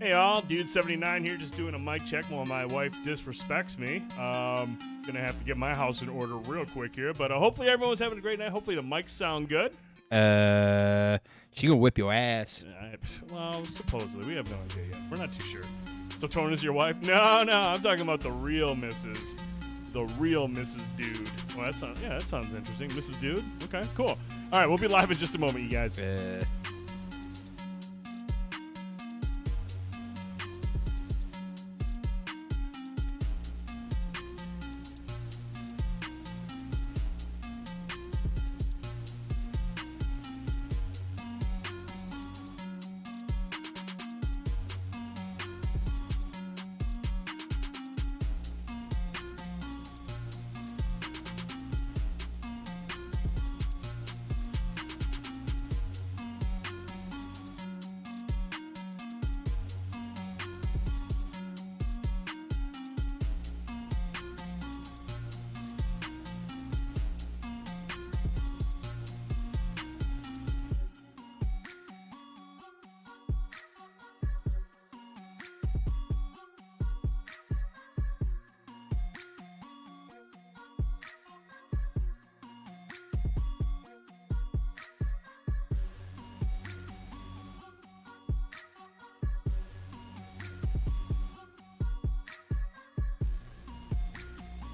Hey all, Dude79 here, just doing a mic check while my wife disrespects me. Gonna have to get my house in order real quick here, but hopefully everyone's having a great night. Hopefully the mics sound good. She gonna whip your ass. Well, supposedly. We have no idea yet. We're not too sure. So Tone is your wife? No, I'm talking about the real Mrs. The real Mrs. Dude. Well, that sounds interesting. Mrs. Dude? Okay, cool. All right, we'll be live in just a moment, you guys.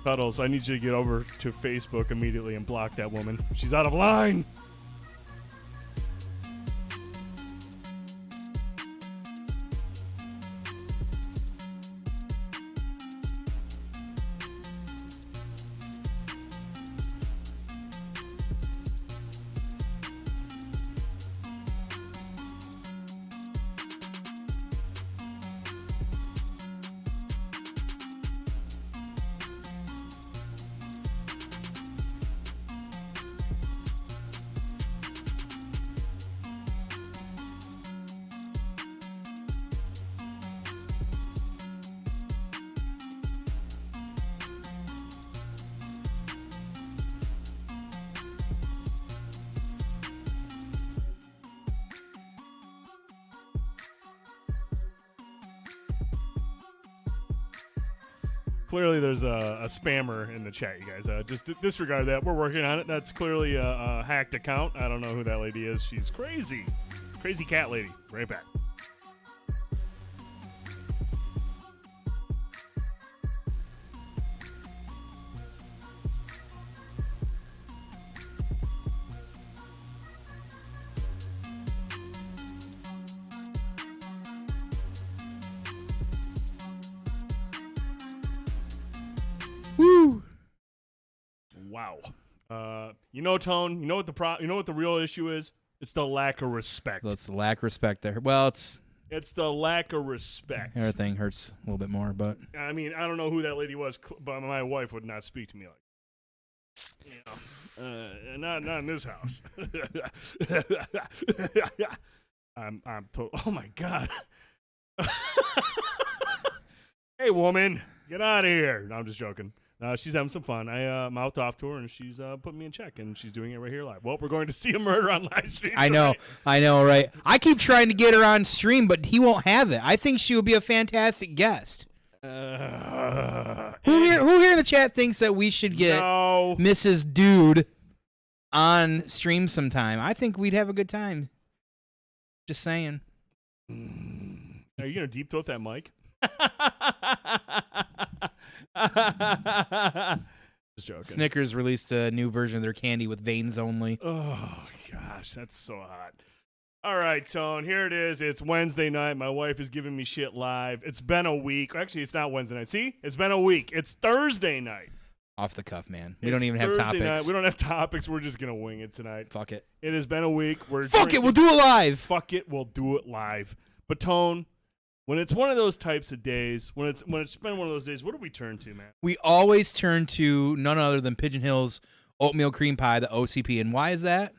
Cuddles, I need you to get over to Facebook immediately and block that woman. She's out of line. Clearly, there's a spammer in the chat, you guys. Just disregard that. We're working on it. That's clearly a hacked account. I don't know who that lady is. She's crazy. Crazy cat lady. Right back. Woo! Wow. Tone. You know what the real issue is? It's the lack of respect. It's the lack of respect there. Well, It's the lack of respect. Everything hurts a little bit more, but I mean, I don't know who that lady was, but my wife would not speak to me like, not in this house. Oh my God. Hey, woman, get out of here. No, I'm just joking. She's having some fun. I mouthed off to her, and she's putting me in check, and she's doing it right here live. Well, we're going to see a murder on live stream. I know, right? I keep trying to get her on stream, but he won't have it. I think she would be a fantastic guest. Who here in the chat thinks that we should get Mrs. Dude on stream sometime? I think we'd have a good time. Just saying. Are you going to deep throat that mic? Just joking. Snickers released a new version of their candy with veins only. Oh gosh, that's so hot. All right, Tone, here it is. It's Wednesday night. My wife is giving me shit live. It's been a week. Actually, it's not Wednesday night. See? It's been a week. It's Thursday night. Off the cuff, man. We don't even have topics. Night. We don't have topics. We're just going to wing it tonight. Fuck it. It has been a week. Fuck it. We'll do it live. Fuck it. We'll do it live. But, Tone, when it's one of those types of days, when it's been one of those days, what do we turn to, man? We always turn to none other than Pigeon Hill's oatmeal cream pie, the OCP. And why is that?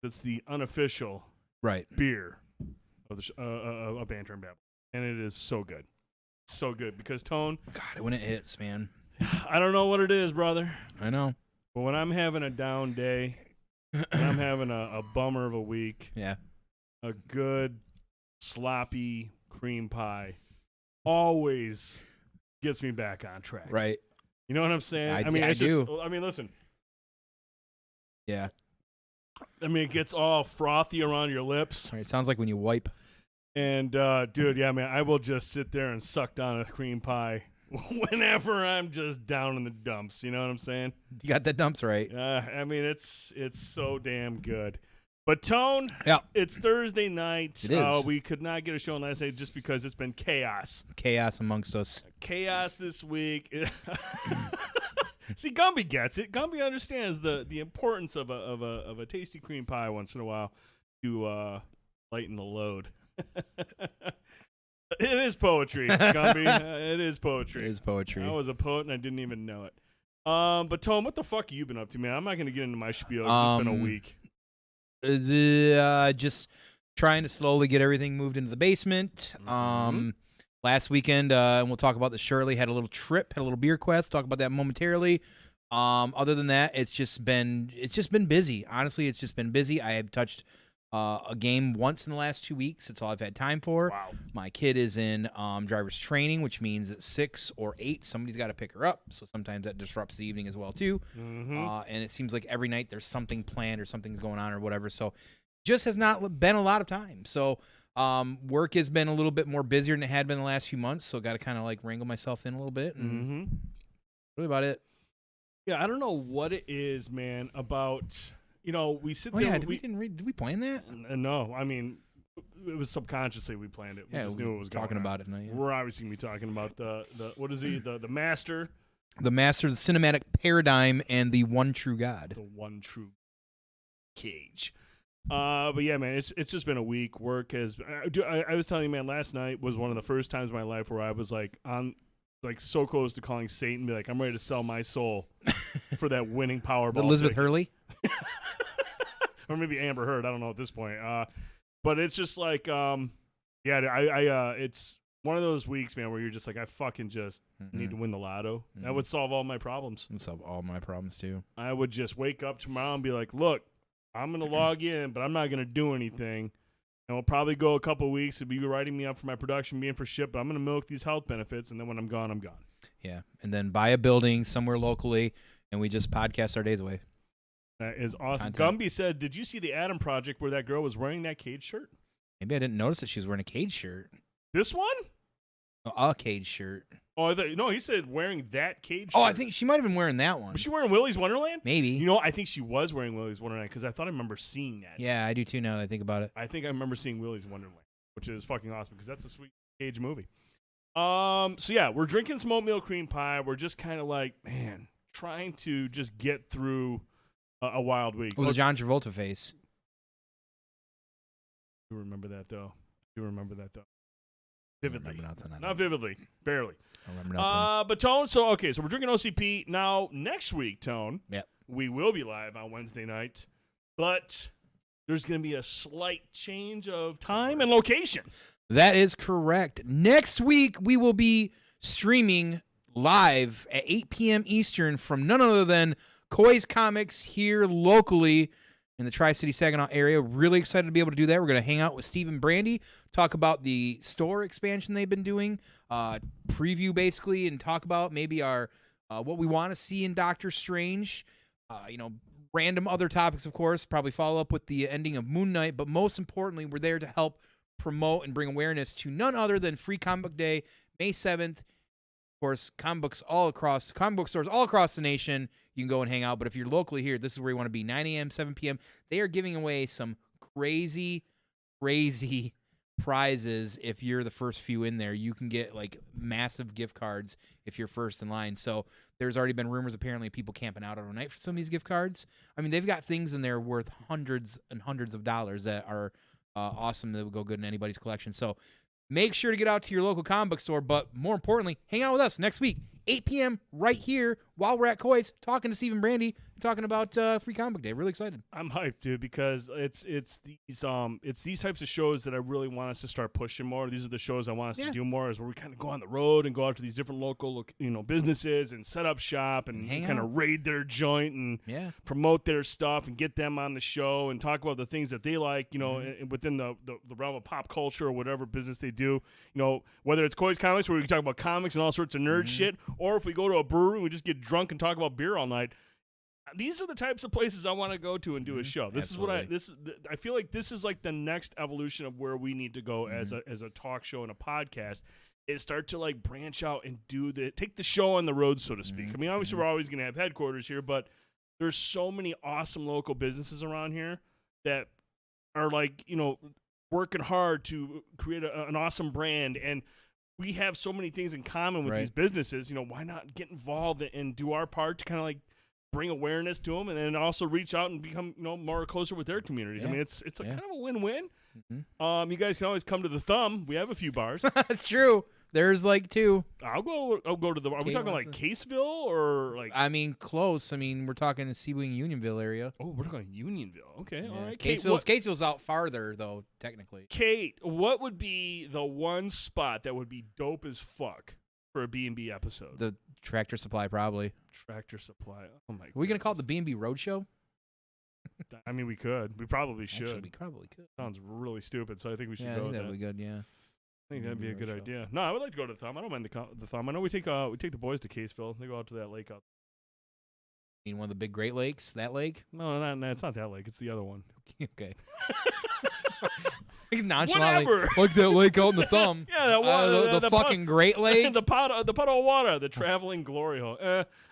It's the unofficial beer of Banter and Babble. And it is so good. So good. Because, Tone, God, when it hits, man. I don't know what it is, brother. I know. But when I'm having a down day, when I'm having a bummer of a week, yeah, a good, sloppy, cream pie always gets me back on track. Right. You know what I'm saying? I mean, it's do. just, I mean, listen. Yeah. I mean, it gets all frothy around your lips. It sounds like when you wipe. And, dude, yeah, man, I will just sit there and suck down a cream pie whenever I'm just down in the dumps. You know what I'm saying? You got the dumps right. I mean, it's so damn good. But, Tone, yeah, it's Thursday night. It is. We could not get a show on last night just because it's been chaos. Chaos amongst us. Chaos this week. See, Gumby gets it. Gumby understands the importance of a tasty cream pie once in a while to lighten the load. It is poetry, Gumby. It is poetry. It is poetry. I was a poet and I didn't even know it. But Tom, what the fuck have you been up to, man? I'm not going to get into my spiel. It's just been a week. Just trying to slowly get everything moved into the basement. Last weekend, and we'll talk about this shortly, had a little trip, had a little beer quest, talk about that momentarily. Other than that, it's just been busy. Honestly, it's just been busy. I have touched a game once in the last 2 weeks. That's all I've had time for. Wow. My kid is in driver's training, which means at 6 or 8, somebody's got to pick her up. So sometimes that disrupts the evening as well, too. And it seems like every night there's something planned or something's going on or whatever. So just has not been a lot of time. So work has been a little bit more busier than it had been the last few months. So got to kind of like wrangle myself in a little bit. And really about it. Yeah, I don't know what it is, man, about... You know, we sit Oh, there. yeah, did we plan that? No, I mean, it was subconsciously we planned it. We just knew it was talking going about it. No, yeah. We're obviously going to be talking about the what is he? The master. The master, the cinematic paradigm, and the one true God. The one true cage. But yeah, man, it's just been a week. Work has. I was telling you, man, last night was one of the first times in my life where I was like so close to calling Satan, be like, I'm ready to sell my soul for that winning Powerball. Elizabeth ticket. Hurley. Or maybe Amber Heard. I don't know at this point. But it's just like, it's one of those weeks, man, where you're just like, I fucking just need to win the lotto. That would solve all my problems. It would solve all my problems, too. I would just wake up tomorrow and be like, look, I'm going to log in, but I'm not going to do anything. And we'll probably go a couple of weeks. It'll be writing me up for my production, being for shit, but I'm going to milk these health benefits, and then when I'm gone, I'm gone. Yeah, and then buy a building somewhere locally, and we just podcast our days away. That is awesome. Content. Gumby said, did you see the Adam Project where that girl was wearing that Cage shirt? Maybe I didn't notice that she was wearing a Cage shirt. This one? Oh, a Cage shirt. Oh, no, he said wearing that Cage shirt. Oh, I think she might have been wearing that one. Was she wearing Willy's Wonderland? Maybe. You know, I think she was wearing Willy's Wonderland because I thought I remember seeing that. Yeah, I do too now that I think about it. I think I remember seeing Willy's Wonderland, which is fucking awesome because that's a sweet Cage movie. So yeah, we're drinking some oatmeal cream pie. We're just kind of like, man, trying to just get through a wild week. It was a John Travolta face. I do remember that though. Vividly. Not vividly. Barely. I remember nothing. But Tone, so we're drinking OCP. Now, next week, Tone, yep, we will be live on Wednesday night, but there's going to be a slight change of time and location. That is correct. Next week, we will be streaming live at 8 p.m. Eastern from none other than Koi's Comics here locally in the Tri-City Saginaw area. Really excited to be able to do that. We're going to hang out with Steve and Brandy, talk about the store expansion they've been doing, preview basically, and talk about maybe our what we want to see in Doctor Strange. Random other topics, of course, probably follow up with the ending of MoonKnight, but most importantly, we're there to help promote and bring awareness to none other than Free Comic Book Day, May 7th. Of course, comic book stores all across the nation. You can go and hang out. But if you're locally here, this is where you want to be. 9 a.m., 7 p.m. They are giving away some crazy, crazy prizes. If you're the first few in there, you can get like massive gift cards if you're first in line. So there's already been rumors apparently of people camping out overnight for some of these gift cards. I mean, they've got things in there worth hundreds and hundreds of dollars that are awesome that will go good in anybody's collection. So make sure to get out to your local comic book store, but more importantly, hang out with us next week, 8 p.m. right here while we're at Koi's, talking to Steve and Brandy, talking about Free Comic Book Day. Really excited. I'm hyped, dude, because it's these types of shows that I really want us to start pushing more. These are the shows I want us to do more, is where we kind of go on the road and go out to these different local, businesses and set up shop and kind of raid their joint and promote their stuff and get them on the show and talk about the things that they like, within the realm of pop culture or whatever business they do. Whether it's Koi's Comics, where we can talk about comics and all sorts of nerd shit, or if we go to a brewery and we just get drunk and talk about beer all night. These are the types of places I want to go to and do a show. This Absolutely. is I feel like this is like the next evolution of where we need to go as a talk show and a podcast, is start to like branch out and take the show on the road, so to speak. I mean, obviously we're always going to have headquarters here, but there's so many awesome local businesses around here that are like, working hard to create an awesome brand, and we have so many things in common with these businesses. Why not get involved and do our part to kind of like bring awareness to them, and then also reach out and become more closer with their communities. I mean, it's a kind of a win-win. You guys can always come to the Thumb. We have a few bars. That's true. There's like 2. I'll go to the. Are we talking like Caseville or like? I mean, close. I mean, we're talking Sebring, Unionville area. Oh, we're talking Unionville. Okay, all right. Caseville's out farther though, technically. Kate, what would be the one spot that would be dope as fuck for a B&B episode? The Tractor Supply, probably. Tractor Supply. Oh my god. Are we gonna call it the B&B Roadshow? I mean, we could. We probably should. Actually, we probably could. Sounds really stupid, so I think we should go. I think with that'd be good. Yeah. I think that'd be a good idea. No, I would like to go to the Thumb. I don't mind the Thumb. I know we take the boys to Caseville. They go out to that lake out. You mean one of the big Great Lakes? That lake? No, it's not that lake. It's the other one. Okay. Nonchalantly, Whatever. like that lake out in the Thumb. Yeah, that water, the fucking Great Lake. the pot of water, the traveling glory hole.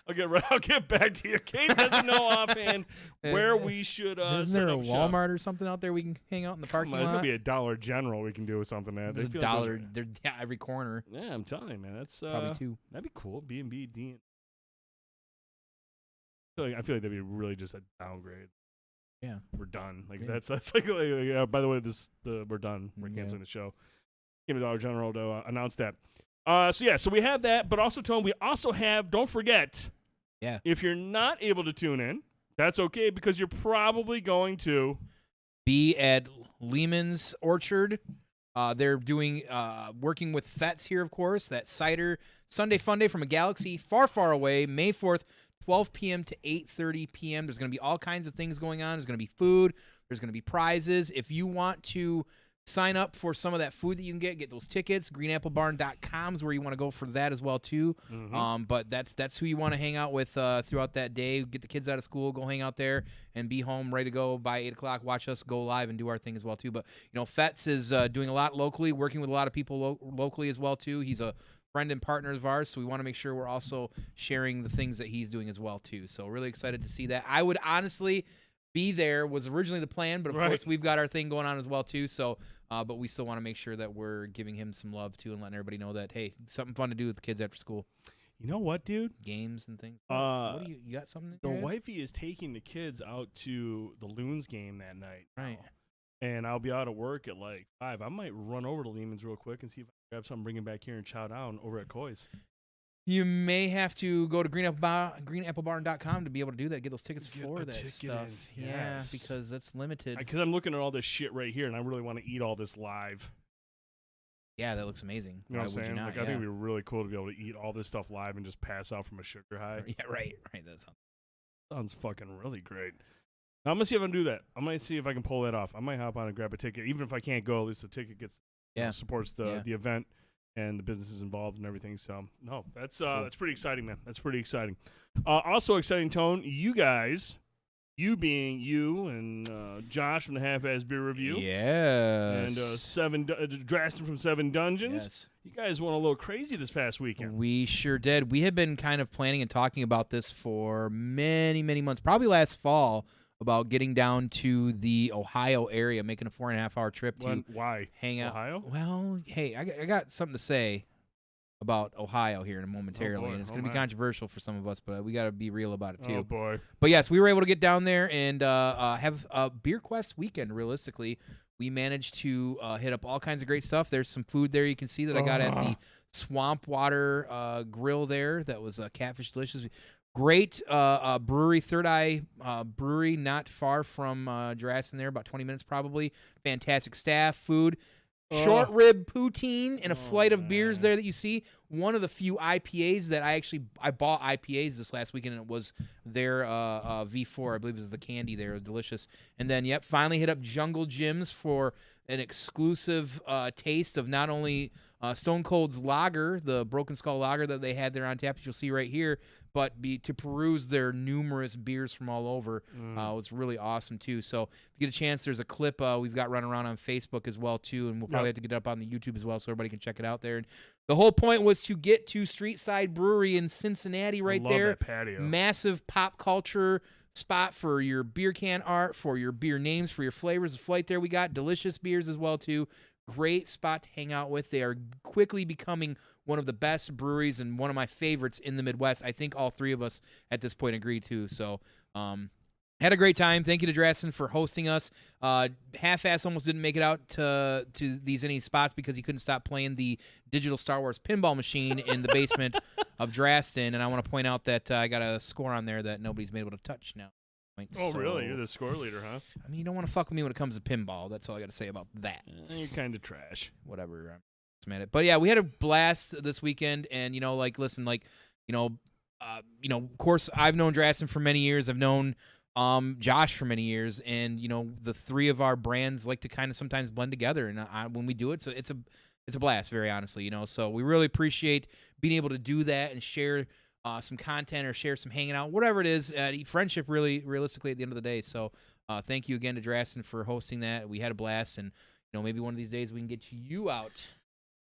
I'll get back to you. Kate doesn't know offhand where we should. Isn't there a Walmart or something out there we can hang out in the parking lot? There's gonna be a Dollar General we can do something at. There's a dollar. They're every corner. Yeah, I'm telling you, man. That's probably 2. That'd be cool. B&B D. I feel like that'd be really just a downgrade. Yeah, we're done. Like that's like by the way, we're done. We're canceling the show. Give me Dollar General to announce that. So we have that, but also Tone, we also have. Don't forget. Yeah. If you're not able to tune in, that's okay, because you're probably going to be at Lehman's Orchard. They're doing working with Fets here, of course. That cider Sunday Fun Day from a galaxy far, far away. May 4th. 12 p.m. to 8:30 p.m. There's going to be all kinds of things going on. There's going to be food. There's going to be prizes. If you want to sign up for some of that food that you can get those tickets. GreenAppleBarn.com is where you want to go for that as well too. But that's who you want to hang out with throughout that day. Get the kids out of school, go hang out there, and be home ready to go by 8 o'clock. Watch us go live and do our thing as well too. But Fets is doing a lot locally, working with a lot of people locally as well too. He's a friend and partner of ours, so we want to make sure we're also sharing the things that he's doing as well too. So really excited to see that. I would honestly be there, was originally the plan, but of course we've got our thing going on as well too. So but we still want to make sure that we're giving him some love too and letting everybody know that, hey, something fun to do with the kids after school. You know what, dude? Games and things. What do you got something? The wifey is taking the kids out to the Loons game that night. Right. And I'll be out of work at like 5. I might run over to Lehman's real quick and see if I can grab something, bring it back here and chow down over at Koi's. You may have to go to GreenAppleBarn.com to be able to do that. Get those tickets for that stuff. Yeah, because that's limited. Because I'm looking at all this shit right here, and I really want to eat all this live. Yeah, that looks amazing. You know what I'm saying? Like, I think it'd be really cool to be able to eat all this stuff live and just pass out from a sugar high. Yeah, right. That sounds fucking really great. Now, I'm going to see if I can do that. I'm going to see if I can pull that off. I might hop on and grab a ticket. Even if I can't go, at least the ticket gets supports the event and the businesses involved and everything. So, no, that's pretty exciting, man. That's pretty exciting. Also exciting, Tone, you guys, you being you and Josh from the Half-Ass Beer Review. Yes. And Drastin from 7 Dungeons. Yes. You guys went a little crazy this past weekend. We sure did. We had been kind of planning and talking about this for many, many months, probably last fall, about getting down to the Ohio area, making a 4.5-hour trip to hang out. Ohio? Well, hey, I got something to say about Ohio here momentarily, and it's going to be controversial for some of us, but we got to be real about it too. Oh boy! But yes, we were able to get down there and have a Beer Quest weekend. Realistically, we managed to hit up all kinds of great stuff. There's some food there you can see that I got at the Swamp Water Grill there. That was Catfish Delicious. Great brewery, Third Eye Brewery, not far from Draston there, about 20 minutes probably. Fantastic staff, food. Short rib poutine and a flight of beers there that you see. One of the few IPAs that I bought IPAs this last weekend, and it was their V4. I believe it was the candy there. Delicious. And then, finally hit up Jungle Jim's for an exclusive taste of not only Stone Cold's lager, the Broken Skull lager that they had there on tap that you'll see right here, but to peruse their numerous beers from all over. Was really awesome, too. So if you get a chance, there's a clip we've got running around on Facebook as well, too, and we'll probably have to get it up on the YouTube as well so everybody can check it out there. And the whole point was to get to Streetside Brewery in Cincinnati right there. That patio. Massive pop culture spot for your beer can art, for your beer names, for your flavors. The flight there we got. Delicious beers as well, too. Great spot to hang out with. They are quickly becoming one of the best breweries and one of my favorites in the Midwest. I think all three of us at this point agree, too. So, had a great time. Thank you to Draston for hosting us. Half-ass almost didn't make it out to any spots because he couldn't stop playing the digital Star Wars pinball machine in the basement of Draston. And I want to point out that I got a score on there that nobody's been able to touch now. Oh, really? You're the score leader, huh? I mean, you don't want to fuck with me when it comes to pinball. That's all I got to say about that. You're kind of trash. Whatever. But yeah, we had a blast this weekend, and listen, of course, I've known Draston for many years. I've known Josh for many years, and the three of our brands like to kind of sometimes blend together, and when we do it, so it's a blast, very honestly, So we really appreciate being able to do that and share some content or share some hanging out, whatever it is, friendship really realistically at the end of the day. So thank you again to Draston for hosting that. We had a blast, and maybe one of these days we can get you out.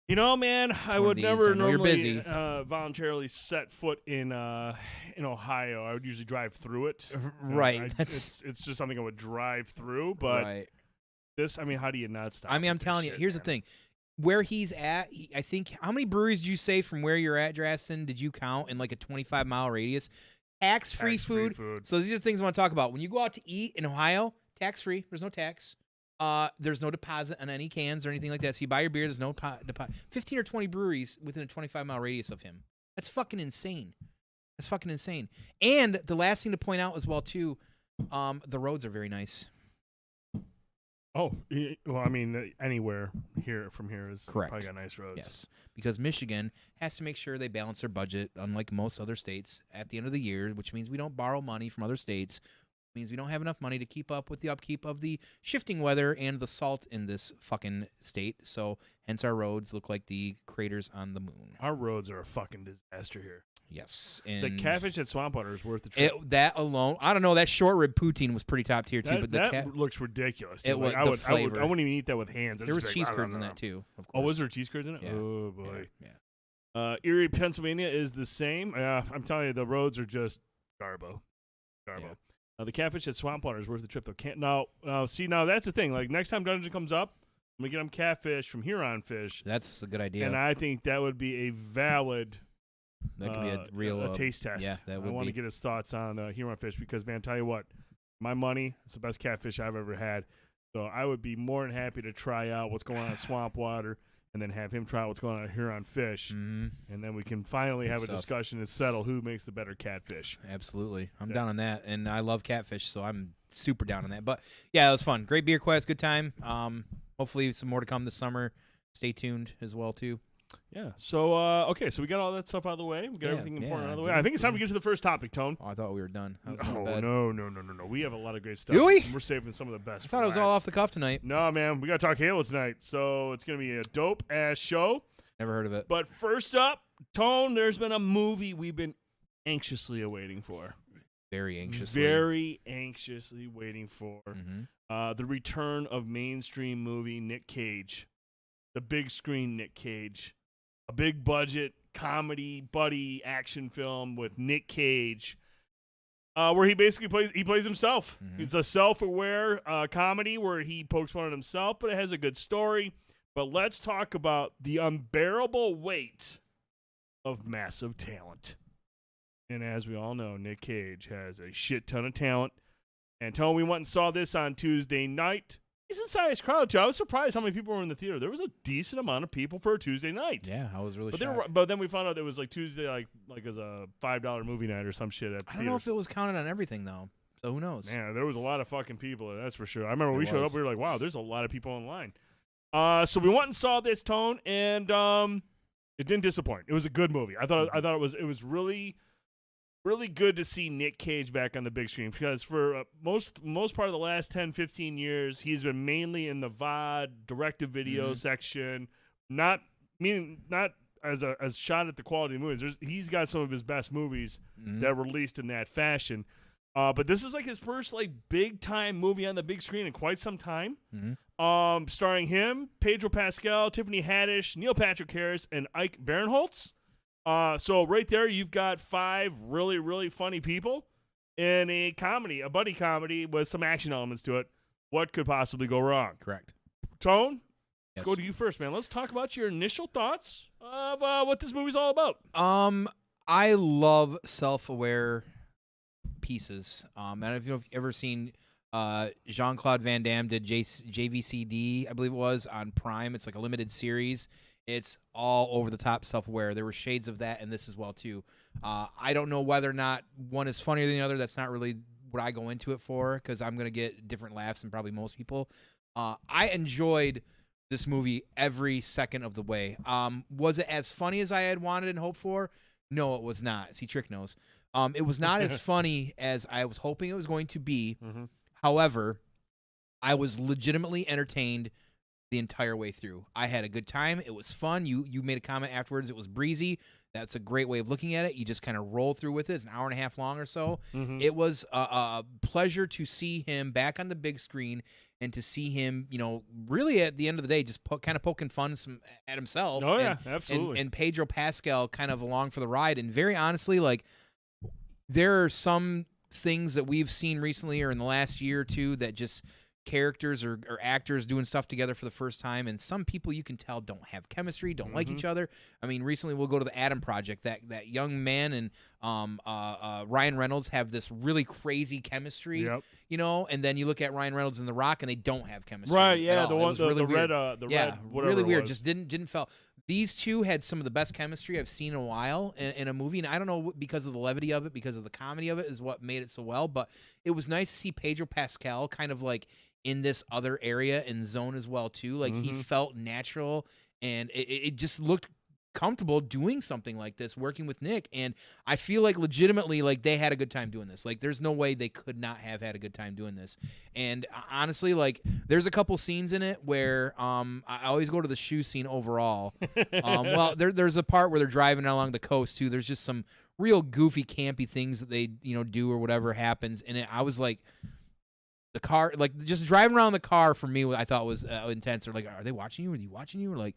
Man, I would never normally voluntarily set foot in Ohio. I would usually drive through it. Right. It's just something I would drive through, but this, how do you not stop? I'm telling you, here's the thing. Where he's at, I think, how many breweries did you say from where you're at, Draston, did you count in like a 25-mile radius? Tax-free food. So these are the things I want to talk about. When you go out to eat in Ohio, tax-free. There's no tax. There's no deposit on any cans or anything like that. So you buy your beer, there's no deposit. 15 or 20 breweries within a 25-mile radius of him. That's fucking insane. And the last thing to point out as well, too, the roads are very nice. Oh, well, anywhere from here is correct. Probably got nice roads. Yes, because Michigan has to make sure they balance their budget, unlike most other states, at the end of the year, which means we don't borrow money from other states. Means we don't have enough money to keep up with the upkeep of the shifting weather and the salt in this fucking state. So, hence our roads look like the craters on the moon. Our roads are a fucking disaster here. Yes. And the catfish at Swamp Water is worth the trip. That alone, I don't know, that short rib poutine was pretty top tier too. But that looks ridiculous. It was, I wouldn't even eat that with hands. There was cheese curds in that too, of course. Oh, was there cheese curds in it? Yeah. Oh, boy. Yeah. Erie, Pennsylvania is the same. I'm telling you, the roads are just garbo. Yeah. The catfish at Swamp Water is worth the trip, though. See, that's the thing. Like, next time Dungeon comes up, I'm going to get them catfish from Huron Fish. That's a good idea. And I think that would be a valid... That could be a real taste test. Yeah, that would I want to get his thoughts on Huron Fish because, man, tell you what, my money, it's the best catfish I've ever had. So I would be more than happy to try out what's going on at Swamp Water and then have him try out what's going on at Huron Fish. Mm-hmm. And then we can finally have a discussion and settle who makes the better catfish. Absolutely. I'm down on that. And I love catfish, so I'm super down on that. But, yeah, it was fun. Great beer quest. Good time. Hopefully some more to come this summer. Stay tuned as well, too. Yeah. So, okay. So we got all that stuff out of the way. We got everything important out of the way. I think it's time to get to the first topic, Tone. Oh, I thought we were done. No. We have a lot of great stuff. Do we? We're saving some of the best. I thought it was all off the cuff tonight. No, man. We got to talk Halo tonight. So it's going to be a dope-ass show. Never heard of it. But first up, Tone, there's been a movie we've been anxiously awaiting for. Very anxiously. Very anxiously waiting for. Mm-hmm. The return of mainstream movie Nick Cage. The big screen Nick Cage. A big budget comedy buddy action film with Nick Cage, where he basically plays himself. Mm-hmm. It's a self-aware comedy where he pokes fun at himself, but it has a good story. But let's talk about the unbearable weight of massive talent. And as we all know, Nick Cage has a shit ton of talent. And Tony, we went and saw this on Tuesday night. decent sized crowd too. I was surprised how many people were in the theater. There was a decent amount of people for a Tuesday night. Yeah, I was really But shocked. but then we found out it was like Tuesday, like as a $5 movie night or some shit at the I don't know if it was counted on everything though. So who knows? Man, there was a lot of fucking people. That's for sure. I remember when we showed up, we were like, wow, there's a lot of people online. So we went and saw this, Tone, and it didn't disappoint. It was a good movie. I thought it was really, really good to see Nick Cage back on the big screen, because for most part of the last 10, 15 years, he's been mainly in the VOD, direct-to-video section, not as shot at the quality of movies. He's got some of his best movies that are released in that fashion. But this is like his first like big time movie on the big screen in quite some time. Starring him, Pedro Pascal, Tiffany Haddish, Neil Patrick Harris, and Ike Barinholtz. So right there, you've got 5 really, really funny people in a comedy, a buddy comedy with some action elements to it. What could possibly go wrong? Correct. Tone, let's go to you first, man. Let's talk about your initial thoughts of what this movie's all about. I love self-aware pieces. I don't know if you've ever seen Jean-Claude Van Damme did JVCD, I believe it was, on Prime. It's like a limited series. It's all over the top self-aware. There were shades of that in this as well too. I don't know whether or not one is funnier than the other. That's not really what I go into it for, because I'm going to get different laughs than probably most people. I enjoyed this movie every second of the way. Was it as funny as I had wanted and hoped for? No, it was not. See, Trick knows. It was not as funny as I was hoping it was going to be. However, I was legitimately entertained the entire way through. I had a good time. It was fun. You made a comment afterwards. It was breezy. That's a great way of looking at it. You just kind of roll through with it. It's an hour and a half long or so. It was a pleasure to see him back on the big screen and to see him, really at the end of the day, just kind of poking fun at himself. Oh, yeah, absolutely. And Pedro Pascal kind of along for the ride. And very honestly, like, there are some things that we've seen recently or in the last year or two that just characters or actors doing stuff together for the first time, and some people you can tell don't have chemistry, don't like each other. I mean, recently we'll go to the Adam Project. That young man and Ryan Reynolds have this really crazy chemistry, and then you look at Ryan Reynolds and The Rock, and they don't have chemistry. Right? Yeah, the one, really weird. red, whatever. Really weird. It was. Just didn't feel. These two had some of the best chemistry I've seen in a while in a movie, and I don't know, because of the levity of it, because of the comedy of it, is what made it so well. But it was nice to see Pedro Pascal kind of like in this other area and zone as well too. Like he felt natural, and it just looked comfortable doing something like this, working with Nick. And I feel like legitimately, like, they had a good time doing this. Like, there's no way they could not have had a good time doing this. And honestly, like, there's a couple scenes in it where I always go to the shoe scene overall. Well, there's a part where they're driving along the coast too. There's just some real goofy, campy things that they do or whatever happens in it. I was like, the car, like, just driving around the car for me, I thought was intense. Or like, are they watching you? Are they watching you? Or like,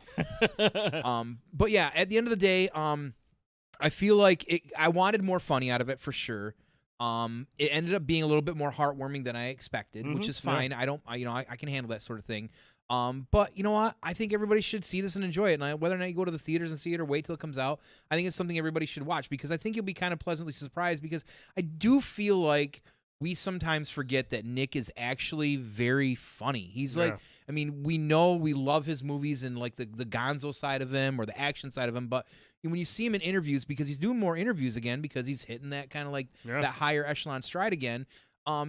but yeah, at the end of the day, I feel like I wanted more funny out of it for sure. It ended up being a little bit more heartwarming than I expected, which is fine. Yeah. I can handle that sort of thing. But you know what? I think everybody should see this and enjoy it. And whether or not you go to the theaters and see it or wait till it comes out, I think it's something everybody should watch, because I think you'll be kind of pleasantly surprised, because I do feel like we sometimes forget that Nick is actually very funny. He's like, I mean, we love his movies and like the gonzo side of him or the action side of him, but when you see him in interviews, because he's doing more interviews again, because he's hitting that kind of like that higher echelon stride again,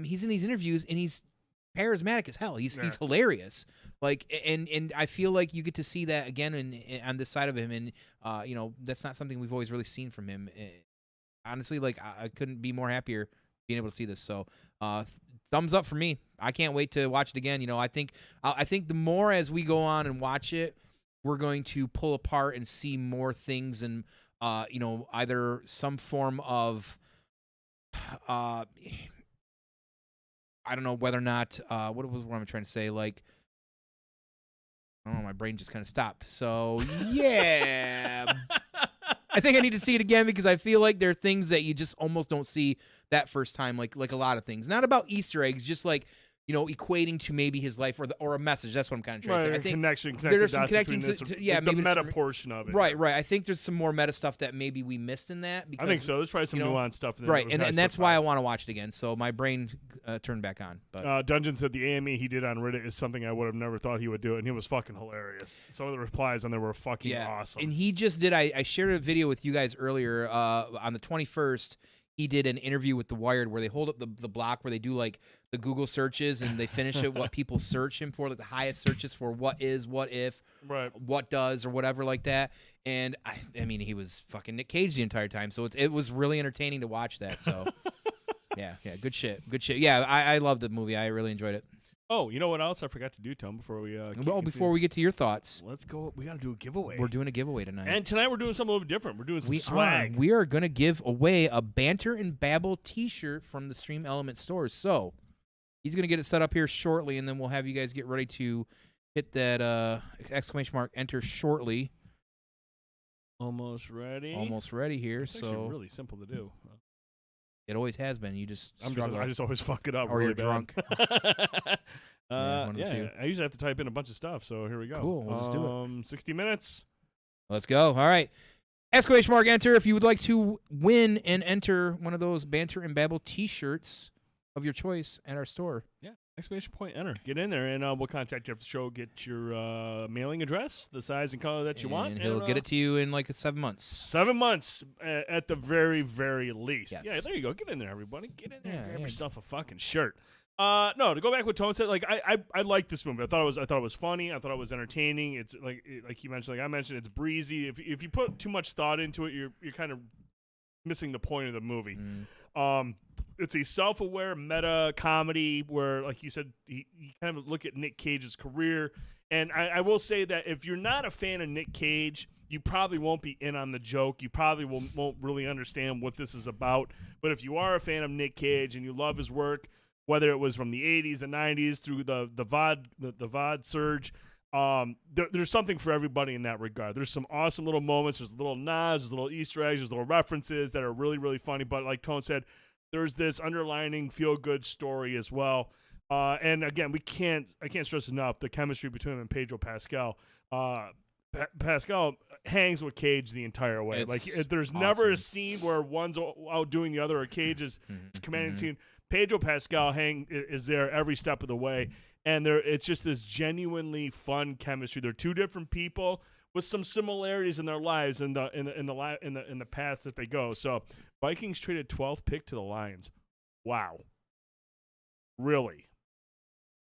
he's in these interviews and he's charismatic as hell. He's hilarious. Like, and I feel like you get to see that again on this side of him, and that's not something we've always really seen from him. Honestly, like, I couldn't be more happier being able to see this. So thumbs up for me. I can't wait to watch it again. I think the more as we go on and watch it, we're going to pull apart and see more things, and either some form of I don't know whether or not what am I trying to say, like, I don't know, my brain just kind of stopped. So yeah. I think I need to see it again, because I feel like there are things that you just almost don't see that first time, like a lot of things. Not about Easter eggs, just like equating to maybe his life or a message. That's what I'm kind of trying to say. I think connection. there's some connecting maybe the meta portion of it. Right. I think there's some more meta stuff that maybe we missed in that. Because, I think so. There's probably some nuanced stuff in there. Right, and that's why I want to watch it again. So my brain turned back on. But Dungeon said the AME he did on Reddit is something I would have never thought he would do, and he was fucking hilarious. Some of the replies on there were fucking awesome. And he just did. I shared a video with you guys earlier on the 21st. He did an interview with The Wired where they hold up the block where they do like the Google searches and they finish it what people search him for, like the highest searches for what is, what if, what does, or whatever like that. And I mean, he was fucking Nick Cage the entire time, so it was really entertaining to watch that. So yeah, good shit. Yeah, I loved the movie. I really enjoyed it. Oh, you know what else I forgot to do, Tom? Before we before we get to your thoughts, let's go. We got to do a giveaway. We're doing a giveaway tonight, and tonight we're doing something a little bit different. We're doing some swag. We are going to give away a Banter and Babble T-shirt from the Stream Element stores. So he's going to get it set up here shortly, and then we'll have you guys get ready to hit that exclamation mark enter shortly. Almost ready here. It's actually really simple to do. It always has been. I just always fuck it up. Or really you're drunk. I usually have to type in a bunch of stuff. So here we go. Cool. We'll just do it. 60 minutes. Let's go. All right. Exclamation mark enter if you would like to win and enter one of those Banter and Babble T-shirts of your choice at our store. Yeah. Exclamation point enter. Get in there, and we'll contact you after the show. Get your mailing address, the size and color that you want. And he'll get it to you in like 7 months. 7 months at the very, very least. Yes. Yeah, there you go. Get in there, everybody. Get in there and grab yourself a fucking shirt. No, to go back to what Tone said, like I like this movie. I thought it was funny. I thought it was entertaining. It's like you mentioned, like I mentioned, it's breezy. If you put too much thought into it, you're kind of missing the point of the movie. It's a self-aware meta comedy where, like you said, you kind of look at Nick Cage's career. And I will say that if you're not a fan of Nick Cage, you probably won't be in on the joke. You probably won't really understand what this is about. But if you are a fan of Nick Cage and you love his work, whether it was from the 80s, the 90s, through the VOD surge, there's something for everybody in that regard. There's some awesome little moments. There's little nods, there's little Easter eggs, there's little references that are really, really funny. But like Tone said, there's this underlining feel-good story as well. And again, I can't stress enough the chemistry between him and Pedro Pascal. Pascal hangs with Cage the entire way. There's never a scene where one's outdoing the other or Cage is commanding the scene. Pedro Pascal is there every step of the way. And it's just this genuinely fun chemistry. They're two different people with some similarities in their lives in the paths that they go. So Vikings traded 12th pick to the Lions. Wow. Really?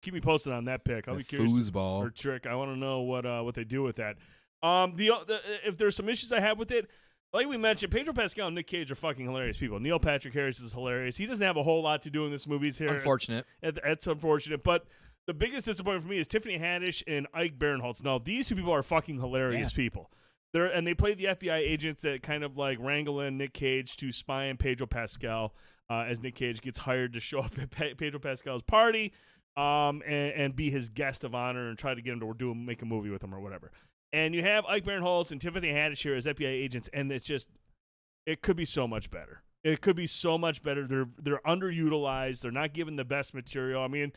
Keep me posted on that pick. I'll be curious. Foosball. Or trick. I want to know what they do with that. If there's some issues I have with it, like we mentioned, Pedro Pascal and Nick Cage are fucking hilarious people. Neil Patrick Harris is hilarious. He doesn't have a whole lot to do in this movie. Unfortunate. That's unfortunate. But the biggest disappointment for me is Tiffany Haddish and Ike Barinholtz. Now, these two people are fucking hilarious people. They play the FBI agents that kind of like wrangle in Nick Cage to spy on Pedro Pascal as Nick Cage gets hired to show up at Pedro Pascal's party and be his guest of honor and try to get him to make a movie with him or whatever. And you have Ike Barinholtz and Tiffany Haddish here as FBI agents, and it could be so much better. It could be so much better. They're underutilized. They're not given the best material. I mean,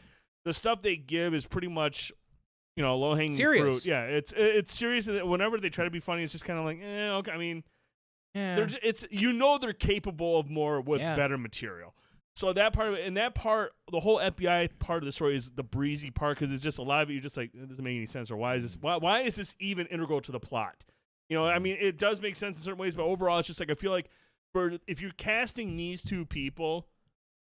the stuff they give is pretty much, low-hanging fruit. Yeah, it's serious. Whenever they try to be funny, it's just kind of like, okay. I mean, they're capable of more with better material. So that part of it, and that part, the whole FBI part of the story is the breezy part because it's just a lot of it. You're just like, it doesn't make any sense, or why is this even integral to the plot? I mean, it does make sense in certain ways, but overall, it's just like I feel like if you're casting these two people,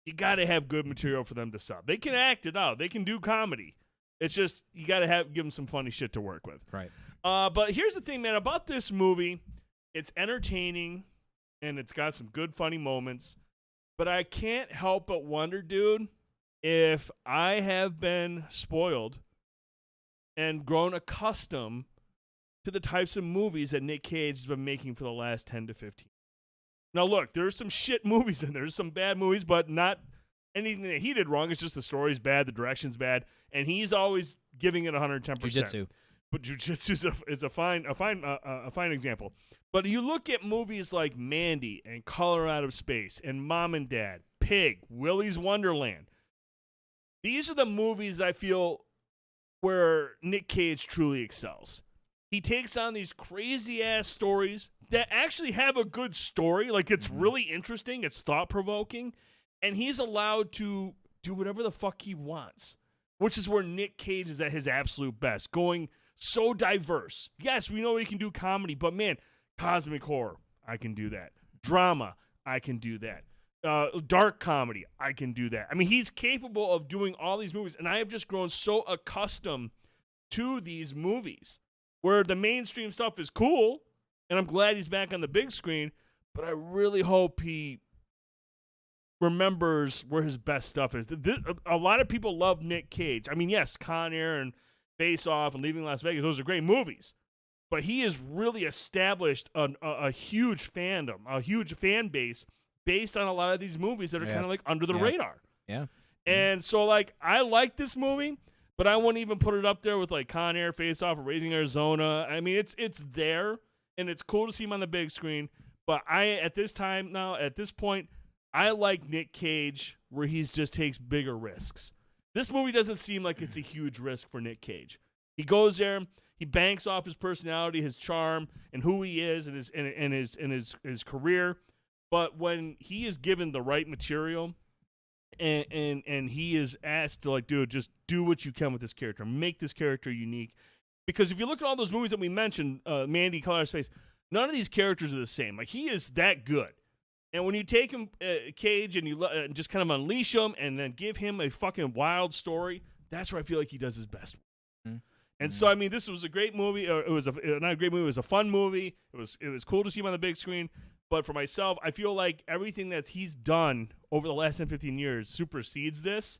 you got to have good material for them to sub. They can act it out. They can do comedy. It's just you got to give them some funny shit to work with. Right. But here's the thing, man. About this movie, it's entertaining, and it's got some good, funny moments. But I can't help but wonder, dude, if I have been spoiled and grown accustomed to the types of movies that Nick Cage has been making for the last 10 to 15. Now, look, there's some shit movies in there. There's some bad movies, but not anything that he did wrong. It's just the story's bad, the direction's bad, and he's always giving it 110%. Jiu-Jitsu. But jiu-jitsu is a fine example. But you look at movies like Mandy and Color Out of Space and Mom and Dad, Pig, Willy's Wonderland. these are the movies I feel where Nick Cage truly excels. He takes on these crazy ass stories that actually have a good story. Like, it's really interesting. It's thought provoking. And he's allowed to do whatever the fuck he wants, which is where Nick Cage is at his absolute best, going so diverse. Yes, we know he can do comedy, but man, cosmic horror, I can do that. Drama, I can do that. Dark comedy, I can do that. I mean, he's capable of doing all these movies, and I have just grown so accustomed to these movies where the mainstream stuff is cool, and I'm glad he's back on the big screen, but I really hope he remembers where his best stuff is. A lot of people love Nick Cage. I mean, yes, Con Air and Face Off and Leaving Las Vegas, those are great movies. But he has really established a huge fandom, a huge fan base based on a lot of these movies that are kind of like under the radar. Yeah. And so, like, I like this movie, but I wouldn't even put it up there with, like, Con Air, Face Off, or Raising Arizona. I mean, it's there, and it's cool to see him on the big screen. But at this point, I like Nick Cage where he just takes bigger risks. This movie doesn't seem like it's a huge risk for Nick Cage. He goes there, he banks off his personality, his charm, and who he is, and his career. But when he is given the right material, and he is asked to, like, dude, just do what you can with this character, make this character unique. Because if you look at all those movies that we mentioned, Mandy, Color Out of Space, none of these characters are the same. Like, he is that good. And when you take him, Cage, and you just kind of unleash him and then give him a fucking wild story, that's where I feel like he does his best. Mm-hmm. And so, I mean, this was a great movie. It was not a great movie. It was a fun movie. It was cool to see him on the big screen. But for myself, I feel like everything that he's done over the last 10, 15 years supersedes this.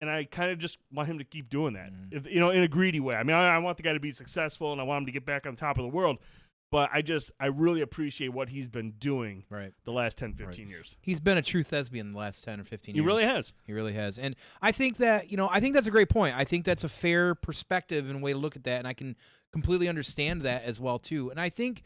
And I kind of just want him to keep doing that, in a greedy way. I mean, I want the guy to be successful, and I want him to get back on top of the world. But I really appreciate what he's been doing the last 10, 15 years. He's been a true thespian the last 10 or 15 years. He really has. He really has. And I think that, I think that's a great point. I think that's a fair perspective and way to look at that. And I can completely understand that as well, too. And I think,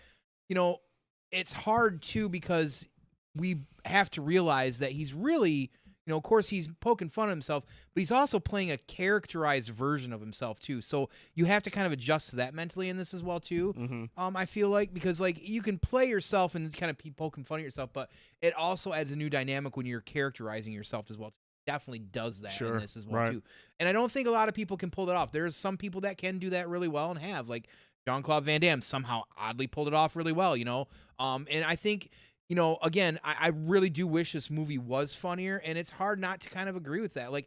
it's hard, too, because we have to realize that he's really, of course, he's poking fun at himself, but he's also playing a characterized version of himself, too. So you have to kind of adjust to that mentally in this as well, too. Mm-hmm. I feel like, because, like, you can play yourself and kind of poking fun at yourself, but it also adds a new dynamic when you're characterizing yourself as well. Definitely does that in this as well, too. And I don't think a lot of people can pull that off. There's some people that can do that really well and have, like Jean-Claude Van Damme somehow oddly pulled it off really well, and I think, again, I really do wish this movie was funnier, and it's hard not to kind of agree with that. Like,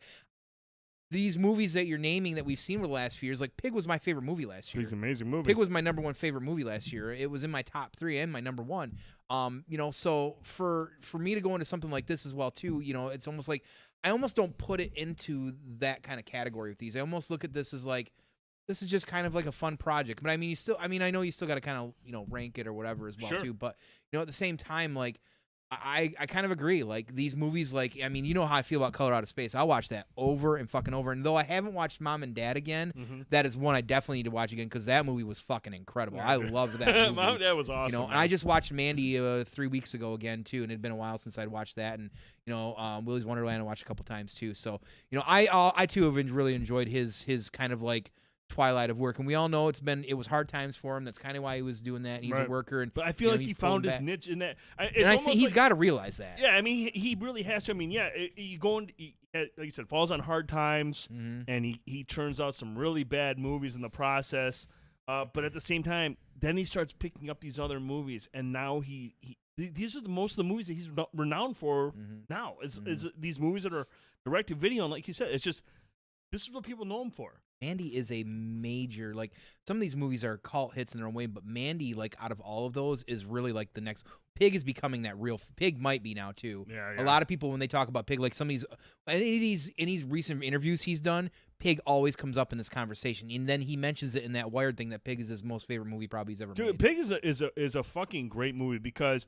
these movies that you're naming that we've seen over the last few years, like Pig was my favorite movie last year. Pig's an amazing movie. Pig was my number one favorite movie last year. It was in my top 3 and my number 1. So for me to go into something like this as well, too, it's almost like I almost don't put it into that kind of category with these. I almost look at this as like, this is just kind of like a fun project. But I mean, I know you still got to kind of, rank it or whatever as well, too. But, at the same time, like, I kind of agree. Like, these movies, like, I mean, you know how I feel about Color Out of Space. I'll watch that over and fucking over. And though I haven't watched Mom and Dad again, that is one I definitely need to watch again, because that movie was fucking incredible. I loved that movie. Mom and Dad was awesome. And I just watched Mandy 3 weeks ago again, too, and it had been a while since I'd watched that. And, Willy's Wonderland I watched a couple times, too. So, I too have really enjoyed his kind of, like, twilight of work, and we all know it was hard times for him. That's kind of why he was doing that. He's a worker, but I feel like he found his niche in that. And I think he's got to realize that. Yeah, I mean, he really has to. I mean, you go and like you said, falls on hard times, and he turns out some really bad movies in the process. But at the same time, then he starts picking up these other movies, and now these are most of the movies that he's renowned for now. Is these movies that are direct to video, and like you said, it's just this is what people know him for. Mandy is a major, like, some of these movies are cult hits in their own way, but Mandy, like, out of all of those, is really, like, the next. Pig is becoming that real. Pig might be now, too. Yeah. A lot of people, when they talk about Pig, like, some of these, any of these recent interviews he's done, Pig always comes up in this conversation, and then he mentions it in that Wired thing that Pig is his most favorite movie probably he's ever made. Dude, Pig is a fucking great movie because,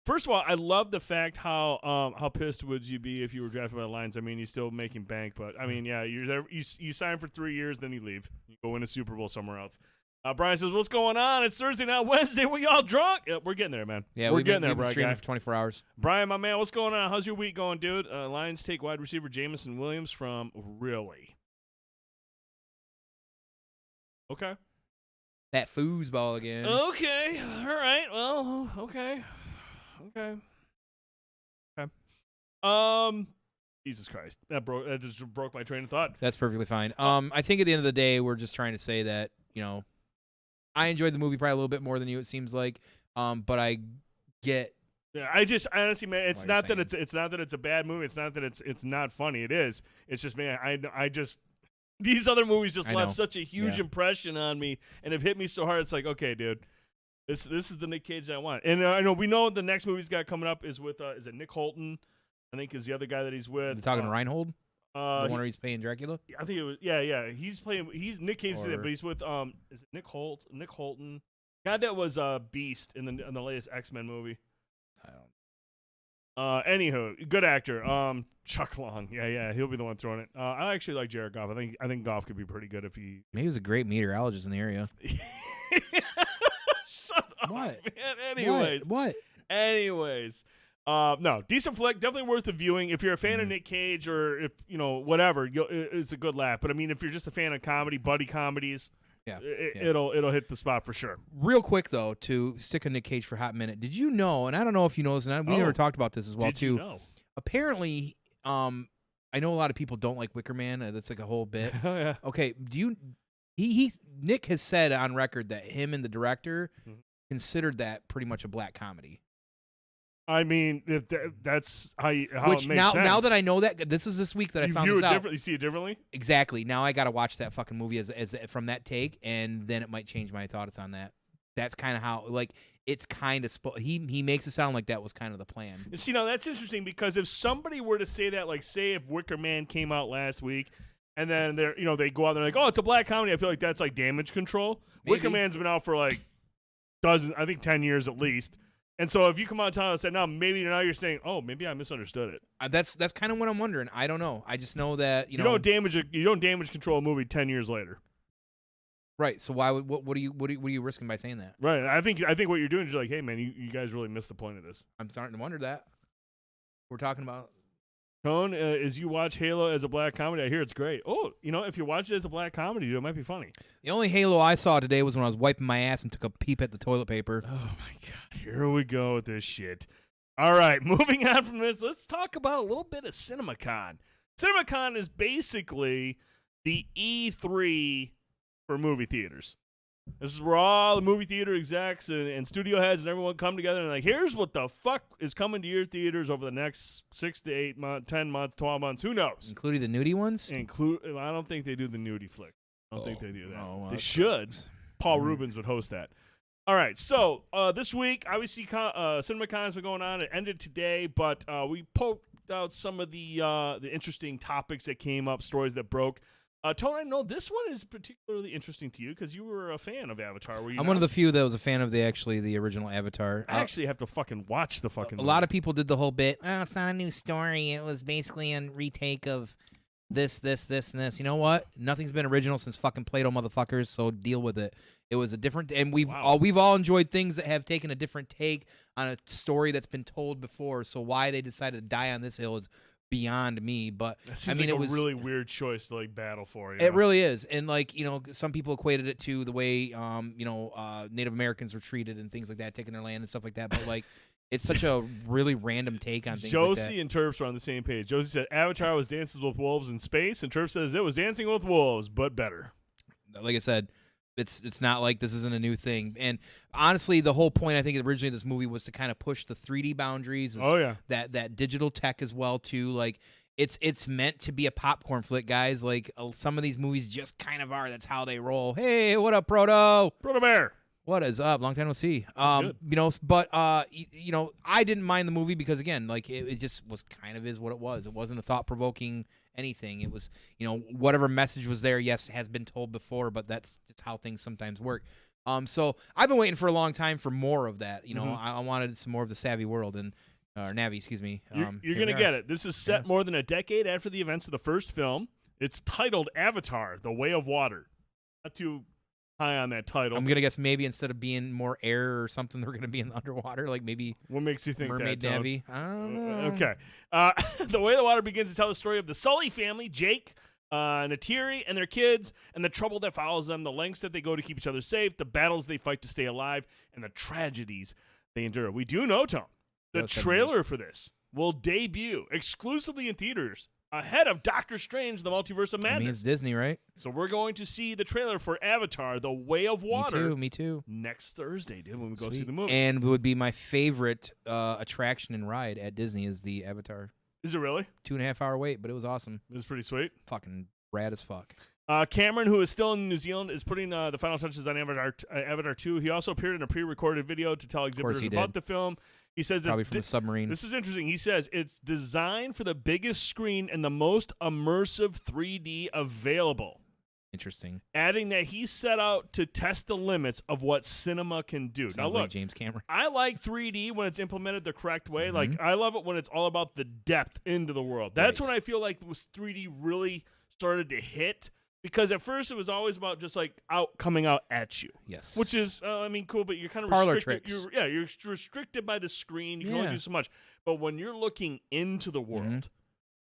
first of all, I love the fact how pissed would you be if you were drafted by the Lions. I mean, you're still making bank, but I mean, yeah, you're there. You sign for 3 years, then you leave. You go win a Super Bowl somewhere else. Brian says, "What's going on? It's Thursday, not Wednesday. We all drunk? Yeah, we're getting there, man. Yeah, we're we've getting been, there, we've been Brian. streaming for 24 hours. Brian, my man, what's going on? How's your week going, dude? Lions take wide receiver Jamison Williams from Really. Okay. That foosball again. Okay. All right. Well, okay. Jesus Christ. That just broke my train of thought. That's perfectly fine. I think at the end of the day, we're just trying to say that, I enjoyed the movie probably a little bit more than you, it seems like. But I get. Yeah, I honestly, man, it's not that it's not that it's a bad movie. It's not that it's not funny. It is. It's just, man, I just these other movies just left such a huge impression on me and have hit me so hard. It's like, okay, dude, this is the Nick Cage I want. And I know we know the next movie he's got coming up is with is it Nick Holton? I think is the other guy that he's with. You're talking Reinhold? The one where he's playing Dracula? I think it was. Yeah. He's Nick Cage in it, but he's with is it Nick Holton? Guy that was Beast in the latest X-Men movie. I don't. Anywho, good actor. Chuck Long. Yeah, he'll be the one throwing it. I actually like Jared Goff. I think Goff could be pretty good if he. Maybe he was a great meteorologist in the area. Shut up, What? Man. Anyways. What? Anyways. No, decent flick, definitely worth the viewing. If you're a fan of Nick Cage or if whatever, it's a good laugh. But I mean, if you're just a fan of comedy, buddy comedies, it'll hit the spot for sure. Real quick though, to stick on Nick Cage for a hot minute, did you know? And I don't know if you know this, and we never talked about this as well did too. You know? Apparently, I know a lot of people don't like Wicker Man. That's like a whole bit. Oh yeah. Okay, Nick has said on record that him and the director considered that pretty much a black comedy. I mean, that's how it makes sense. Now that I know that, this week that I found this out. You see it differently? Exactly. Now I got to watch that fucking movie as from that take, and then it might change my thoughts on that. That's kind of how, it's kind of he makes it sound like that was kind of the plan. See, now that's interesting because if somebody were to say that, like, say if Wicker Man came out last week, and then they go out there like, oh, it's a black comedy. I feel like that's like Damage Control. Maybe. Wicker Man's been out for 10 years at least. And so if you come out and say, no, maybe now you're saying, oh, maybe I misunderstood it. That's kind of what I'm wondering. I don't know. I just know that you don't damage control a movie 10 years later. Right. So why would what are you risking by saying that? Right. I think what you're doing is you're like, hey man, you guys really missed the point of this. I'm starting to wonder that. We're talking about Cone, as you watch Halo as a black comedy, I hear it's great. Oh, if you watch it as a black comedy, it might be funny. The only Halo I saw today was when I was wiping my ass and took a peep at the toilet paper. Oh, my God. Here we go with this shit. All right, moving on from this, let's talk about a little bit of CinemaCon. CinemaCon is basically the E3 for movie theaters. This is where all the movie theater execs and studio heads and everyone come together and like, here's what the fuck is coming to your theaters over the next 6 to 8 months, 10 months, 12 months, who knows? Including the nudie ones? I don't think they do the nudie flick. I don't think they do that. No, they should. Paul Rubens would host that. All right, so this week, obviously, CinemaCon has been going on. It ended today, but we poked out some of the interesting topics that came up, stories that broke. Tony, I know this one is particularly interesting to you because you were a fan of Avatar. I'm one of the few that was a fan of the original Avatar. I actually have to fucking watch the fucking movie. A lot of people did the whole bit. Oh, it's not a new story. It was basically a retake of this, and this. You know what? Nothing's been original since fucking Plato, motherfuckers. So deal with it. It was a different, and we've all enjoyed things that have taken a different take on a story that's been told before. So why they decided to die on this hill is beyond me, but I mean, it was a really weird choice to battle for. It really is, and some people equated it to the way Native Americans were treated and things like that, taking their land and stuff like that. But it's such a really random take on things. Josie like that. And Terps were on the same page. Josie said Avatar was Dances with Wolves in space, and Terps says it was Dancing with Wolves, but better. Like I said, it's not like this isn't a new thing. And honestly, the whole point, I think, originally this movie was to kind of push the 3D boundaries. Oh yeah, that digital tech as well too. It's meant to be a popcorn flick, guys. Some of these movies just kind of are. That's how they roll. Hey, what up, Proto? Proto Bear. What is up? Long time no see. Good. But I didn't mind the movie because again, it just was kind of is what it was. It wasn't a thought-provoking anything. It was, whatever message was there, yes, has been told before, but that's just how things sometimes work. So I've been waiting for a long time for more of that. I wanted some more of the Savvy World or Navi, excuse me. You're gonna get it. This is set more than a decade after the events of the first film. It's titled Avatar: The Way of Water. Not too high on that title. I'm gonna guess maybe instead of being more air or something, they're gonna be in the underwater, like maybe. What makes you think Mermaid that, Toad? Navy? I don't know. Okay. The Way of the Water begins to tell the story of the Sully family, Jake, Natiri, and their kids, and the trouble that follows them, the lengths that they go to keep each other safe, the battles they fight to stay alive, and the tragedies they endure. We do know, Tom, the trailer for this will debut exclusively in theaters ahead of Doctor Strange, the Multiverse of Madness. I mean, it's Disney, right? So we're going to see the trailer for Avatar, The Way of Water. Me too. Next Thursday, dude, when we go see the movie. And would be my favorite attraction and ride at Disney is the Avatar. Is it really? 2.5 hour wait, but it was awesome. It was pretty sweet. Fucking rad as fuck. Cameron, who is still in New Zealand, is putting the final touches on Avatar 2. He also appeared in a pre-recorded video to tell exhibitors about the film. He says probably from the submarine. This is interesting. He says it's designed for the biggest screen and the most immersive 3D available. Interesting. Adding that he set out to test the limits of what cinema can do. Sounds now look, like James Cameron. I like 3D when it's implemented the correct way. Like I love it when it's all about the depth into the world. That's when I feel like 3D really started to hit. Because at first it was always about just like coming out at you. Yes. Which is, I mean, cool, but you're kind of parlor restricted. tricks. You're restricted by the screen. You can only do so much. But when you're looking into the world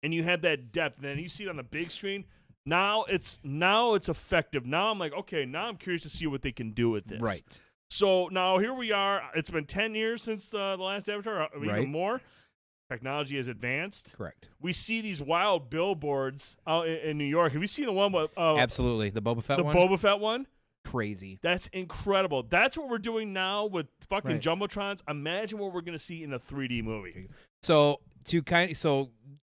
and you have that depth, and then you see it on the big screen, now it's effective. Now I'm like, okay, now I'm curious to see what they can do with this. Right. So now here we are. It's been 10 years since the last Avatar, even more. Technology has advanced. Correct. We see these wild billboards out in New York. Have you seen the one with absolutely the Boba Fett one? The Boba Fett one? Crazy. That's incredible. That's what we're doing now with fucking jumbotrons. Imagine what we're gonna see in a 3D movie. So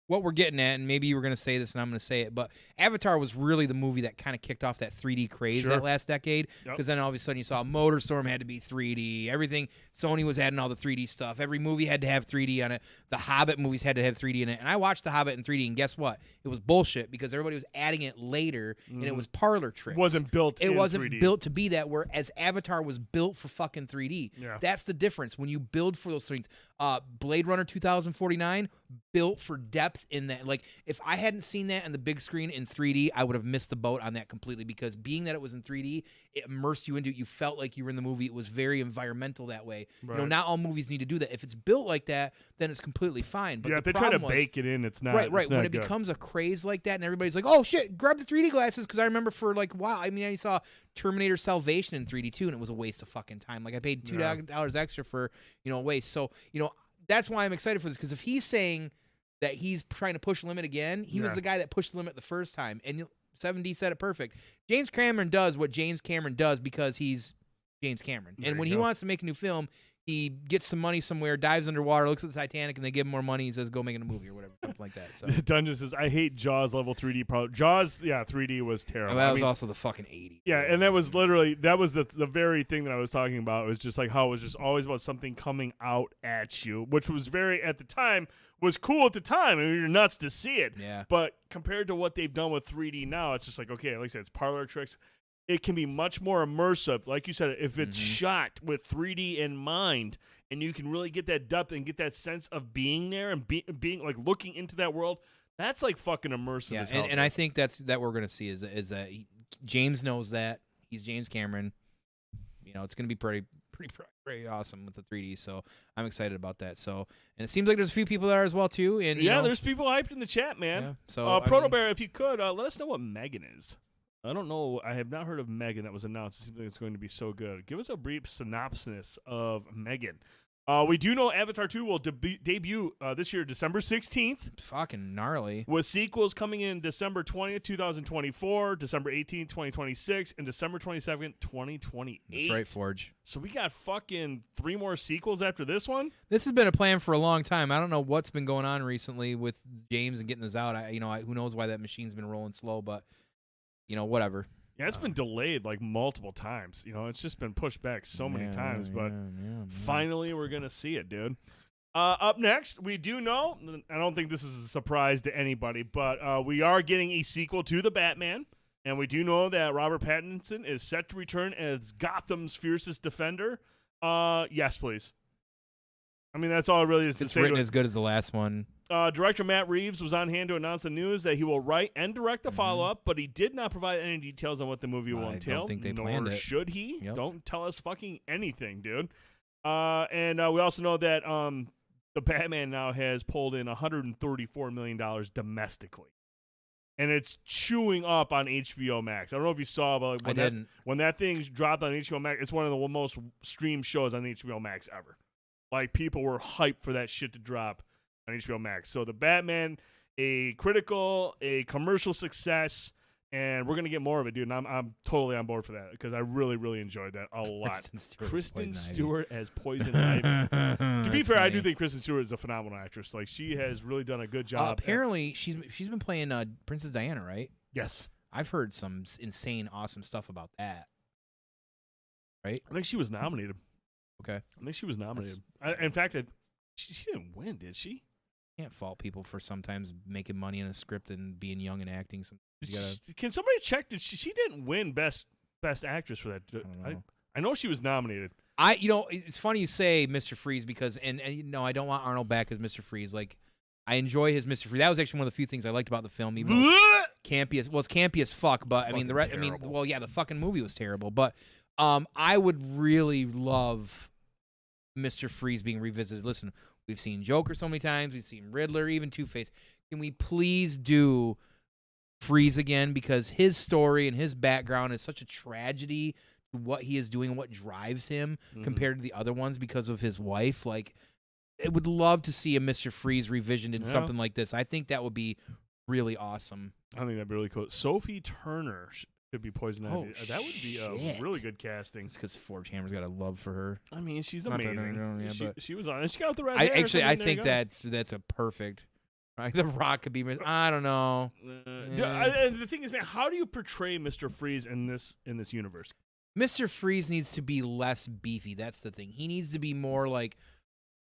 what we're getting at, and maybe you were going to say this and I'm going to say it, but Avatar was really the movie that kind of kicked off that 3D craze that last decade. Because then all of a sudden you saw Motorstorm had to be 3D. Everything, Sony was adding all the 3D stuff. Every movie had to have 3D on it. The Hobbit movies had to have 3D in it. And I watched The Hobbit in 3D, and guess what? It was bullshit because everybody was adding it later, and it was parlor tricks. It wasn't built It wasn't built to be that, whereas Avatar was built for fucking 3D. Yeah. That's the difference. When you build for those things, Blade Runner 2049 built for depth in that. Like, if I hadn't seen that on the big screen in 3D, I would have missed the boat on that completely, because being that it was in 3D, it immersed you into it. You felt like you were in the movie. It was very environmental that way. Right. You know, not all movies need to do that. If it's built like that, then it's completely fine. But if they try to bake it in, it's not. Right. It's not when it becomes a craze like that, and everybody's like, "Oh shit, grab the 3D glasses," because I remember for like, wow, I mean, I saw Terminator Salvation in 3D too, and it was a waste of fucking time. Like, I paid $2 extra for a waste. So that's why I'm excited for this, because if he's saying that he's trying to push the limit again, he was the guy that pushed the limit the first time, and 7D said it perfect. James Cameron does what James Cameron does because he's James Cameron. And when he wants to make a new film, he gets some money somewhere, dives underwater, looks at the Titanic, and they give him more money and says, go make a movie or whatever, something like that. So Dungeon says, I hate Jaws level 3D. Jaws, 3D was terrible. Well, that was also the fucking 80s. Yeah, and that was literally, the very thing that I was talking about. It was just like how it was just always about something coming out at you, which was at the time, was cool at the time. I mean, you're nuts to see it. Yeah. But compared to what they've done with 3D now, it's just like, okay, like I said, it's parlor tricks. It can be much more immersive. Like you said, if it's shot with 3D in mind, and you can really get that depth and get that sense of being there and being like looking into that world, that's like fucking immersive. Yeah, as hell, and I think that we're going to see is that James knows that. He's James Cameron. It's going to be pretty awesome with the 3D. So I'm excited about that. So, and it seems like there's a few people there as well too. And there's people hyped in the chat, man. Yeah, so Proto Bear, if you could let us know what Megan is. I don't know. I have not heard of Megan that was announced. It seems like it's going to be so good. Give us a brief synopsis of Megan. We do know Avatar 2 will debut this year, December 16th. Fucking gnarly. With sequels coming in December 20th, 2024, December 18th, 2026, and December 22nd, 2028. That's right, Forge. So we got fucking 3 more sequels after this one? This has been a plan for a long time. I don't know what's been going on recently with James and getting this out. Who knows why that machine's been rolling slow, but, whatever. Yeah, it's been delayed like multiple times. It's just been pushed back so many times, but finally we're going to see it, dude. Up next, we do know, I don't think this is a surprise to anybody, but we are getting a sequel to The Batman, and we do know that Robert Pattinson is set to return as Gotham's fiercest defender. Yes, please. I mean, that's all it really is to It's say. written as good as the last one. Director Matt Reeves was on hand to announce the news that he will write and direct the follow-up, but he did not provide any details on what the movie will entail. I don't think they nor planned it. should he. Yep. Don't tell us fucking anything, dude. And we also know that the Batman now has pulled in $134 million domestically. And it's chewing up on HBO Max. I don't know if you saw, but when that thing's dropped on HBO Max, it's one of the most streamed shows on HBO Max ever. Like, people were hyped for that shit to drop on HBO Max. So the Batman, a critical, a commercial success, and we're gonna get more of it, dude. And I'm totally on board for that because I really, really enjoyed that a lot. Kristen Stewart as Poison Ivy. To be fair, I do think Kristen Stewart is a phenomenal actress. Like, she has really done a good job. Apparently, she's been playing Princess Diana, right? Yes. I've heard some insane, awesome stuff about that. Right? I think she was nominated. Okay. I think she was nominated. In fact, she didn't win, did she? Can't fault people for sometimes making money in a script and being young and acting. Can somebody check? She didn't win best actress for that. I know she was nominated. It's funny you say Mr. Freeze because and I don't want Arnold back as Mr. Freeze. Like, I enjoy his Mr. Freeze. That was actually one of the few things I liked about the film. Even though it's campy as fuck. But the fucking movie was terrible. But I would really love Mr. Freeze being revisited. Listen, we've seen Joker so many times. We've seen Riddler, even Two-Face. Can we please do Freeze again? Because his story and his background is such a tragedy to what he is doing and what drives him compared to the other ones because of his wife. Like, I would love to see a Mr. Freeze revisioned in something like this. I think that would be really awesome. I think that'd be really cool. Sophie Turner could be Poison Ivy. That would be a really good casting. It's because Forge Hammer's got a love for her. I mean, she's amazing. But she was on it. She got the red hair. I think that's a perfect. Right? The Rock could be. I don't know. The thing is, man, how do you portray Mr. Freeze in this universe? Mr. Freeze needs to be less beefy. That's the thing. He needs to be more like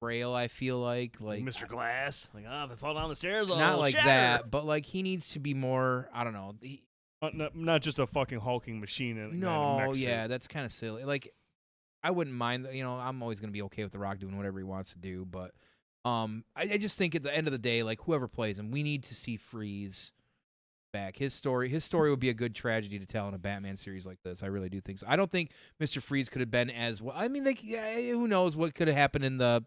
frail. I feel like Mr. Glass. Like, if I fall down the stairs, I'll not like shatter. that, but like he needs to be more. I don't know. Not just a fucking hulking machine. That's kind of silly. Like, I wouldn't mind. I'm always gonna be okay with The Rock doing whatever he wants to do, but I just think at the end of the day, like, whoever plays him, we need to see Freeze back. His story would be a good tragedy to tell in a Batman series like this. I really do think so. I don't think Mr. Freeze could have been as well. I mean, who knows what could have happened in the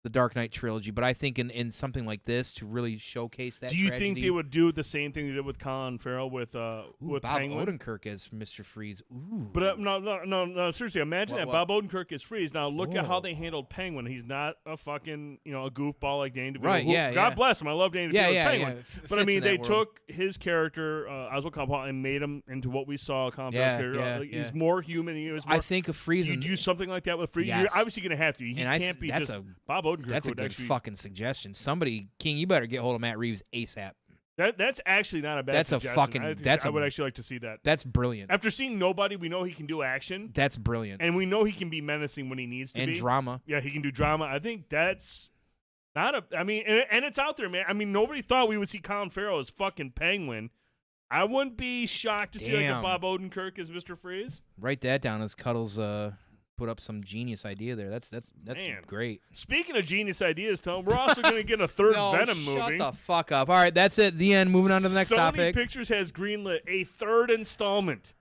Dark Knight trilogy, but I think in something like this to really showcase that. Do you think they would do the same thing they did with Colin Farrell with Bob Penguin? Odenkirk as Mr. Freeze? Ooh. But no, seriously, imagine that Bob Odenkirk is Freeze. Now look at how they handled Penguin. He's not a fucking a goofball like Danny DeVito. Right? God bless him. I love Danny DeVito as Penguin. Yeah. But I mean, they took his character Oswald Cobblepot and made him into what we saw. Colin Farrell's character. He's more human. I think a Freeze. You do something like that with Freeze. Yes. You're obviously going to have to. He can't be just Bob Odenkirk. That's a good fucking suggestion. Somebody, King, you better get hold of Matt Reeves ASAP. That's actually not a bad suggestion. I would actually like to see that. That's brilliant. After seeing Nobody, we know he can do action. That's brilliant. And we know he can be menacing when he needs to be. And drama. Yeah, he can do drama. I think that's not a... I mean, and it's out there, man. I mean, nobody thought we would see Colin Farrell as fucking Penguin. I wouldn't be shocked to see like a Bob Odenkirk as Mr. Freeze. Write that down as Cuddles put up some genius idea there. That's man, great. Speaking of genius ideas, Tom, we're also going to get a third Venom movie. Shut the fuck up. All right, that's it. The end. Moving on to the next topic. Sony Pictures has greenlit a third installment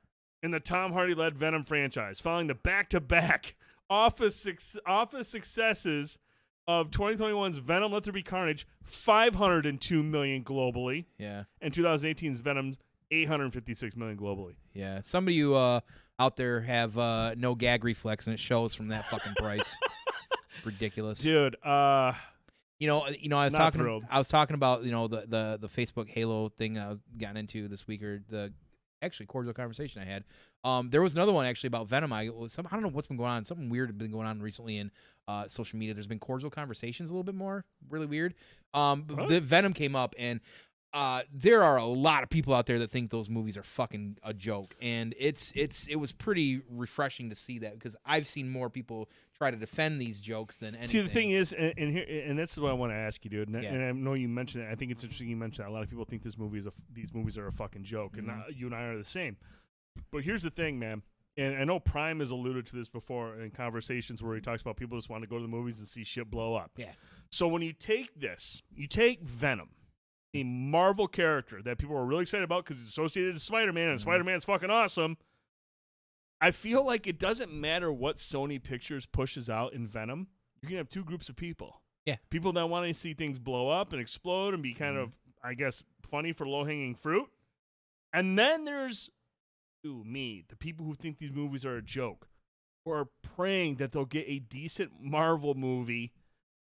in the Tom Hardy-led Venom franchise, following the back-to-back office successes of 2021's Venom: Let There Be Carnage, $502 million globally. Yeah. And 2018's Venom, $856 million globally. Yeah. Some of you out there have no gag reflex, and it shows from that fucking price. Ridiculous, dude. I was talking about the Facebook Halo thing I was gotten into this week, or the actually cordial conversation I had. There was another one actually about Venom. I don't know what's been going on. Something weird has been going on recently in social media. There's been cordial conversations a little bit more. Really weird. The Venom came up, and there are a lot of people out there that think those movies are fucking a joke, and it was pretty refreshing to see that, because I've seen more people try to defend these jokes than anything. See, the thing is, and that's what I want to ask you, dude. And I know you mentioned that. I think it's interesting you mentioned that. A lot of people think these movies are a fucking joke, and you and I are the same. But here's the thing, man. and I know Prime has alluded to this before in conversations where he talks about people just want to go to the movies and see shit blow up. Yeah. So when you take this, you take Venom, a Marvel character that people are really excited about because he's associated with Spider-Man, and Spider-Man's fucking awesome. I feel like it doesn't matter what Sony Pictures pushes out in Venom. You're going to have two groups of people. Yeah. People that want to see things blow up and explode and be kind of, I guess, funny for low-hanging fruit. And then there's the people who think these movies are a joke, who are praying that they'll get a decent Marvel movie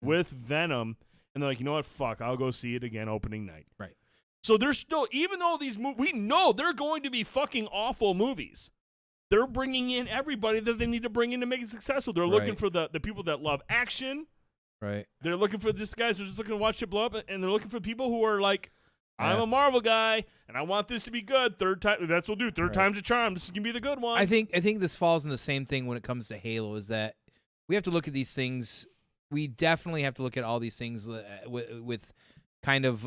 with Venom, and they're like, you know what, fuck, I'll go see it again opening night. Right. So there's still, even though these movies, we know they're going to be fucking awful movies, they're bringing in everybody that they need to bring in to make it successful. They're looking for the people that love action. Right. They're looking for just guys who are just looking to watch it blow up, and they're looking for people who are like, I'm a Marvel guy, and I want this to be good. Third time, that's what we'll do. Third time's a charm. This is gonna be the good one. I think this falls in the same thing when it comes to Halo. Is that we have to look at these things. We definitely have to look at all these things with kind of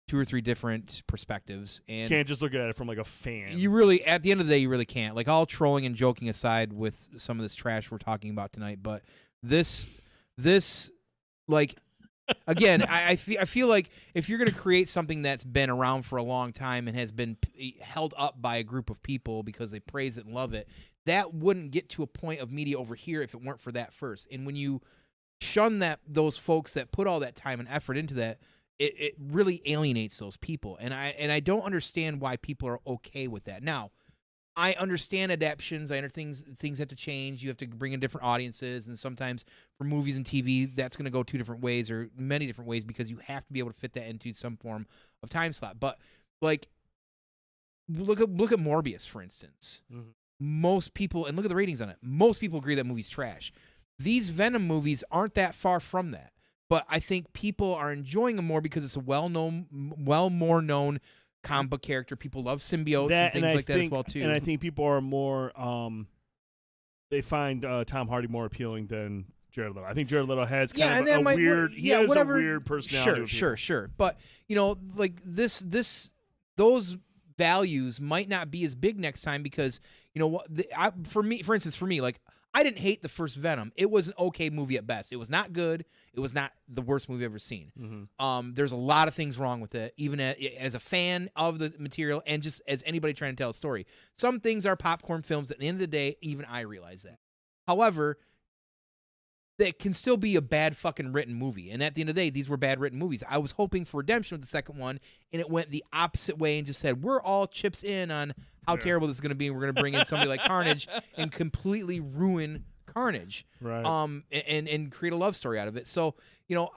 2 or 3 different perspectives. And you can't just look at it from like a fan. You really, at the end of the day, you really can't. Like, all trolling and joking aside with some of this trash we're talking about tonight, but this like. Again, I feel like if you're going to create something that's been around for a long time and has been held up by a group of people because they praise it and love it, that wouldn't get to a point of media over here if it weren't for that first. And when you shun those folks that put all that time and effort into that, it really alienates those people. And I don't understand why people are okay with that. Now, I understand adaptions. I understand things have to change. You have to bring in different audiences, and sometimes for movies and TV, that's going to go 2 different ways or many different ways because you have to be able to fit that into some form of time slot. But like, look at Morbius, for instance. Mm-hmm. Most people, and look at the ratings on it. Most people agree that movie's trash. These Venom movies aren't that far from that, but I think people are enjoying them more because it's a more known comic book character. People love symbiotes and things like that as well too. And I think people are more they find Tom Hardy more appealing than Jared Leto. I think Jared Leto has kind of a weird a weird personality. Sure. But you know, like those values might not be as big next time because you know what? For me, like, I didn't hate the first Venom. It was an okay movie at best. It was not good. It was not the worst movie I've ever seen. Mm-hmm. There's a lot of things wrong with it, even as a fan of the material and just as anybody trying to tell a story. Some things are popcorn films. At the end of the day, even I realize that. However, that can still be a bad fucking written movie. And at the end of the day, these were bad written movies. I was hoping for redemption with the second one, and it went the opposite way and just said, we're all chips in on how terrible this is going to be, and we're going to bring in somebody like Carnage and completely ruin Carnage. Right. And create a love story out of it. So, you know,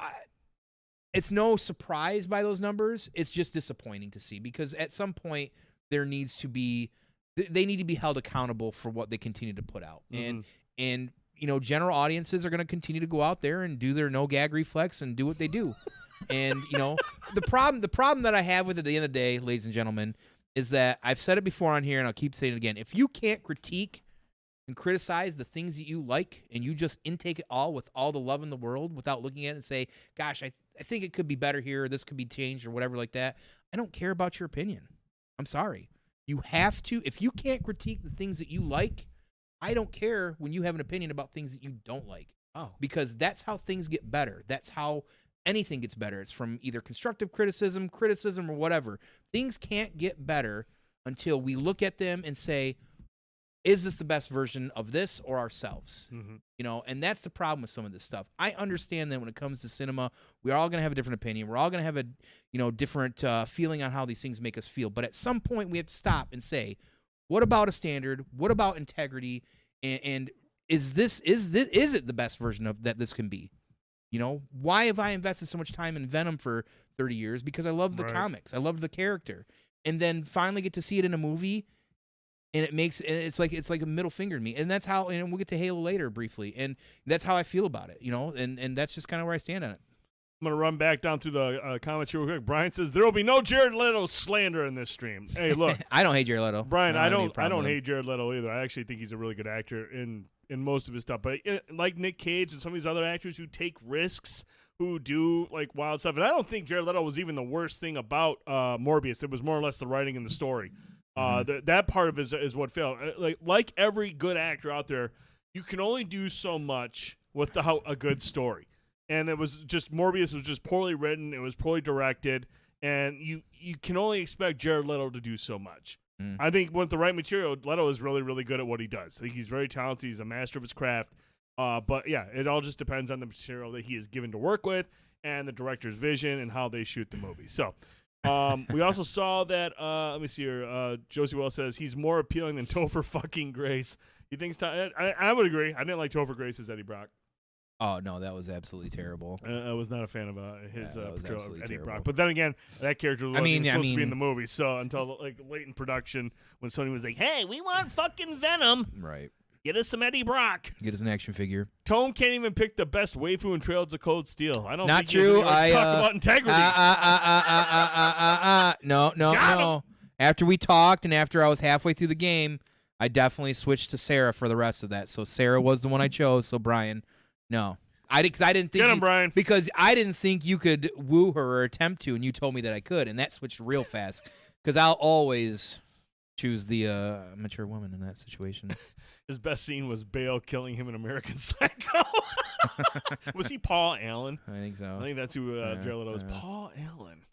it's no surprise by those numbers. It's just disappointing to see because at some point there needs to be, they need to be held accountable for what they continue to put out. Mm-hmm. And you know, general audiences are going to continue to go out there and do their no gag reflex and do what they do. And, you know, the problem that I have with it at the end of the day, ladies and gentlemen, is that I've said it before on here and I'll keep saying it again. If you can't critique and criticize the things that you like and you just intake it all with all the love in the world without looking at it and say, gosh, I think it could be better here, or this could be changed or whatever like that, I don't care about your opinion. I'm sorry. You have to, if you can't critique the things that you like, I don't care when you have an opinion about things that you don't like. Oh. Because that's how things get better. That's how anything gets better. It's from either constructive criticism, or whatever. Things can't get better until we look at them and say, is this the best version of this or ourselves? Mm-hmm. You know, and that's the problem with some of this stuff. I understand that when it comes to cinema, we're all going to have a different opinion. We're all going to have a, you know, different feeling on how these things make us feel. But at some point we have to stop and say, what about a standard? What about integrity? And is it the best version of that this can be? You know, why have I invested so much time in Venom for 30 years? Because I love the comics. I love the character. And then finally get to see it in a movie, and it's like a middle finger to me. And that's how, and we'll get to Halo later briefly. And that's how I feel about it, you know, and that's just kind of where I stand on it. I'm going to run back down through the comments here real quick. Brian says, there will be no Jared Leto slander in this stream. Hey, look. I don't hate Jared Leto. Brian, I don't hate Jared Leto either. I actually think he's a really good actor in most of his stuff. But like Nick Cage and some of these other actors who take risks, who do like wild stuff. And I don't think Jared Leto was even the worst thing about Morbius. It was more or less the writing and the story. That part of it is what failed. Like every good actor out there, you can only do so much without a good story. And it was just Morbius was just poorly written. It was poorly directed, and you can only expect Jared Leto to do so much. I think with the right material, Leto is really, really good at what he does. I think he's very talented. He's a master of his craft. But yeah, it all just depends on the material that he is given to work with and the director's vision and how they shoot the movie. So we also saw that, let me see here, Josie Wells says he's more appealing than Topher fucking Grace. He thinks, I would agree. I didn't like Topher Grace as Eddie Brock. Oh, no, that was absolutely terrible. I was not a fan of his portrayal of Eddie terrible. Brock. But then again, that character was supposed to be in the movie. So until late in production, when Sony was like, hey, we want fucking Venom. Right. Get us some Eddie Brock. Get us an action figure. Tone can't even pick the best waifu in Trails of Cold Steel. I don't Not think true. I talk about integrity. No. After we talked and after I was halfway through the game, I definitely switched to Sarah for the rest of that. So Sarah was the one I chose. So Brian, no. Because I didn't think Get him, Brian. Because I didn't think you could woo her or attempt to, and you told me that I could, and that switched real fast. Because I'll always choose the mature woman in that situation. His best scene was Bale killing him in American Psycho. Was he Paul Allen? I think so. I think that's who Jared Leto was. Paul Allen.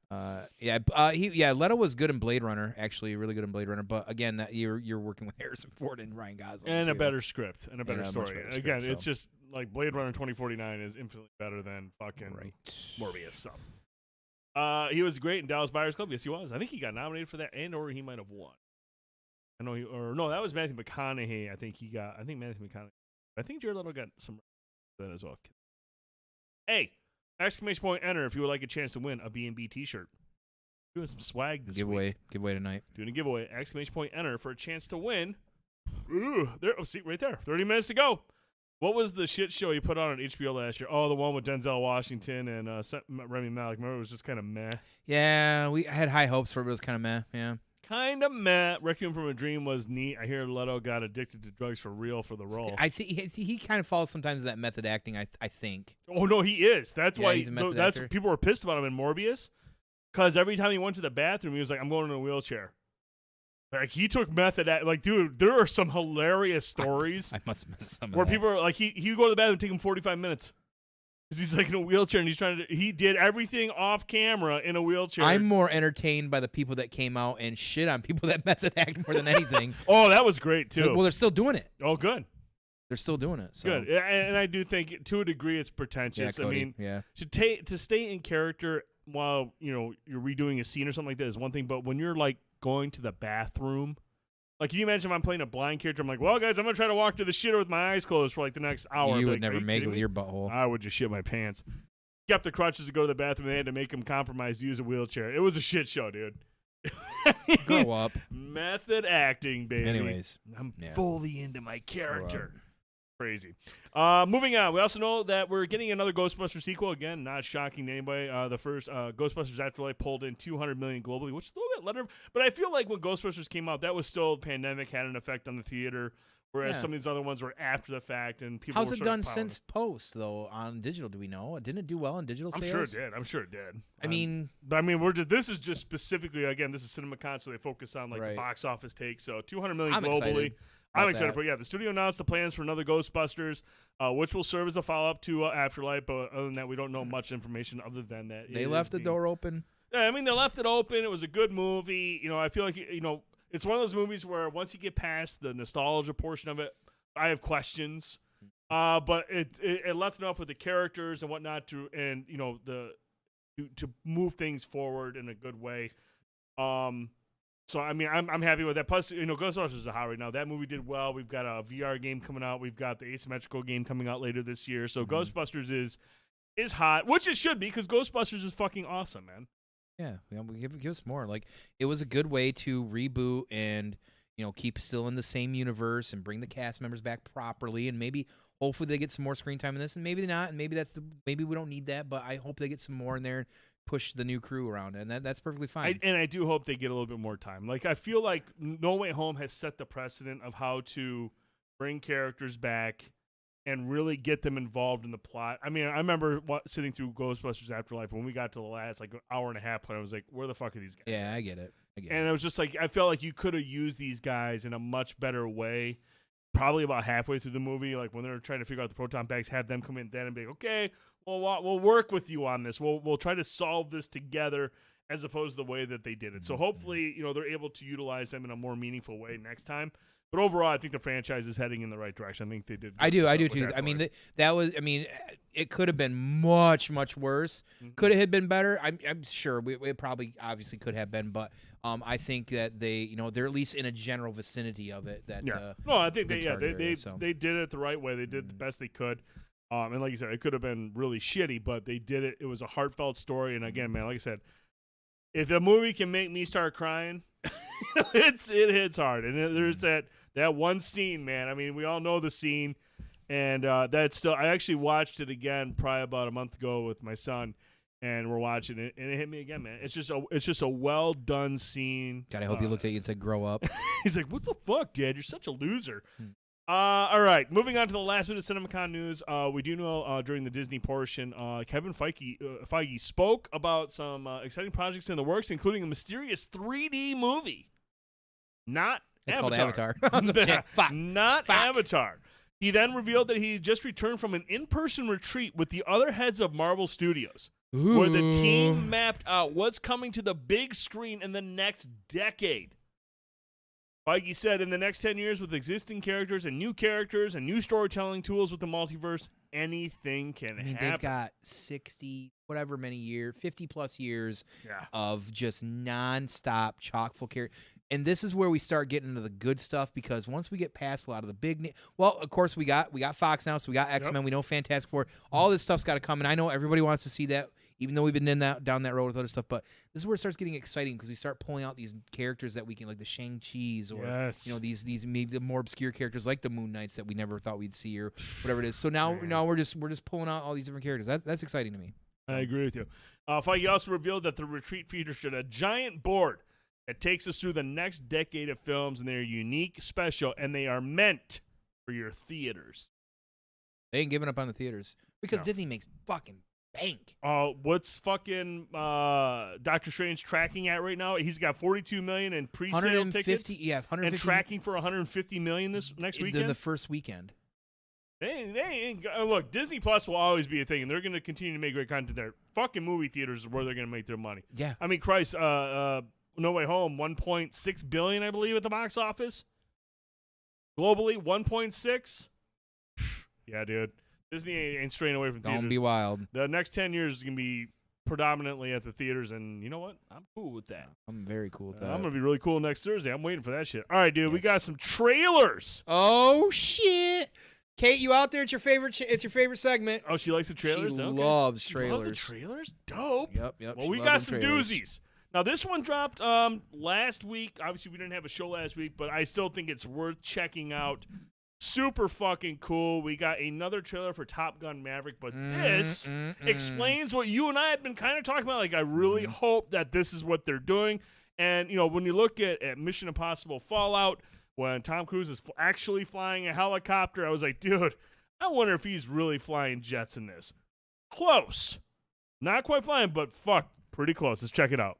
Leto was good in Blade Runner, actually, really good in Blade Runner. But again, that you're working with Harrison Ford and Ryan Gosling, and too. a better script and a better story. Better Again, script, it's just like Blade Runner 2049 is infinitely better than fucking Morbius. So, he was great in Dallas Buyers Club. Yes, he was. I think he got nominated for that, or he might have won. I know that was Matthew McConaughey. I think Matthew McConaughey. I think Jared Leto got some that as well. Hey, exclamation point enter if you would like a chance to win a B&B t-shirt. Doing some swag this week. Giveaway tonight. Doing a giveaway. Exclamation point enter for a chance to win. Ooh, there. Oh, see, right there. 30 minutes to go. What was the shit show you put on HBO last year? Oh, the one with Denzel Washington and Rami Malek. Remember, it was just kind of meh. Yeah, we had high hopes for it, but it was kind of meh. Yeah. Kind of meh. Requiem from a Dream was neat. I hear Leto got addicted to drugs for real for the role. I think he kind of falls sometimes to that method acting. I think. Oh no, he is. That's why he's a method actor. People were pissed about him in Morbius, because every time he went to the bathroom, he was like, "I'm going in a wheelchair." Like he took method act. Like, dude, there are some hilarious stories. I must have missed some where of that. people are like, he would go to the bathroom, take him 45 minutes. He's like in a wheelchair and he did everything off camera in a wheelchair. I'm more entertained by the people that came out and shit on people that method act more than anything. Oh, that was great too. Well, they're still doing it. Oh, good. They're still doing it. So. Good. And I do think to a degree it's pretentious. Yeah, Cody, I mean, to stay in character while, you're redoing a scene or something like that is one thing, but when you're like going to the bathroom, like, can you imagine if I'm playing a blind character? I'm like, well, guys, I'm going to try to walk to the shitter with my eyes closed for like the next hour. You would like, never make it with your butthole. I would just shit my pants. Kept the crutches to go to the bathroom. They had to make him compromise to use a wheelchair. It was a shit show, dude. Grow up. Method acting, baby. Anyways. I'm fully into my character. Crazy. Moving on. We also know that we're getting another Ghostbusters sequel. Again, not shocking to anybody. The first Ghostbusters Afterlife pulled in $200 million globally, which is a little bit better. But I feel like when Ghostbusters came out, that was still pandemic, had an effect on the theater. Whereas some of these other ones were after the fact, and people. How's it done since post though on digital? Do we know? Didn't it do well on digital sales? I'm sure it did. I mean, this is just specifically again. This is CinemaCon, so they focus on like the box office take. So $200 million globally. I'm excited for it. Yeah, the studio announced the plans for another Ghostbusters, which will serve as a follow-up to Afterlife. But other than that, we don't know much information other than that. They left the door open. Yeah, I mean, they left it open. It was a good movie. I feel like it's one of those movies where once you get past the nostalgia portion of it, I have questions. But it left enough with the characters and whatnot to move things forward in a good way. So I mean, I'm happy with that. Plus, Ghostbusters is hot right now. That movie did well. We've got a VR game coming out. We've got the asymmetrical game coming out later this year. So Ghostbusters is hot, which it should be because Ghostbusters is fucking awesome, man. Yeah, give us more. Like, it was a good way to reboot and keep still in the same universe and bring the cast members back properly, and maybe hopefully they get some more screen time in this, and maybe not, and maybe we don't need that, but I hope they get some more in there. Push the new crew around, and that's perfectly fine. I do hope they get a little bit more time. Like, I feel like No Way Home has set the precedent of how to bring characters back and really get them involved in the plot. I mean, I remember sitting through Ghostbusters Afterlife when we got to the last like hour and a half point. I was like, where the fuck are these guys? Yeah, I get it. And it was just like, I felt like you could have used these guys in a much better way. Probably about halfway through the movie, like when they're trying to figure out the proton packs, have them come in then and be like, okay, well, we'll work with you on this. We'll try to solve this together, as opposed to the way that they did it. So hopefully, they're able to utilize them in a more meaningful way next time. But overall, I think the franchise is heading in the right direction. I think they did. I do too. I mean, that was. I mean, it could have been much worse. Could it have been better? I'm sure it probably obviously could have been, but I think that they, they're at least in a general vicinity of it. That no, I think they did it the right way. They did the best they could. And like you said, it could have been really shitty, but they did it. It was a heartfelt story. And again, man, like I said, if a movie can make me start crying, it hits hard. And there's that one scene, man. I mean, we all know the scene, and that's still. I actually watched it again probably about a month ago with my son, and we're watching it, and it hit me again, man. It's just a well done scene. God, I hope he looked at you and said, "Grow up." He's like, "What the fuck, Dad? You're such a loser." All right, moving on to the last bit of CinemaCon news. We do know during the Disney portion, Kevin Feige spoke about some exciting projects in the works, including a mysterious 3D movie. It's Avatar. called Avatar. Not Avatar. He then revealed that he just returned from an in-person retreat with the other heads of Marvel Studios, where the team mapped out what's coming to the big screen in the next decade. Feige said, in the next 10 years, with existing characters and new storytelling tools with the multiverse, anything can happen. They've got 50+ years of just nonstop chock-full characters. And this is where we start getting into the good stuff, because once we get past a lot of the big well, of course, we got Fox now, so we got X-Men, we know Fantastic Four. All this stuff's got to come, and I know everybody wants to see that, even though we've been down that road with other stuff. But this is where it starts getting exciting, because we start pulling out these characters that we can, like the Shang-Chi's, or these maybe the more obscure characters like the MoonKnights that we never thought we'd see, or whatever it is. So now we're just pulling out all these different characters. That's exciting to me. I agree with you. Feige also revealed that the retreat features a giant board that takes us through the next decade of films, and they're unique, special, and they are meant for your theaters. They ain't giving up on the theaters, because Disney makes fucking bank. What's fucking Doctor Strange tracking at right now? He's got 42 million in pre-sale tickets. Yeah, 150, and tracking for 150 million this next weekend. The first weekend. They ain't look, Disney Plus will always be a thing, and they're going to continue to make great content there. Fucking movie theaters is where they're going to make their money. Yeah. I mean, Christ, No Way Home, 1.6 billion, I believe, at the box office. Globally, 1.6. Yeah, dude. Disney ain't straying away from theaters. Don't be wild. The next 10 years is going to be predominantly at the theaters, and you know what? I'm cool with that. I'm very cool with that. I'm going to be really cool next Thursday. I'm waiting for that shit. All right, dude, we got some trailers. Oh, shit. Kate, you out there? It's your favorite segment. Oh, she likes the trailers? She loves trailers. She loves the trailers? Dope. Yep. Well, we got some doozies. Now, this one dropped last week. Obviously, we didn't have a show last week, but I still think it's worth checking out. Super fucking cool. We got another trailer for Top Gun Maverick, but this explains what you and I have been kind of talking about. Like, I really hope that this is what they're doing. And, when you look at Mission Impossible Fallout, when Tom Cruise is actually flying a helicopter, I was like, dude, I wonder if he's really flying jets in this. Close. Not quite flying, but fuck, pretty close. Let's check it out.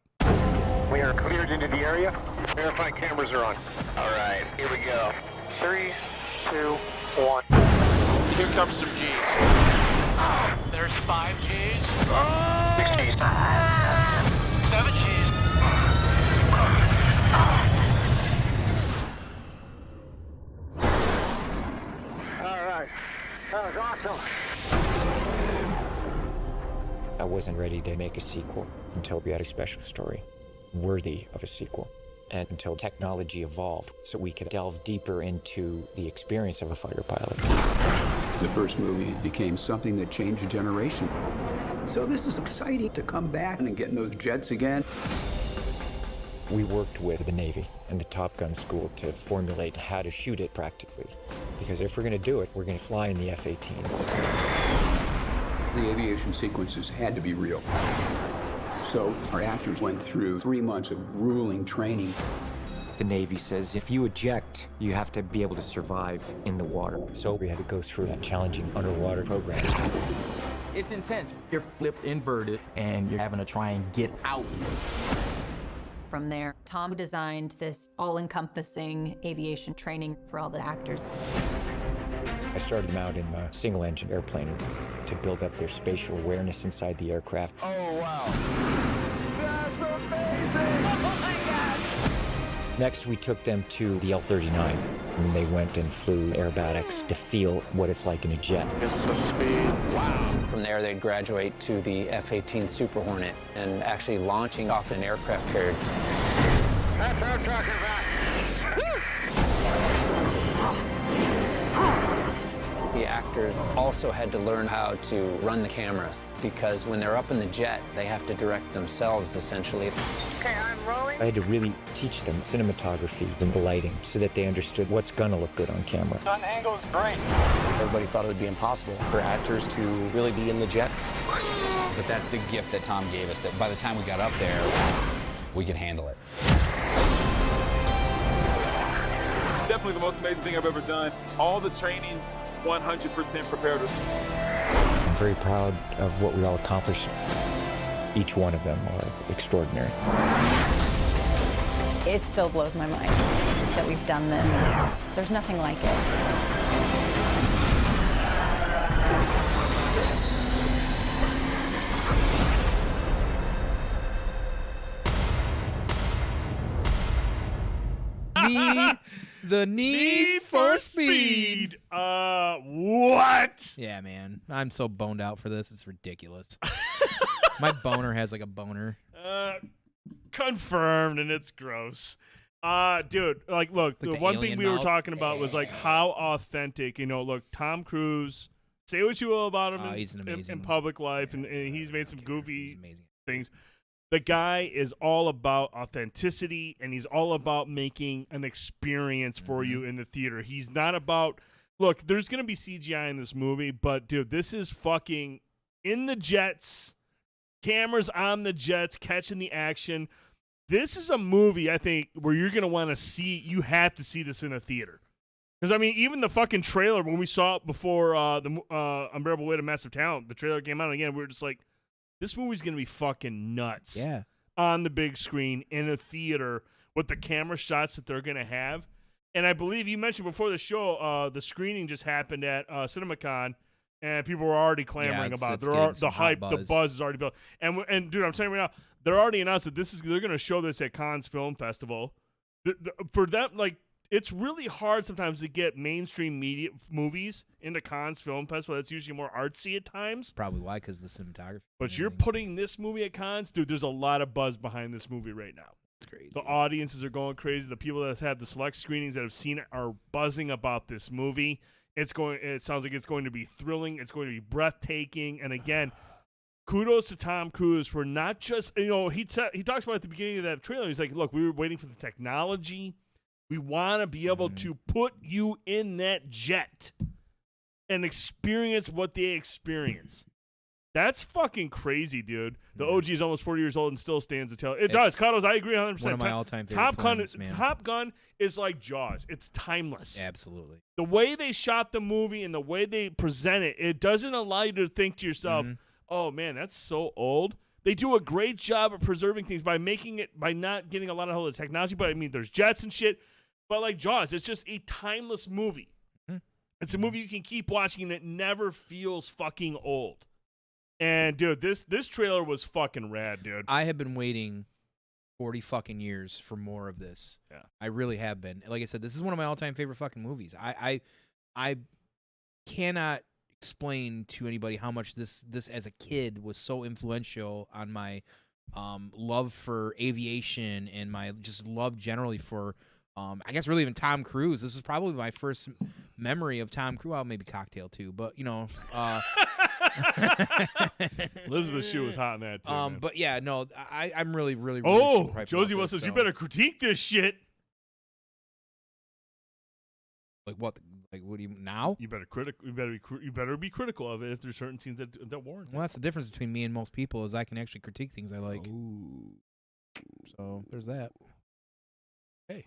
We are cleared into the area. Verify cameras are on. All right, here we go. 3, 2, 1. Here comes some G's. There's 5 G's. 6 G's. 7 G's. All right. That was awesome. I wasn't ready to make a sequel until we had a special story worthy of a sequel, and until technology evolved so we could delve deeper into the experience of a fighter pilot. The first movie became something that changed a generation. So this is exciting to come back and get in those jets again. We worked with the Navy and the Top Gun school to formulate how to shoot it practically. Because if we're going to do it, we're going to fly in the F-18s. The aviation sequences had to be real. So our actors went through 3 months of grueling training. The Navy says if you eject, you have to be able to survive in the water. So we had to go through that challenging underwater program. It's intense. You're flipped inverted, and you're having to try and get out. from there. Tom designed this all-encompassing aviation training for all the actors. I started them out in a single-engine airplane to build up their spatial awareness inside the aircraft. Oh, wow. That's amazing! Oh, my God! Next, we took them to the L-39, and they went and flew aerobatics to feel what it's like in a jet. Get some speed. Wow. From there, they'd graduate to the F-18 Super Hornet and actually launching off an aircraft carrier. That's what I'm talking about. The actors also had to learn how to run the cameras because when they're up in the jet, they have to direct themselves, essentially. Okay, I'm rolling. I had to really teach them cinematography and the lighting so that they understood what's gonna look good on camera. Sun angle's great. Everybody thought it would be impossible for actors to really be in the jets. But that's the gift that Tom gave us, that by the time we got up there, we could handle it. Definitely the most amazing thing I've ever done. All the training, 100% prepared us. I'm very proud of what we all accomplished. Each one of them are extraordinary. It still blows my mind that we've done this. There's nothing like it. The Need for Speed. What? Yeah, man. I'm so boned out for this. It's ridiculous. My boner has like a boner. Confirmed, and it's gross. Dude, like, look, Like the the one thing alien we were mouth. talking about was like how authentic. You know, look, Tom Cruise. Say what you will about him He's an in amazing public life, and he's made some goofy He's amazing. things. The guy is all about authenticity, and he's all about making an experience for you in the theater. He's not about, look, there's going to be CGI in this movie, but, dude, this is fucking in the jets, cameras on the jets, catching the action. This is a movie, I think, where you're going to want to see, you have to see this in a theater. Because, I mean, even the fucking trailer, when we saw it before the Unbearable Weight of Massive Talent, the trailer came out, and again, we were just like, this movie's going to be fucking nuts. Yeah. On the big screen in a theater with the camera shots that they're going to have. And I believe you mentioned before the show, the screening just happened at CinemaCon, and people were already clamoring about it. The hype, the buzz is already built. And dude, I'm telling you right now, they're already announced that they're going to show this at Cannes Film Festival. For them, like, it's really hard sometimes to get mainstream media movies into Cannes Film Festival. That's usually more artsy at times. Probably why, because the cinematography. But you're putting this movie at Cannes, dude. There's a lot of buzz behind this movie right now. It's crazy. The audiences are going crazy. The people that have the select screenings that have seen it are buzzing about this movie. It sounds like it's going to be thrilling. It's going to be breathtaking. And again, kudos to Tom Cruise for not just, he talks about at the beginning of that trailer. He's like, look, we were waiting for the technology. We want to be able to put you in that jet and experience what they experience. That's fucking crazy, dude. The OG is almost 40 years old and still stands to tell. It does. Cuddles, I agree 100%. One of my all-time favorite films, man. Top Gun is like Jaws. It's timeless. Absolutely. The way they shot the movie and the way they present it, it doesn't allow you to think to yourself, oh, man, that's so old. They do a great job of preserving things by not getting a lot of the technology. But, I mean, there's jets and shit. But like Jaws, it's just a timeless movie. It's a movie you can keep watching and it never feels fucking old. And dude, this trailer was fucking rad, dude. I have been waiting 40 fucking years for more of this. Yeah. I really have been. Like I said, this is one of my all-time favorite fucking movies. I cannot explain to anybody how much this as a kid was so influential on my love for aviation and my just love generally for I guess really even Tom Cruise. This is probably my first memory of Tom Cruise. Well, maybe Cocktail too, but Elizabeth Shue was hot in that too. Man. But yeah, no, I'm really super hyped Josie about West this, says you better critique this shit. Like what? Like what do you now? You better You better be critical of it if there's certain scenes that warrant. Well, that's the difference between me and most people is I can actually critique things I like. Ooh. So there's that. Hey.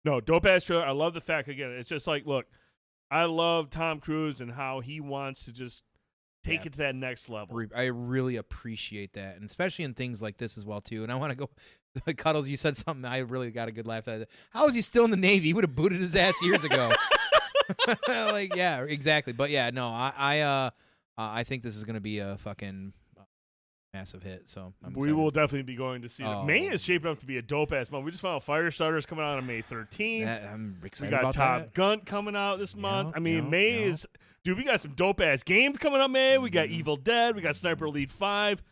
No, dope ass trailer. I love the fact, again, it's just like, look, I love Tom Cruise and how he wants to just Take it to that next level. I really appreciate that, and especially in things like this as well too. And I want to go, Cuddles. You said something I really got a good laugh at. How is he still in the Navy? He would have booted his ass years ago. Like, yeah, exactly. But yeah, no, I think this is gonna be a fucking massive hit. So we will definitely be going to see it. May is shaping up to be a dope ass month. We just found out Firestarters coming out on May 13th. I'm excited we got about Top Gun coming out this month. I mean, May is. Dude, we got some dope-ass games coming up, May. We got Evil Dead. We got Sniper Elite 5.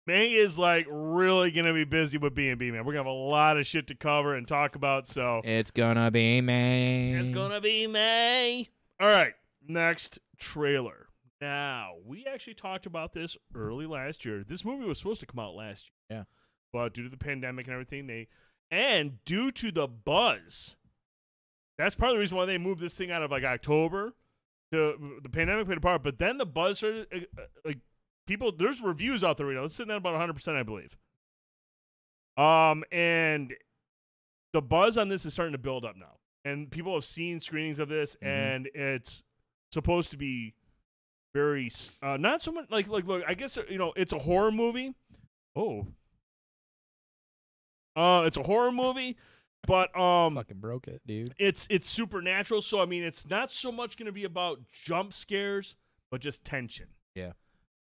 May is, like, really going to be busy with B&B, man. We're going to have a lot of shit to cover and talk about, so. It's going to be May. It's going to be May. All right, next trailer. Now, we actually talked about this early last year. This movie was supposed to come out last year. Yeah. But due to the pandemic and everything, and due to the buzz, that's part of the reason why they moved this thing out of, like, October. The pandemic played a part, but then the buzz started, like, people, there's reviews out there right now. It's sitting at about 100%, I believe. And the buzz on this is starting to build up now. And people have seen screenings of this, and it's supposed to be very, not so much, like, look, I guess, it's a horror movie. Oh. It's a horror movie. But fucking broke it, dude. It's supernatural, so I mean it's not so much going to be about jump scares, but just tension. Yeah.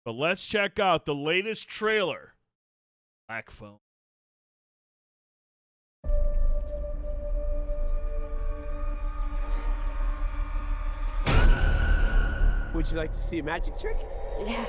But let's check out the latest trailer. Black Phone. Would you like to see a magic trick? Yeah.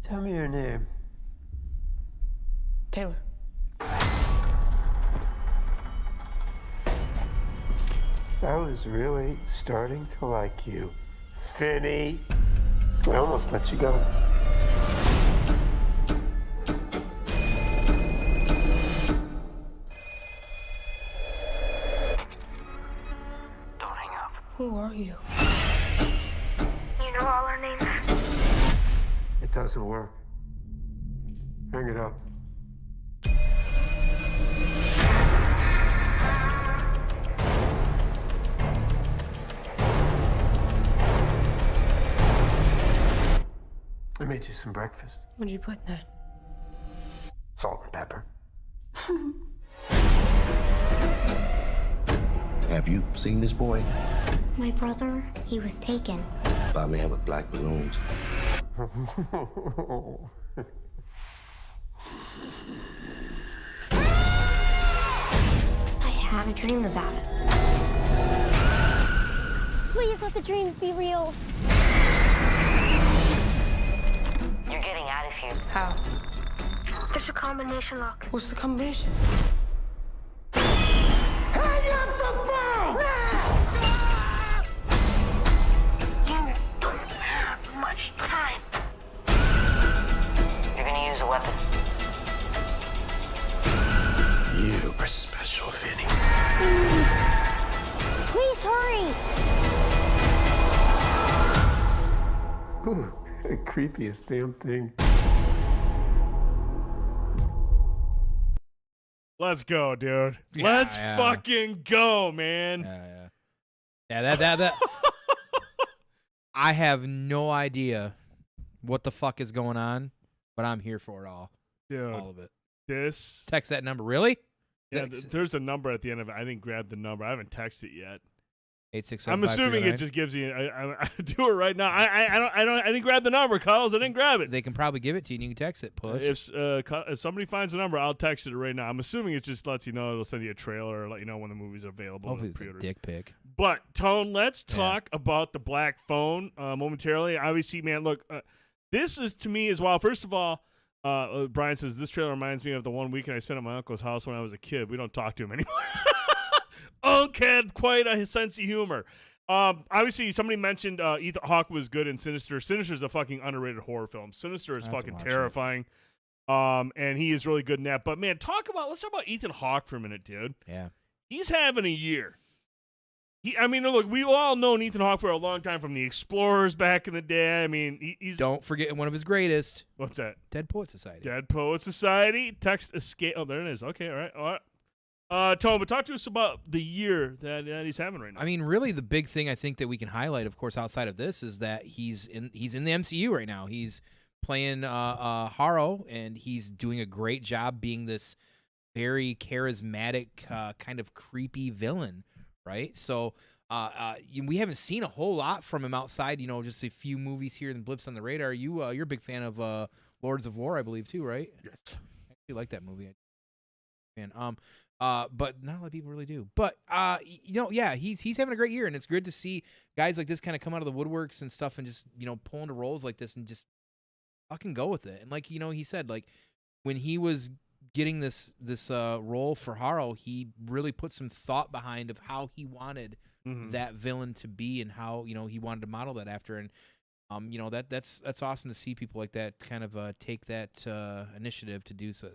Tell me your name. Taylor. I was really starting to like you, Finny. I almost let you go. Don't hang up. Who are you? You know all our names? It doesn't work. Hang it up. I made you some breakfast. What'd you put in that? Salt and pepper. Have you seen this boy? My brother, he was taken. By a man with black balloons. I had a dream about it. Please let the dreams be real. You're getting out of here. How? There's a combination lock. What's the combination? Hang up the phone! You don't have much time. You're gonna use a weapon. You are special, Vinny. Please hurry. Ooh, the creepiest damn thing. Let's go, dude. Let's fucking go, man. Yeah, that. I have no idea what the fuck is going on, but I'm here for it all. Dude, all of it. Text that number. Really? Yeah, there's a number at the end of it. I didn't grab the number. I haven't texted yet. 867. I'm assuming it just gives you. I do it right now. I didn't grab the number, Carlos. I didn't grab it. They can probably give it to you, and you can text it, puss. If somebody finds the number, I'll text it right now. I'm assuming it just lets you know. It'll send you a trailer or let you know when the movies are available. Hopefully it's a dick pic. But Tone, let's talk about the Black Phone momentarily. Obviously, man, look, this is to me as well. First of all, Brian says this trailer reminds me of the one weekend I spent at my uncle's house when I was a kid. We don't talk to him anymore. Unc had quite a sense of humor. Obviously, somebody mentioned Ethan Hawke was good in Sinister. Sinister is a fucking underrated horror film. Sinister is fucking terrifying. And he is really good in that. But, man, let's talk about Ethan Hawke for a minute, dude. Yeah. He's having a year. I mean, look, we've all known Ethan Hawke for a long time from the Explorers back in the day. I mean, he's... Don't forget one of his greatest. What's that? Dead Poet Society. Dead Poet Society. Text Escape. Oh, there it is. Okay, all right. Tone, but talk to us about the year that he's having right now. I mean, really, the big thing I think that we can highlight, of course, outside of this, is that he's in the MCU right now. He's playing Haro, and he's doing a great job being this very charismatic, kind of creepy villain. Right, so we haven't seen a whole lot from him outside, just a few movies here and blips on the radar. You're a big fan of Lords of War, I believe, too, right? Yes, I actually like that movie. But not a lot of people really do. But yeah, he's having a great year, and it's good to see guys like this kind of come out of the woodworks and stuff, and just pull into roles like this and just fucking go with it. And like he said, like when he was getting this role for Haro, he really put some thought behind of how he wanted that villain to be and how he wanted to model that after. And that's awesome to see people like that kind of take that initiative to do so.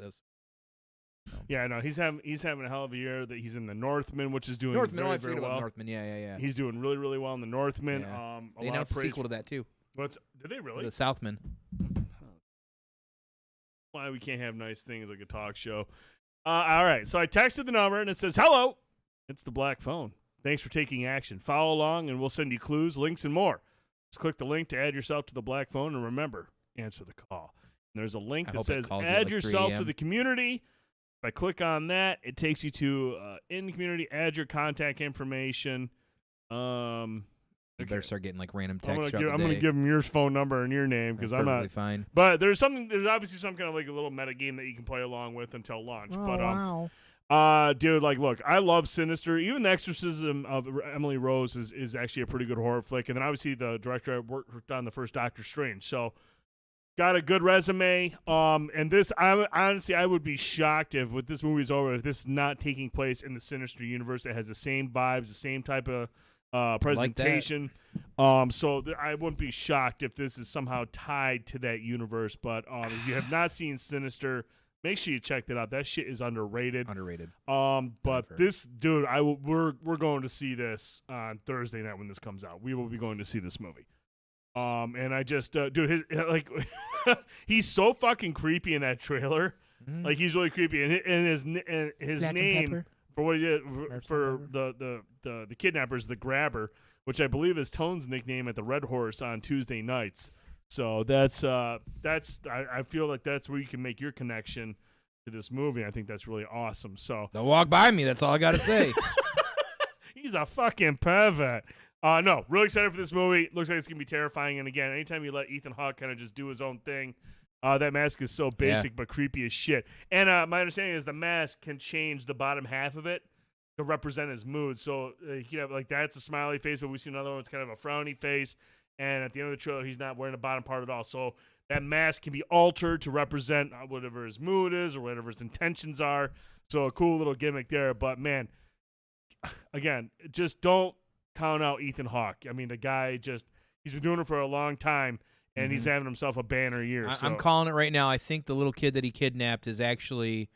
Yeah, no, he's having a hell of a year. That he's in the Northman, which is doing Northman. very well. Northman, yeah. He's doing really, really well in the Northman. Yeah. They announced a sequel to that too. Did they really? The Southman. Why we can't have nice things like a talk show. All right, so I texted the number, and it says, hello. It's the black phone. Thanks for taking action. Follow along, and we'll send you clues, links, and more. Just click the link to add yourself to the black phone, and remember, answer the call. And there's a link that says, add yourself to the community. If I click on that, it takes you to in the community, add your contact information. You better start getting like random texts. I'm going to give them your phone number and your name because I'm not fine. But there's obviously some kind of like a little meta game that you can play along with until launch. Oh, wow. Dude, like, look, I love Sinister. Even The Exorcism of Emily Rose is actually a pretty good horror flick. And then obviously the director worked on the first Doctor Strange. So got a good resume. And this, I would be shocked if with this movie's over, if this is not taking place in the Sinister universe. It has the same vibes, the same type of presentation. So I wouldn't be shocked if this is somehow tied to that universe. But if you have not seen Sinister, make sure you check that out. That shit is underrated. But this dude, we're going to see this on Thursday night when this comes out. We will be going to see this movie. And I just dude, he's so fucking creepy in that trailer. Like he's really creepy, and his Black name for what he did for the kidnappers, the Grabber, which I believe is Tone's nickname at the Red Horse on Tuesday nights. So that's I feel like that's where you can make your connection to this movie. I think that's really awesome. So don't walk by me. That's all I got to say. He's a fucking pervert. No, really excited for this movie. Looks like it's gonna be terrifying. And again, anytime you let Ethan Hawke kind of just do his own thing, that mask is so basic but creepy as shit. And my understanding is the mask can change the bottom half of it to represent his mood. So like that's a smiley face, but we see another one that's kind of a frowny face. And at the end of the trailer, he's not wearing the bottom part at all. So that mask can be altered to represent whatever his mood is or whatever his intentions are. So a cool little gimmick there. But man, again, just don't count out Ethan Hawke. I mean, the guy he's been doing it for a long time, and he's having himself a banner year. I'm calling it right now. I think the little kid that he kidnapped is actually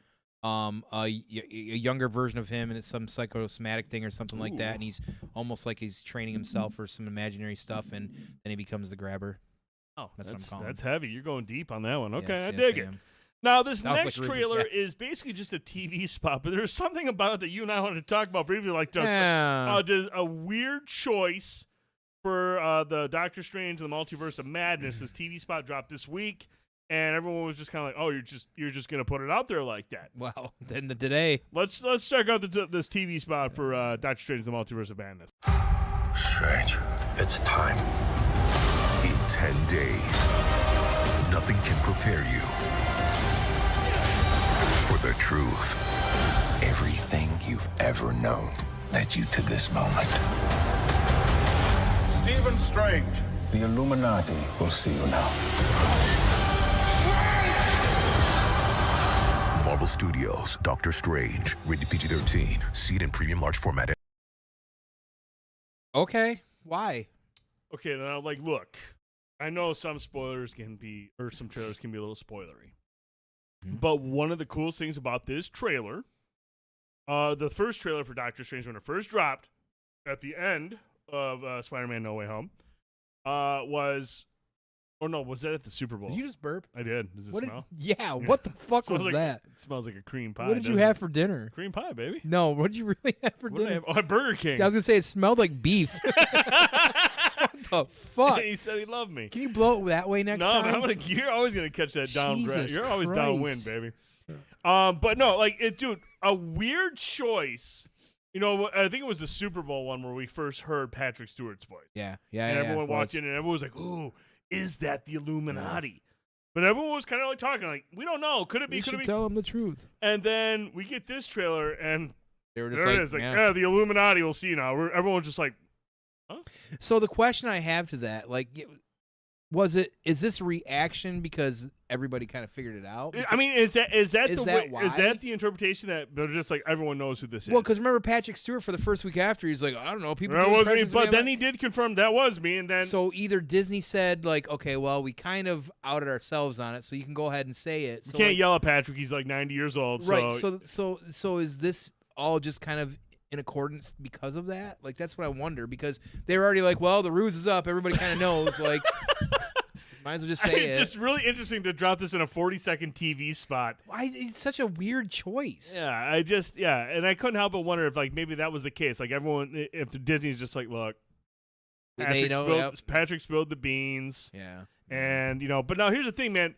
a younger version of him, and it's some psychosomatic thing or something like that, and he's almost like he's training himself for some imaginary stuff, and then he becomes the Grabber. Oh, that's what I'm calling. That's heavy. You're going deep on that one. Okay, yes, I dig it. am. Now, this Sounds next like trailer is basically just a TV spot, but there's something about it that you and I wanted to talk about briefly, like just a weird choice for the Doctor Strange and the Multiverse of Madness. This TV spot dropped this week, and everyone was just kind of like, "Oh, you're just gonna put it out there like that." Well, then today, let's check out this TV spot for Doctor Strange and the Multiverse of Madness. Strange, it's time. In 10 days, nothing can prepare you for the truth. Everything you've ever known led you to this moment. Stephen Strange. The Illuminati will see you now. Marvel Studios, Doctor Strange, rated PG-13, see it in premium large format. Okay, why? Okay, now look, I know some spoilers can be, or some trailers can be a little spoilery. But one of the coolest things about this trailer, the first trailer for Doctor Strange when it first dropped, at the end of Spider-Man No Way Home was that at the Super Bowl? Did you just burp? I did. Does it smell? Yeah, what the fuck was that? It smells like a cream pie. What did you have for dinner? Cream pie, baby. No, what did you really have for What did I dinner? have? Oh, at Burger King. I was gonna say it smelled like beef. What the fuck? He said he loved me. Can you blow it that way next time? You're always gonna catch that downgrade. You're always Christ. downwind, baby. But no, dude, a weird choice. You know, I think it was the Super Bowl one where we first heard Patrick Stewart's voice. Yeah. And everyone walked in and everyone was like, "Ooh, is that the Illuminati?" But everyone was kind of like talking like, "We don't know. Could it be? We Could should it be?" tell them the truth. And then we get this trailer and They were just there like, it is. Like, yeah. the Illuminati. We'll see now. Everyone's just like, "Huh?" So the question I have to that, is this a reaction because everybody kind of figured it out? I mean, is that why? Is that the interpretation that they're just like everyone knows who this is? Well, because remember Patrick Stewart for the first week after, he's like, I don't know, people. That do was me, impressions of but then he did confirm that was me, and then so either Disney said like, okay, well, we kind of outed ourselves on it, so you can go ahead and say it. So you can't like, yell at Patrick; he's like 90 years old. right? So is this all just kind of in accordance because of that? Like that's what I wonder, because they were already like, well, the ruse is up. Everybody kind of knows, like. Might as well just say it's it. just really interesting to drop this in a 40-second TV spot. It's such a weird choice. Yeah, and I couldn't help but wonder if maybe that was the case. Like everyone, if the Disney's just like, look, Patrick spilled the beans. Yeah, and but now here's the thing, man.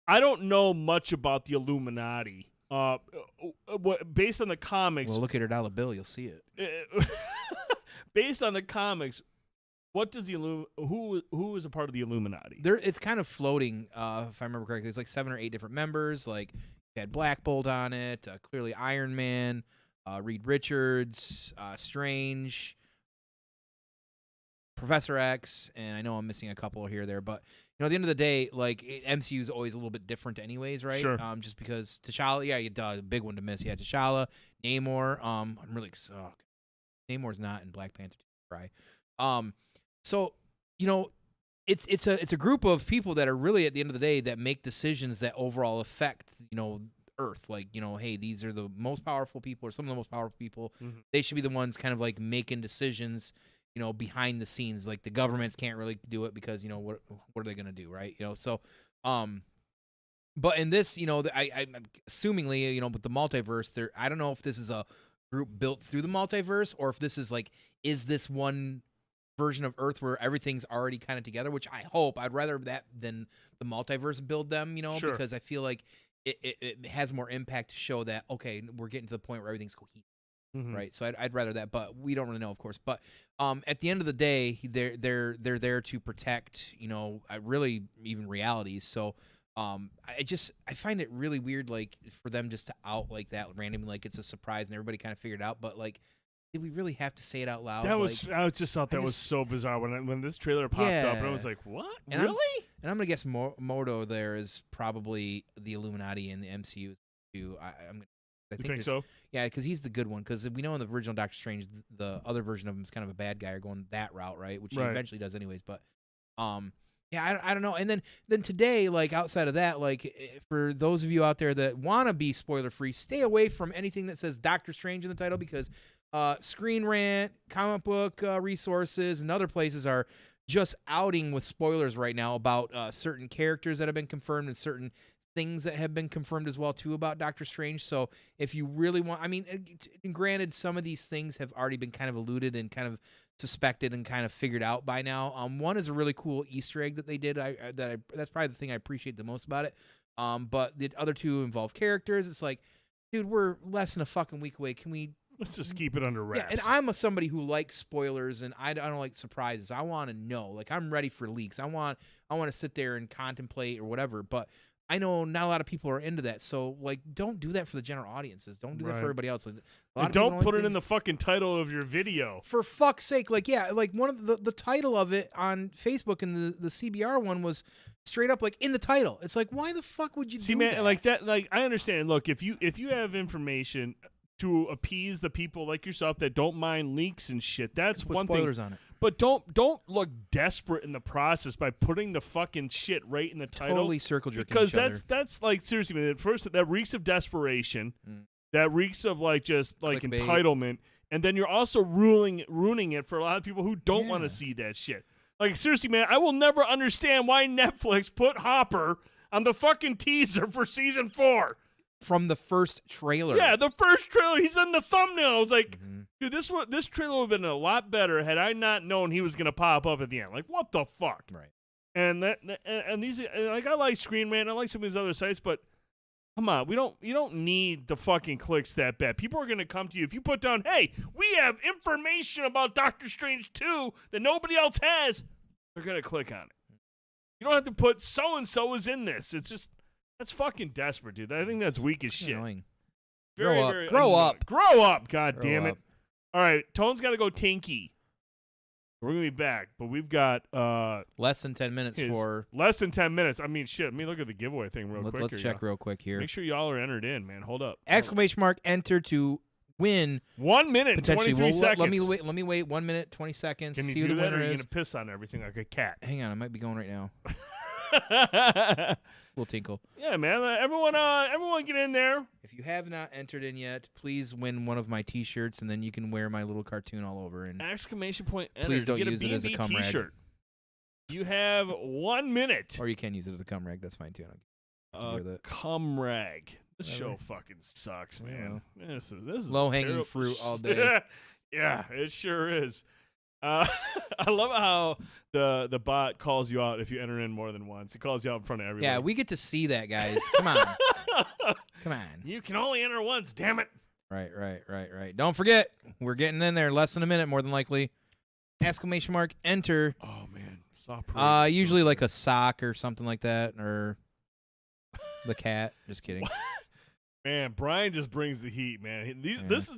I don't know much about the Illuminati. Based on the comics. Well, look at her dollar bill, you'll see it. Based on the comics. What does who is a part of the Illuminati? It's kind of floating, if I remember correctly. There's like 7 or 8 different members. Like you had Black Bolt on it, clearly Iron Man, Reed Richards, Strange, Professor X, and I know I'm missing a couple here or there, but at the end of the day, like MCU is always a little bit different, anyways, right? Sure. Just because T'Challa, the big one to miss. Yeah, T'Challa, Namor. I'm really Namor's not in Black Panther 2, right? So, it's a group of people that are really at the end of the day that make decisions that overall affect, Earth. Like, hey, these are the most powerful people or some of the most powerful people. Mm-hmm. They should be the ones kind of like making decisions, behind the scenes. Like the governments can't really do it because, what are they going to do, right? So, but in this, I'm assumingly, with the multiverse, I don't know if this is a group built through the multiverse or if this is like, is this one version of Earth where everything's already kind of together, which I hope. I'd rather that than the multiverse build them, Sure. because I feel like it has more impact to show that, okay, we're getting to the point where everything's cohesive, right? So I'd rather that, but we don't really know, of course. But at the end of the day, they're there to protect, really even realities. So I find it really weird, like for them just to out like that randomly, like it's a surprise and everybody kind of figured it out, but like. Did we really have to say it out loud? I just thought that was so bizarre when this trailer popped up, and I was like, "What? And really?" I'm gonna guess Mordo there is probably the Illuminati in the MCU too. I think so? Yeah, because he's the good one. Because we know in the original Doctor Strange, the other version of him is kind of a bad guy, or going that route, right? Which he eventually does, anyways. But yeah, I don't know. And then today, like outside of that, like for those of you out there that want to be spoiler free, stay away from anything that says Doctor Strange in the title, because Screen Rant, comic book resources, and other places are just outing with spoilers right now about certain characters that have been confirmed and certain things that have been confirmed as well too about Doctor Strange. So if you really want, granted, some of these things have already been kind of alluded and kind of suspected and kind of figured out by now. One is a really cool Easter egg that they did. That's probably the thing I appreciate the most about it. But the other two involve characters. It's like, dude, we're less than a fucking week away. Can we? Let's just keep it under wraps. Yeah, and I'm somebody who likes spoilers, and I don't like surprises. I want to know. Like, I'm ready for leaks. I want to sit there and contemplate or whatever. But I know not a lot of people are into that. So, like, don't do that for the general audiences. Don't do that for everybody else. And don't put it in the fucking title of your video. For fuck's sake. Like, yeah, like one of the title of it on Facebook and the CBR one was straight up like in the title. It's like, why the fuck would you do man, that? like that? Like, I understand. Look, if you have information to appease the people like yourself that don't mind leaks and shit, that's put one spoilers thing. on it. But don't look desperate in the process by putting the fucking shit right in the title. Totally circle jerking because each other. that's like, seriously, man, first that reeks of desperation. That reeks of like just like Clickbait. entitlement. and then you're also ruining it for a lot of people who don't want to see that shit. Like, seriously, man, I will never understand why Netflix put Hopper on the fucking teaser for season 4. From the first trailer. Yeah, the first trailer. He's in the thumbnail. I was like, dude, this trailer would have been a lot better had I not known he was going to pop up at the end. Like, what the fuck? Right. And these, like, I like Screen Rant. I like some of these other sites, but come on, you don't need the fucking clicks that bad. People are going to come to you if you put down, hey, we have information about Doctor Strange 2 that nobody else has. They're going to click on it. You don't have to put so-and-so is in this. It's just, that's fucking desperate, dude. I think that's weak as shit. Annoying. Very, Grow up. very Grow annoying. up. Grow up, God Grow damn it. up. All right, Tone's got to go tinky. We're going to be back, but we've got less than 10 minutes for... Less than 10 minutes. I mean, shit. Let me look at the giveaway thing real quick. Let's check real quick here. Make sure y'all are entered in, man. Hold up. Exclamation mark, enter to win. 1 minute and 23 seconds. Let me wait 1 minute, 20 seconds. Can you see do who the that, or winner are you is. going to piss on everything like a cat? Hang on, I might be going right now. We'll tinkle. Yeah, man. Everyone get in there. If you have not entered in yet, please win one of my T-shirts, and then you can wear my little cartoon all over. And exclamation point. Enter. Please don't get use it as a B&B cum rag. T-shirt. You have 1 minute. Or you can use it as a cum rag. That's fine too. Cum rag. This Whatever. show fucking sucks, man. This is low-hanging terrible. fruit all day. Yeah, it sure is. I love how the bot calls you out if you enter in more than once. It calls you out in front of everybody. Yeah, we get to see that, guys. Come on. Come on. You can only enter once, damn it. Right. Don't forget, we're getting in there. Less than a minute, more than likely. Exclamation mark, enter. Oh, man. Usually like a sock or something like that, or the cat. Just kidding. Man, Brian just brings the heat, man. This is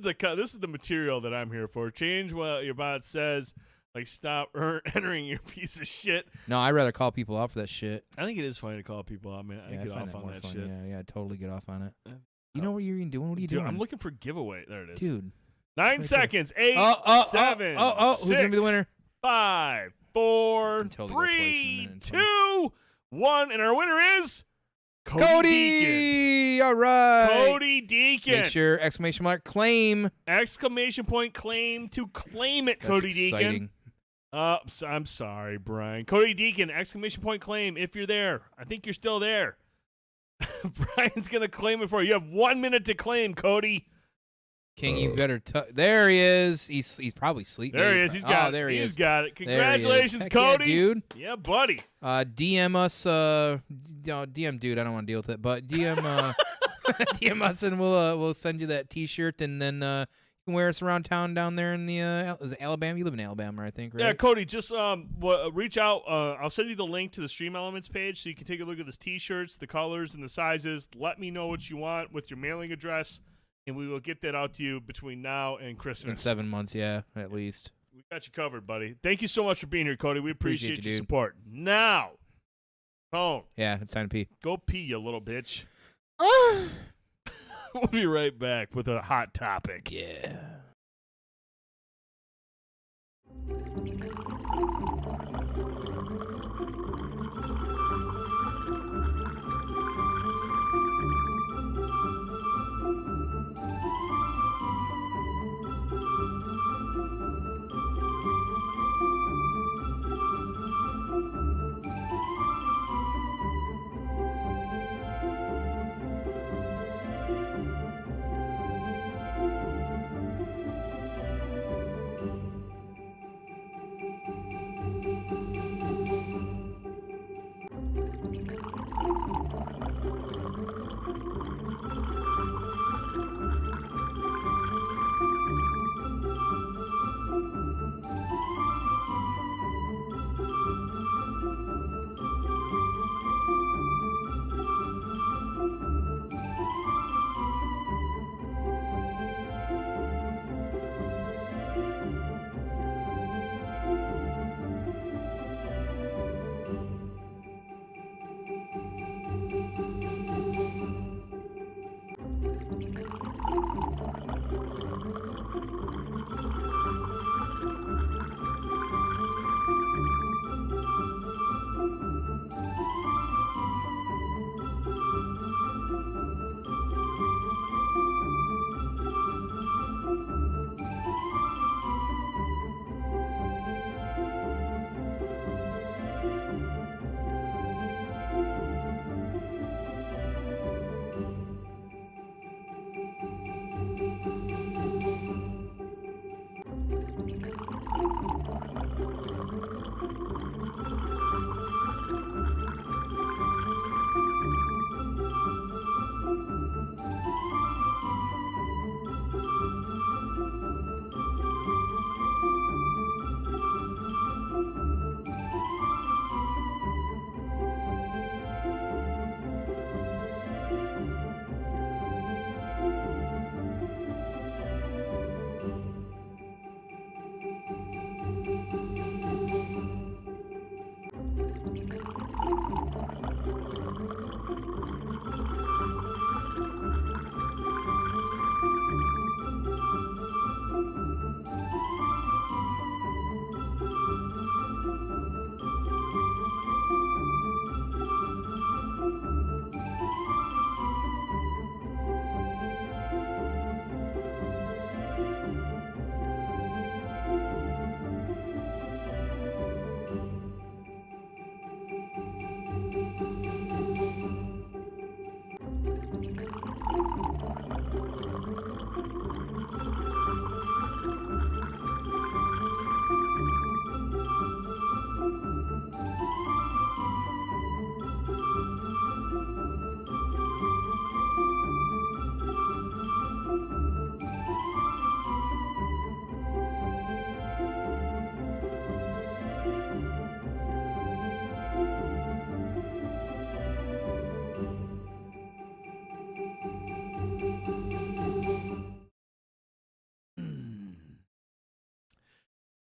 the material that I'm here for. Change what your bot says. Like, stop entering your piece of shit. No, I'd rather call people out for that shit. I think it is funny to call people out, man. I get off on that shit. Yeah, totally get off on it. You know what you're even doing? What are you Dude, doing? I'm looking for giveaway. There it is. Dude. 9 seconds. 8, 7, who's going to be the winner? 5, 4, 3, 2, 1. And our winner is... Cody! All right. Cody Deacon. Make sure, exclamation mark, claim. Exclamation point, claim to claim it, That's Cody exciting. Deacon. I'm sorry, Brian. Cody Deacon, exclamation point, claim if you're there. I think you're still there. Brian's going to claim it for you. You have 1 minute to claim, Cody. King, you better... There he is. He's probably sleeping. There he is. He's got it. There he is. He's got it. Congratulations, Heck Cody. yeah, dude. Yeah, buddy. DM us... DM dude, I don't want to deal with it, but DM... DM us and we'll send you that T-shirt, and then you can wear us around town down there in the... is it Alabama? You live in Alabama, I think, right? Yeah, Cody, just reach out. I'll send you the link to the Stream Elements page so you can take a look at the T-shirts, the colors, and the sizes. Let me know what you want with your mailing address, and we will get that out to you between now and Christmas. In 7 months, yeah, at least. We got you covered, buddy. Thank you so much for being here, Cody. We appreciate you, your dude. support. Now, Tone. Yeah, it's time to pee. Go pee, you little bitch. We'll be right back with a hot topic. Yeah.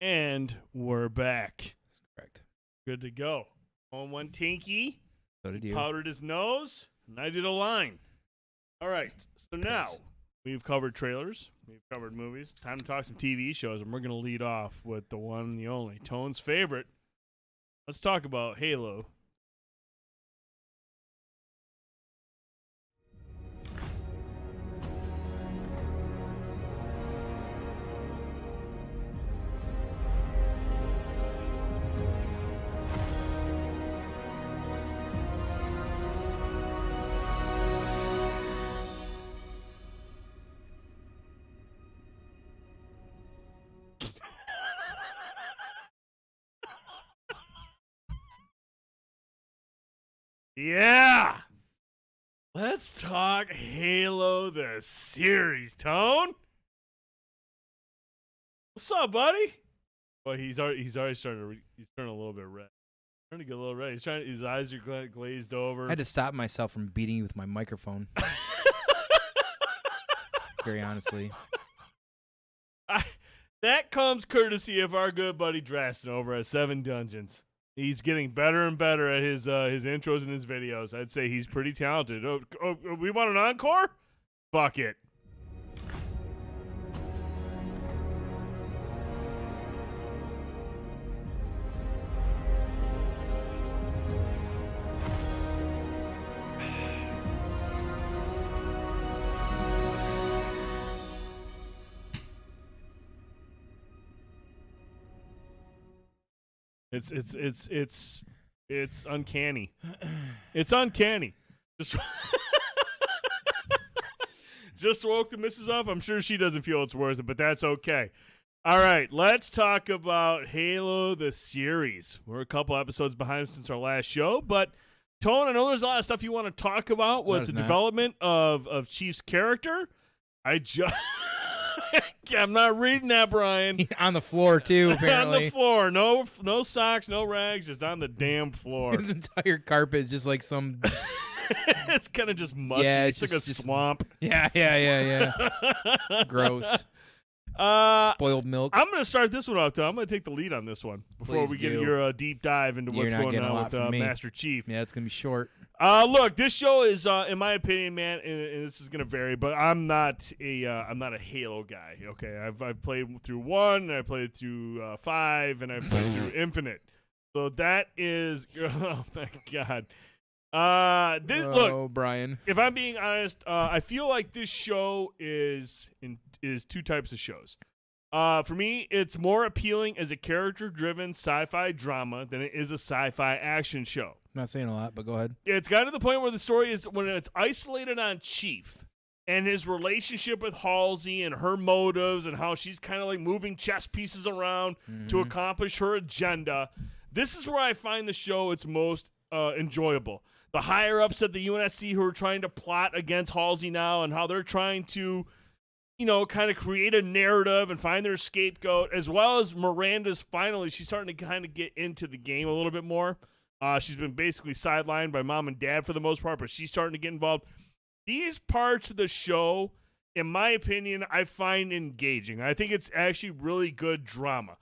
And we're back. That's correct. Good to go. On one tinky. So did you. Powdered his nose, and I did a line. All right. So now we've covered trailers. We've covered movies. Time to talk some TV shows, and we're going to lead off with the one and the only. Tone's favorite. Let's talk about Halo. Yeah! Let's talk Halo the series, Tone. What's up, buddy? Well, he's already starting to he's turning a little bit red. Starting to get a little red. His eyes are glazed over. I had to stop myself from beating you with my microphone. Very honestly. That comes courtesy of our good buddy Drastin over at 7 Dungeons. He's getting better and better at his intros and his videos. I'd say he's pretty talented. Oh, we want an encore? Fuck it. It's uncanny. It's uncanny. Just woke the missus up. I'm sure she doesn't feel it's worth it, but that's okay. All right, let's talk about Halo the series. We're a couple episodes behind since our last show, but Tone, I know there's a lot of stuff you want to talk about with the development of Chief's character. I'm not reading that, Brian. On the floor, too, apparently. On the floor. No socks, no rags, just on the damn floor. His entire carpet is just like some... It's kind of just mushy. Yeah, it's like a swamp. Yeah. Gross. Spoiled milk. I'm going to start this one off, Tom. I'm going to take the lead on this one before we get your deep dive into what's going on with Master Chief. Yeah, it's going to be short. Look, this show is, in my opinion, man, and this is gonna vary, but I'm not a Halo guy. Okay, I've played through 1, and I played through 5, and I've played through Infinite. So that is, oh my god. Look, Brian. If I'm being honest, I feel like this show is two types of shows. For me, it's more appealing as a character-driven sci-fi drama than it is a sci-fi action show. Not saying a lot, but go ahead. It's gotten to the point where the story is when it's isolated on Chief and his relationship with Halsey and her motives and how she's kind of like moving chess pieces around to accomplish her agenda. This is where I find the show its most enjoyable. The higher-ups at the UNSC who are trying to plot against Halsey now and how they're trying to, kind of create a narrative and find their scapegoat, as well as Miranda's she's starting to kind of get into the game a little bit more. She's been basically sidelined by mom and dad for the most part, but she's starting to get involved. These parts of the show, in my opinion, I find engaging. I think it's actually really good drama.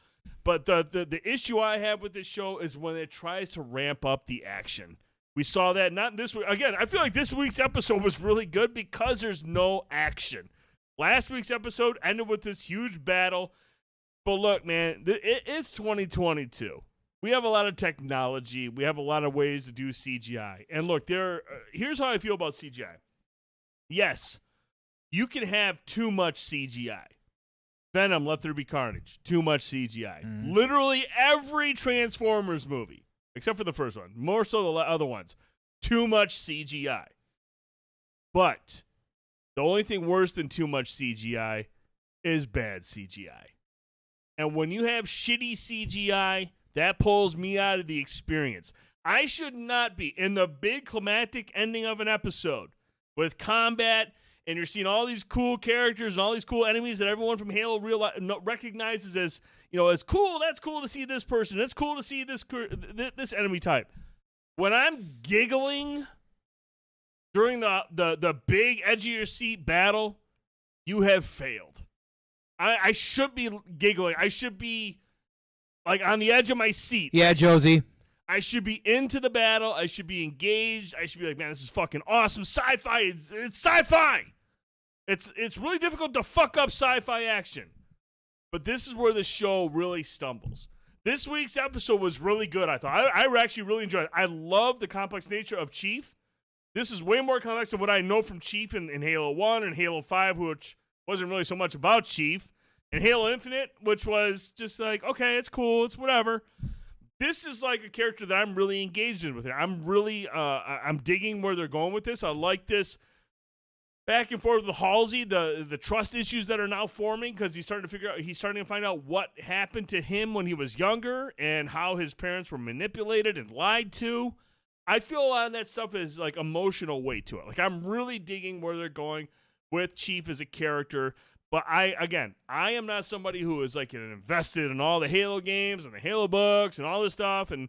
But the issue I have with this show is when it tries to ramp up the action. We saw that not this week. Again, I feel like this week's episode was really good because there's no action. Last week's episode ended with this huge battle. But look, man, it's 2022. We have a lot of technology. We have a lot of ways to do CGI. And look, here's how I feel about CGI. Yes, you can have too much CGI. Venom, Let There Be Carnage, too much CGI. Literally every Transformers movie, except for the first one, more so the other ones, too much CGI. But the only thing worse than too much CGI is bad CGI. And when you have shitty CGI, that pulls me out of the experience. I should not be in the big climactic ending of an episode with combat, and you're seeing all these cool characters and all these cool enemies that everyone from Halo recognizes as, as cool. That's cool to see this person. That's cool to see this enemy type. When I'm giggling during the big edge of your seat battle, you have failed. I should be giggling. I should be like on the edge of my seat. Yeah, Josie. I should be into the battle. I should be engaged. I should be like, man, this is fucking awesome. Sci-fi. It's sci-fi. It's really difficult to fuck up sci-fi action. But this is where the show really stumbles. This week's episode was really good, I thought. I actually really enjoyed it. I love the complex nature of Chief. This is way more complex than what I know from Chief in Halo 1 and Halo 5, which wasn't really so much about Chief. And Halo Infinite, which was just like, okay, it's cool, it's whatever. This is like a character that I'm really engaged in with it. I'm really, I'm digging where they're going with this. I like this back and forth with Halsey, the trust issues that are now forming because he's starting to find out what happened to him when he was younger and how his parents were manipulated and lied to. I feel a lot of that stuff is like emotional weight to it. Like I'm really digging where they're going with Chief as a character. But I am not somebody who is like invested in all the Halo games and the Halo books and all this stuff. And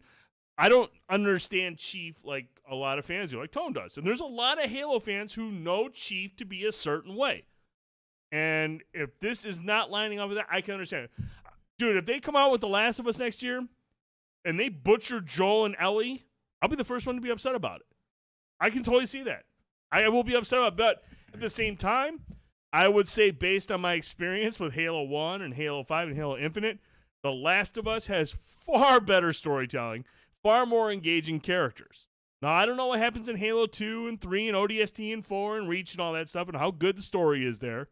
I don't understand Chief like a lot of fans do, like Tone does. And there's a lot of Halo fans who know Chief to be a certain way. And if this is not lining up with that, I can understand it. Dude, if they come out with The Last of Us next year and they butcher Joel and Ellie, I'll be the first one to be upset about it. I can totally see that. I will be upset about it. But at the same time, I would say based on my experience with Halo 1 and Halo 5 and Halo Infinite, The Last of Us has far better storytelling, far more engaging characters. Now, I don't know what happens in Halo 2 and 3 and ODST and 4 and Reach and all that stuff and how good the story is there.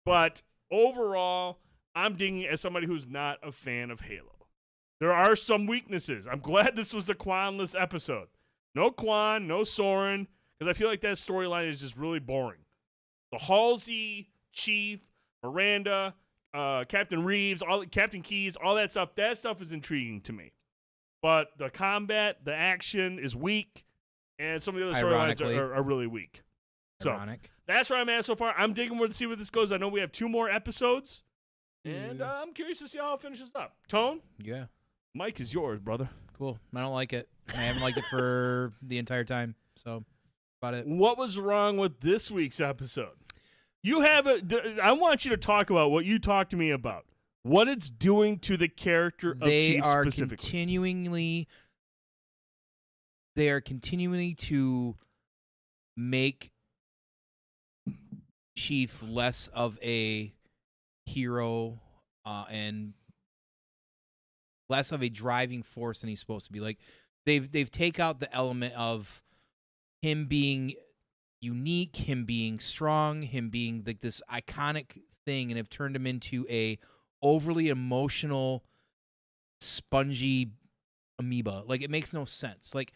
But overall, I'm digging it as somebody who's not a fan of Halo. There are some weaknesses. I'm glad this was a Quan-less episode. No Quan, no Soren, because I feel like that storyline is just really boring. The Halsey, Chief, Miranda, Captain Reeves, Captain Keyes, all that stuff is intriguing to me. But the combat, the action is weak, and some of the other storylines are really weak. Ironic. So that's where I'm at so far. I'm digging to see where this goes. I know we have 2 more episodes, and I'm curious to see how it finishes up. Tone? Yeah. Mike is yours, brother. Cool. I don't like it. I haven't liked it for the entire time, so about it. What was wrong with this week's episode? You have I want you to talk about what you talked to me about. What it's doing to the character of Chief specifically. They are continuing to make Chief less of a hero and less of a driving force than he's supposed to be. Like they've take out the element of him being unique, him being strong, him being like this iconic thing, and have turned him into a overly emotional, spongy amoeba. Like it makes no sense. Like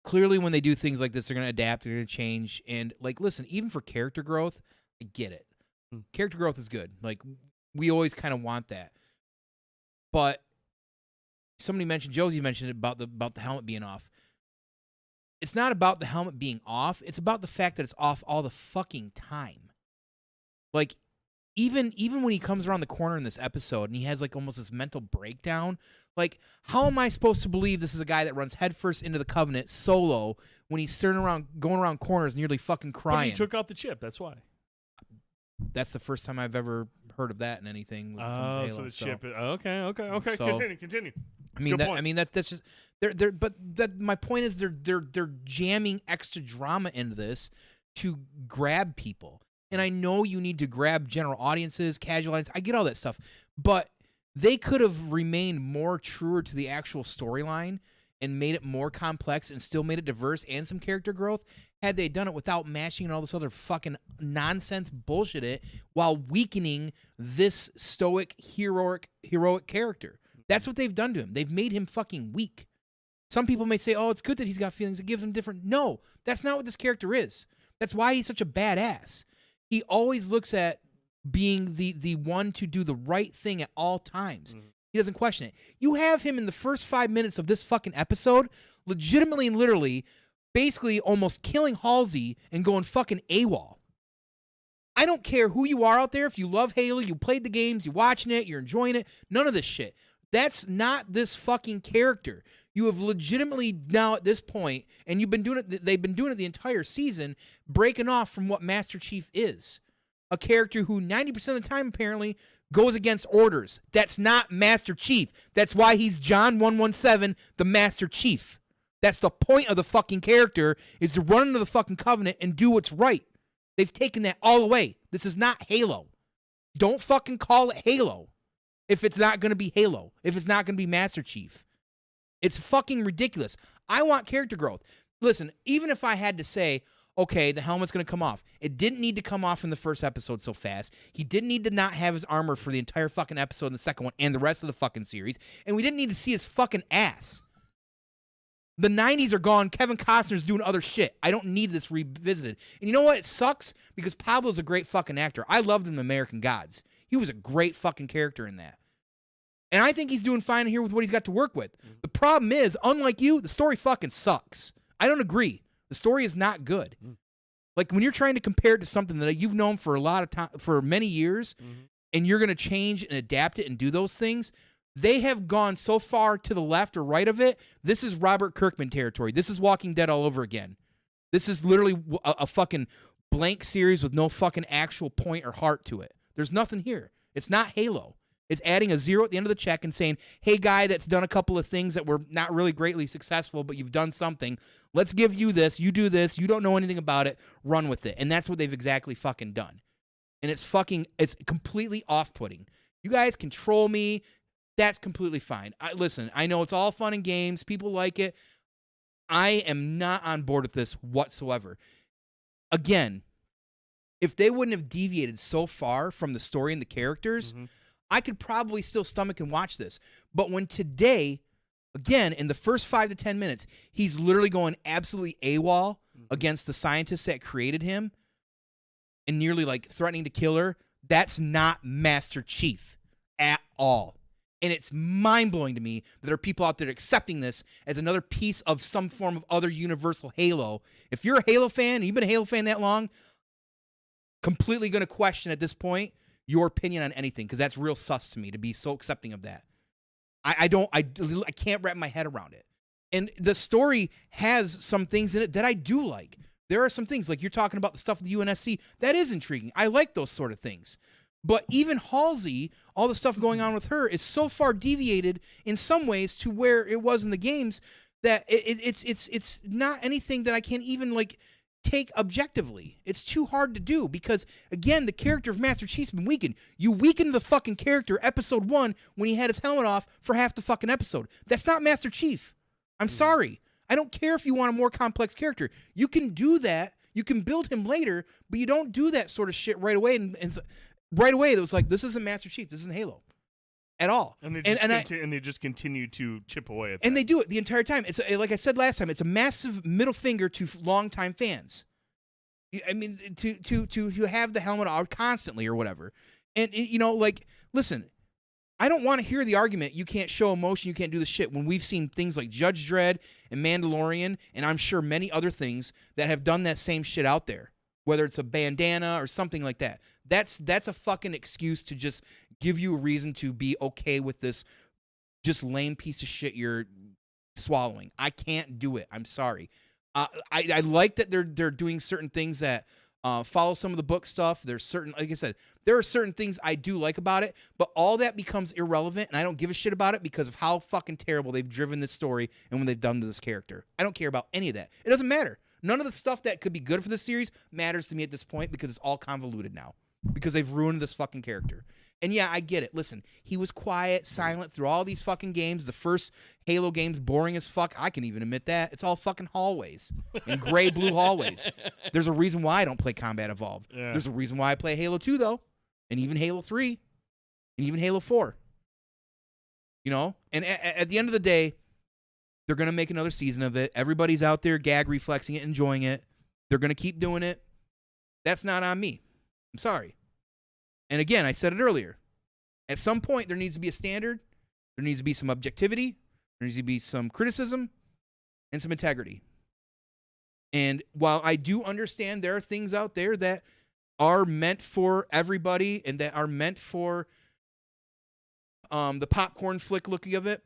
clearly when they do things like this, they're going to adapt, they're going to change. And like, listen, even for character growth, I get it. Character growth is good. Like we always kind of want that. But somebody mentioned, Josie mentioned it about the helmet being off. It's not about the helmet being off. It's about the fact that it's off all the fucking time. Like, even when he comes around the corner in this episode and he has like almost this mental breakdown, like, how am I supposed to believe this is a guy that runs headfirst into the Covenant solo when he's going around corners nearly fucking crying? But he took out the chip, that's why. That's the first time I've ever heard of that in anything. Oh, so the chip. Okay. So, continue. That's just my point is they're jamming extra drama into this to grab people. And I know you need to grab general audiences, casual audiences. I get all that stuff, but they could have remained more truer to the actual storyline and made it more complex and still made it diverse and some character growth had they done it without mashing and all this other fucking nonsense bullshit it while weakening this stoic, heroic character. That's what they've done to him. They've made him fucking weak. Some people may say, oh, it's good that he's got feelings. It gives him different. No, that's not what this character is. That's why he's such a badass. He always looks at being the one to do the right thing at all times. Mm-hmm. He doesn't question it. You have him in the first 5 minutes of this fucking episode, legitimately and literally, basically almost killing Halsey and going fucking AWOL. I don't care who you are out there. If you love Halo, you played the games, you're watching it, you're enjoying it. None of this shit. That's not this fucking character. You have legitimately now at this point, and you've been doing it. They've been doing it the entire season, breaking off from what Master Chief is. a character who 90% of the time apparently goes against orders. That's not Master Chief. That's why he's John 117, the Master Chief. That's the point of the fucking character, is to run into the fucking Covenant and do what's right. They've taken that all away. This is not Halo. Don't fucking call it Halo if it's not going to be Halo, if it's not going to be Master Chief. It's fucking ridiculous. I want character growth. Listen, even if I had to say, okay, the helmet's going to come off. It didn't need to come off in the first episode so fast. He didn't need to not have his armor for the entire fucking episode in the second one and the rest of the fucking series. And we didn't need to see his fucking ass. The 90s are gone. Kevin Costner's doing other shit. I don't need this revisited. And you know what? It sucks because Pablo's a great fucking actor. I loved him in American Gods. He was a great fucking character in that. And I think he's doing fine here with what he's got to work with. The problem is, unlike you, the story fucking sucks. I don't agree. The story is not good. Like when you're trying to compare it to something that you've known for a lot of time, for many years, and you're going to change and adapt it and do those things, they have gone so far to the left or right of it. This is Robert Kirkman territory. This is Walking Dead all over again. This is literally a fucking blank series with no fucking actual point or heart to it. There's nothing here. It's not Halo. It's adding a zero at the end of the check and saying, hey, guy that's done a couple of things that were not really greatly successful, but you've done something. Let's give you this. You do this. You don't know anything about it. Run with it. And that's what they've exactly fucking done. And it's completely off-putting. You guys control me. That's completely fine. Listen, I know it's all fun and games. People like it. I am not on board with this whatsoever. Again, if they wouldn't have deviated so far from the story and the characters, I could probably still stomach and watch this. But when today, again, in the first 5 to 10 minutes, he's literally going absolutely AWOL against the scientists that created him and nearly like threatening to kill her, that's not Master Chief at all. And it's mind-blowing to me that there are people out there accepting this as another piece of some form of other universal Halo. If you're a Halo fan, and you've been a Halo fan that long, completely going to question at this point your opinion on anything, because that's real sus to me to be so accepting of that. I can't wrap my head around it. And the story has some things in it that I do like. There are some things, like you're talking about the stuff with the UNSC, that is intriguing. I like those sort of things. But even Halsey, all the stuff going on with her is so far deviated in some ways to where it was in the games that it's not anything that I can even like take objectively. It's too hard to do because, again, the character of Master Chief's been weakened. You weakened the fucking character episode 1 when he had his helmet off for half the fucking episode. That's not Master Chief. I'm sorry. I don't care if you want a more complex character. You can do that. You can build him later, but you don't do that sort of shit right away. And right away, it was like, this isn't Master Chief. This isn't Halo at all. And they just continue to chip away at that. And they do it the entire time. It's like I said last time, it's a massive middle finger to longtime fans. I mean, to have the helmet out constantly or whatever. And, you know, like, listen, I don't want to hear the argument you can't show emotion, you can't do the shit, when we've seen things like Judge Dredd and Mandalorian, and I'm sure many other things that have done that same shit out there, whether it's a bandana or something like that. That's a fucking excuse to just give you a reason to be okay with this just lame piece of shit you're swallowing. I can't do it. I'm sorry. I like that they're doing certain things that follow some of the book stuff. There's certain, like I said, there are certain things I do like about it, but all that becomes irrelevant, and I don't give a shit about it because of how fucking terrible they've driven this story and what they've done to this character. I don't care about any of that. It doesn't matter. None of the stuff that could be good for this series matters to me at this point because it's all convoluted now because they've ruined this fucking character. And yeah, I get it. Listen, he was quiet, silent through all these fucking games. The first Halo game's boring as fuck. I can even admit that. It's all fucking hallways and gray blue hallways. There's a reason why I don't play Combat Evolved. Yeah. There's a reason why I play Halo 2 though, and even Halo 3, and even Halo 4. You know? And at the end of the day, they're going to make another season of it. Everybody's out there gag reflexing it, enjoying it. They're going to keep doing it. That's not on me. I'm sorry. And again, I said it earlier. At some point, there needs to be a standard. There needs to be some objectivity. There needs to be some criticism and some integrity. And while I do understand there are things out there that are meant for everybody and that are meant for the popcorn flick looking of it,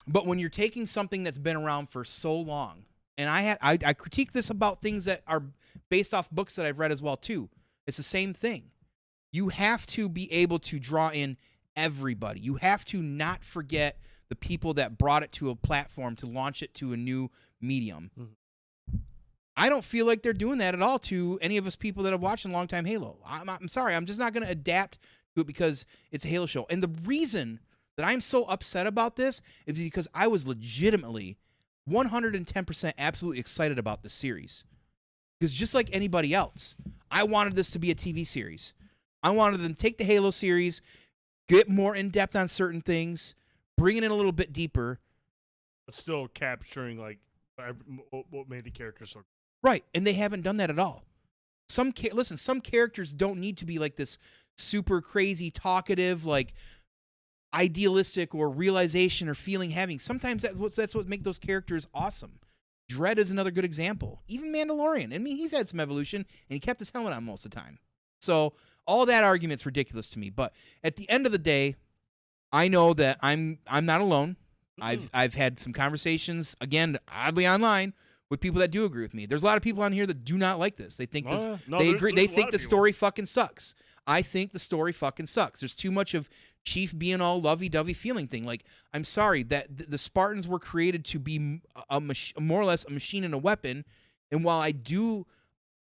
but when you're taking something that's been around for so long, and I critique this about things that are based off books that I've read as well too. It's the same thing. You have to be able to draw in everybody. You have to not forget the people that brought it to a platform to launch it to a new medium. I don't feel like they're doing that at all to any of us people that have watched a long time Halo. I'm sorry. I'm just not going to adapt to it because it's a Halo show. And the reason that I'm so upset about this is because I was legitimately 110% absolutely excited about the series. Because just like anybody else, I wanted this to be a TV series. I wanted them to take the Halo series, get more in-depth on certain things, bring it in a little bit deeper. But still capturing, like, what made the characters so... Right, and they haven't done that at all. Some characters don't need to be like this super crazy, talkative, like, idealistic or realization or feeling having. Sometimes that's what makes those characters awesome. Dredd is another good example. Even Mandalorian. I mean, he's had some evolution, and he kept his helmet on most of the time. So all that argument's ridiculous to me. But at the end of the day, I know that I'm not alone. I've had some conversations, again, oddly online, with people that do agree with me. There's a lot of people on here that do not like this. They think they agree. They think the story fucking sucks. I think the story fucking sucks. There's too much of Chief being all lovey-dovey feeling thing. Like, I'm sorry that the Spartans were created to be more or less a machine and a weapon. And while I do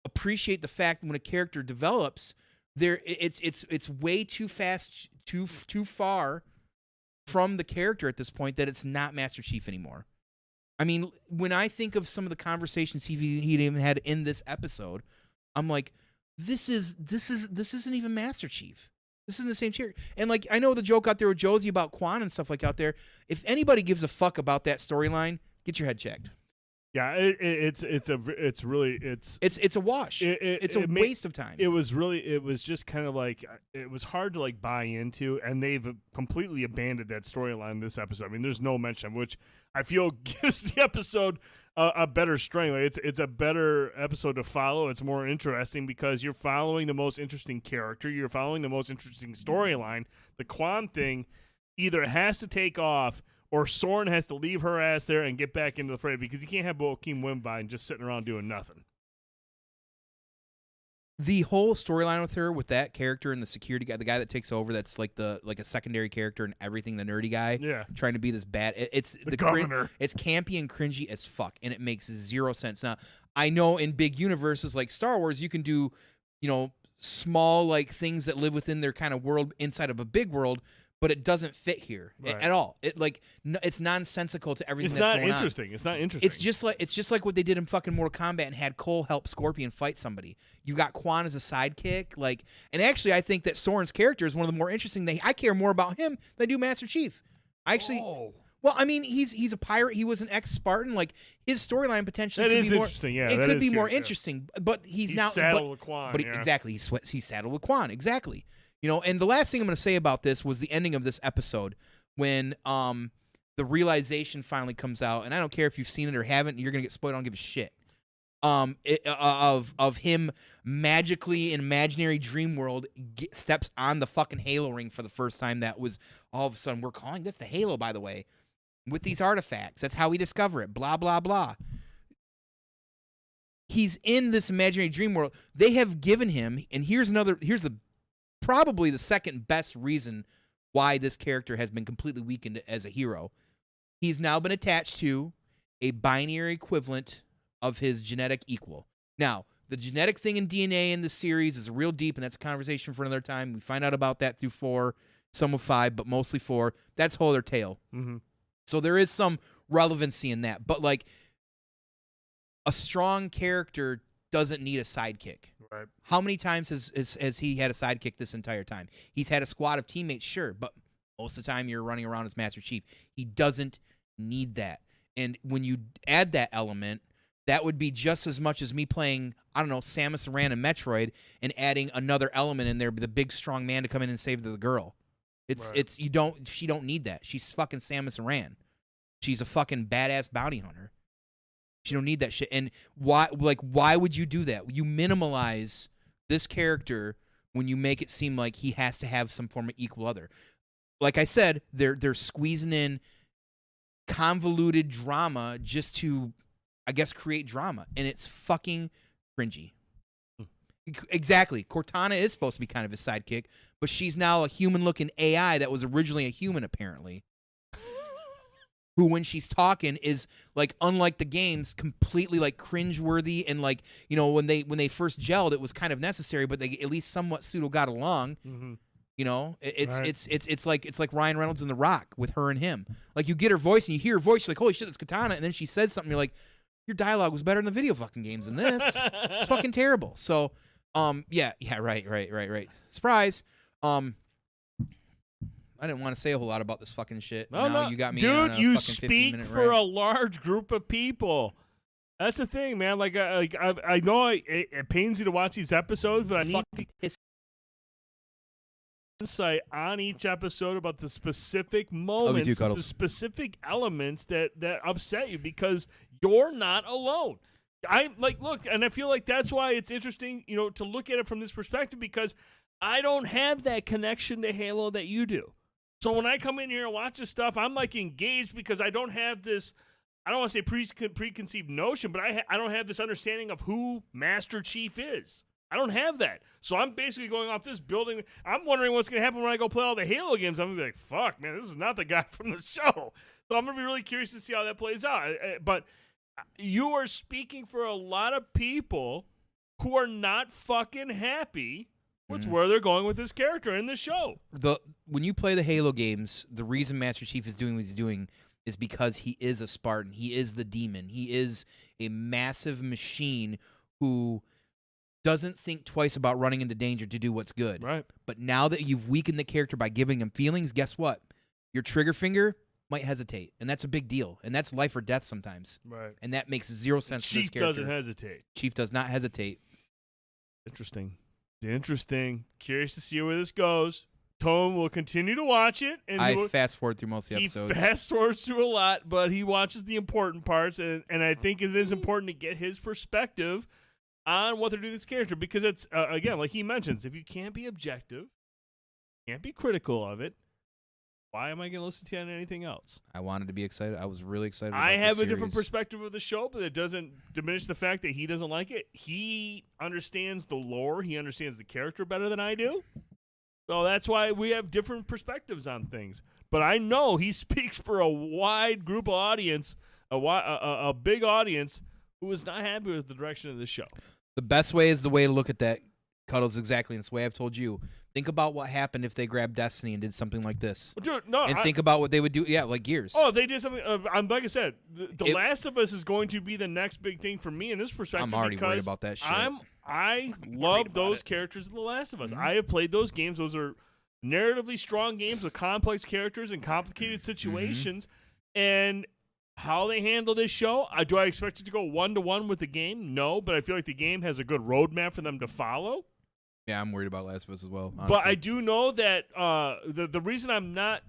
appreciate the fact when a character develops, it's way too fast, too far from the character at this point that it's not Master Chief anymore. I mean, when I think of some of the conversations he even had in this episode, I'm like, this isn't even Master Chief. This isn't the same character. And like, I know the joke out there with Josie about Quan and stuff like out there. If anybody gives a fuck about that storyline, get your head checked. Yeah, it's a wash. It's a waste of time. It was just kind of like, it was hard to like buy into, and they've completely abandoned that storyline this episode. I mean, there's no mention of, which I feel gives the episode a better strength. Like, it's a better episode to follow. It's more interesting because you're following the most interesting character. You're following the most interesting storyline. The Quan thing either has to take off, or Soren has to leave her ass there and get back into the fray, because you can't have Bokeem Wimbine just sitting around doing nothing. The whole storyline with her, with that character and the security guy, the guy that takes over, that's like a secondary character and everything, the nerdy guy, trying to be this bad. It's the governor. It's campy and cringy as fuck, and it makes zero sense. Now, I know in big universes like Star Wars, you can do, small like things that live within their kind of world inside of a big world. But it doesn't fit here at all. It's nonsensical to everything that's going on. It's not interesting. It's just like what they did in fucking Mortal Kombat and had Cole help Scorpion fight somebody. You got Quan as a sidekick, and actually I think that Soren's character is one of the more interesting. I care more about him than I do Master Chief. Well, I mean, he's a pirate. He was an ex-Spartan. Like, his storyline potentially could be more interesting. Yeah, it could be more interesting. But he's now saddled with Quan. But exactly, he's saddled with Quan. Exactly. And the last thing I'm going to say about this was the ending of this episode when the realization finally comes out, and I don't care if you've seen it or haven't, you're going to get spoiled. I don't give a shit. Of him magically in imaginary dream world steps on the fucking Halo ring for the first time. That was all of a sudden, we're calling this the Halo, by the way, with these artifacts. That's how we discover it. Blah, blah, blah. He's in this imaginary dream world. They have given him, and here's probably the second best reason why this character has been completely weakened as a hero. He's now been attached to a binary equivalent of his genetic equal. Now, the genetic thing in DNA in the series is real deep, and that's a conversation for another time. We find out about that through 4, some of 5, but mostly 4. That's whole other tale. Mm-hmm. So there is some relevancy in that. But, like, a strong character doesn't need a sidekick. Right. How many times has he had a sidekick this entire time? He's had a squad of teammates, sure, but most of the time you're running around as Master Chief. He doesn't need that. And when you add that element, that would be just as much as me playing, I don't know, Samus Aran in Metroid and adding another element in there, the big strong man to come in and save the girl. She don't need that. She's fucking Samus Aran. She's a fucking badass bounty hunter. She don't need that shit. And why would you do that? You minimalize this character when you make it seem like he has to have some form of equal other. Like I said, they're squeezing in convoluted drama just to, I guess, create drama, and it's fucking cringy. Exactly. Cortana is supposed to be kind of his sidekick, but she's now a human-looking AI that was originally a human, apparently. Who, when she's talking, is like, unlike the games, completely like cringeworthy, and like, you know, when they first gelled, it was kind of necessary, but they at least somewhat pseudo got along. Mm-hmm. You know, it's Right. it's like Ryan Reynolds in The Rock with her and him. Like, you get her voice and you hear her voice, you're like, holy shit, it's Katana, and then she says something, you're like, your dialogue was better in the video fucking games than this. It's fucking terrible. So, yeah, right. Surprise. I didn't want to say a whole lot about this fucking shit. No, You got me dude, on a you fucking speak 15-minute for rant. a large group of people. That's the thing, man. Like I know it pains you to watch these episodes, but I need insight on each episode about the specific moments, the Cuddles. specific elements that upset you, because you're not alone. I like look, and I feel like that's why it's interesting, you know, to look at it from this perspective, because I don't have that connection to Halo that you do. So when I come in here and watch this stuff, I'm like engaged because I don't have this, I don't want to say preconceived notion, but I don't have this understanding of who Master Chief is. I don't have that. So I'm basically going off this building. I'm wondering what's going to happen when I go play all the Halo games. I'm going to be like, fuck, man, this is not the guy from the show. So I'm going to be really curious to see how that plays out. But you are speaking for a lot of people who are not fucking happy with where they're going with this character in the show. When you play the Halo games, the reason Master Chief is doing what he's doing is because he is a Spartan. He is the demon. He is a massive machine who doesn't think twice about running into danger to do what's good. Right. But now that you've weakened the character by giving him feelings, guess what? Your trigger finger might hesitate, and that's a big deal. And that's life or death sometimes. Right. And that makes zero sense to this Chief character. doesn't hesitate. Chief does not hesitate. Interesting. Curious to see where this goes. Tone will continue to watch it. And I fast forward through most of the episodes. He fast forwards through a lot, but he watches the important parts, and I think it is important to get his perspective on what they're doing with this character, because it's, again, like he mentions, if you can't be objective, can't be critical of it, why am I going to listen to you on anything else? I wanted to be excited. I was really excited about I have this a different series. perspective of the show, but it doesn't diminish the fact that he doesn't like it. He understands the lore. He understands the character better than I do. So that's why we have different perspectives on things. But I know he speaks for a wide group of audience, a big audience, who is not happy with the direction of the show. The best way is the way to look at that, Cuddles, exactly. And it's the way I've told you. Think about what happened if they grabbed Destiny and did something like this. Dude, no, and think about what they would do. Yeah, like Gears. Oh, they did something. Like I said, The Last of Us is going to be the next big thing for me in this perspective. I'm already worried about that shit. I love those characters in The Last of Us. Mm-hmm. I have played those games. Those are narratively strong games with complex characters and complicated situations. And how they handle this show, do I expect it to go 1-to-1 with the game? No, but I feel like the game has a good roadmap for them to follow. Yeah, I'm worried about Last of Us as well, honestly. But I do know that the reason I'm not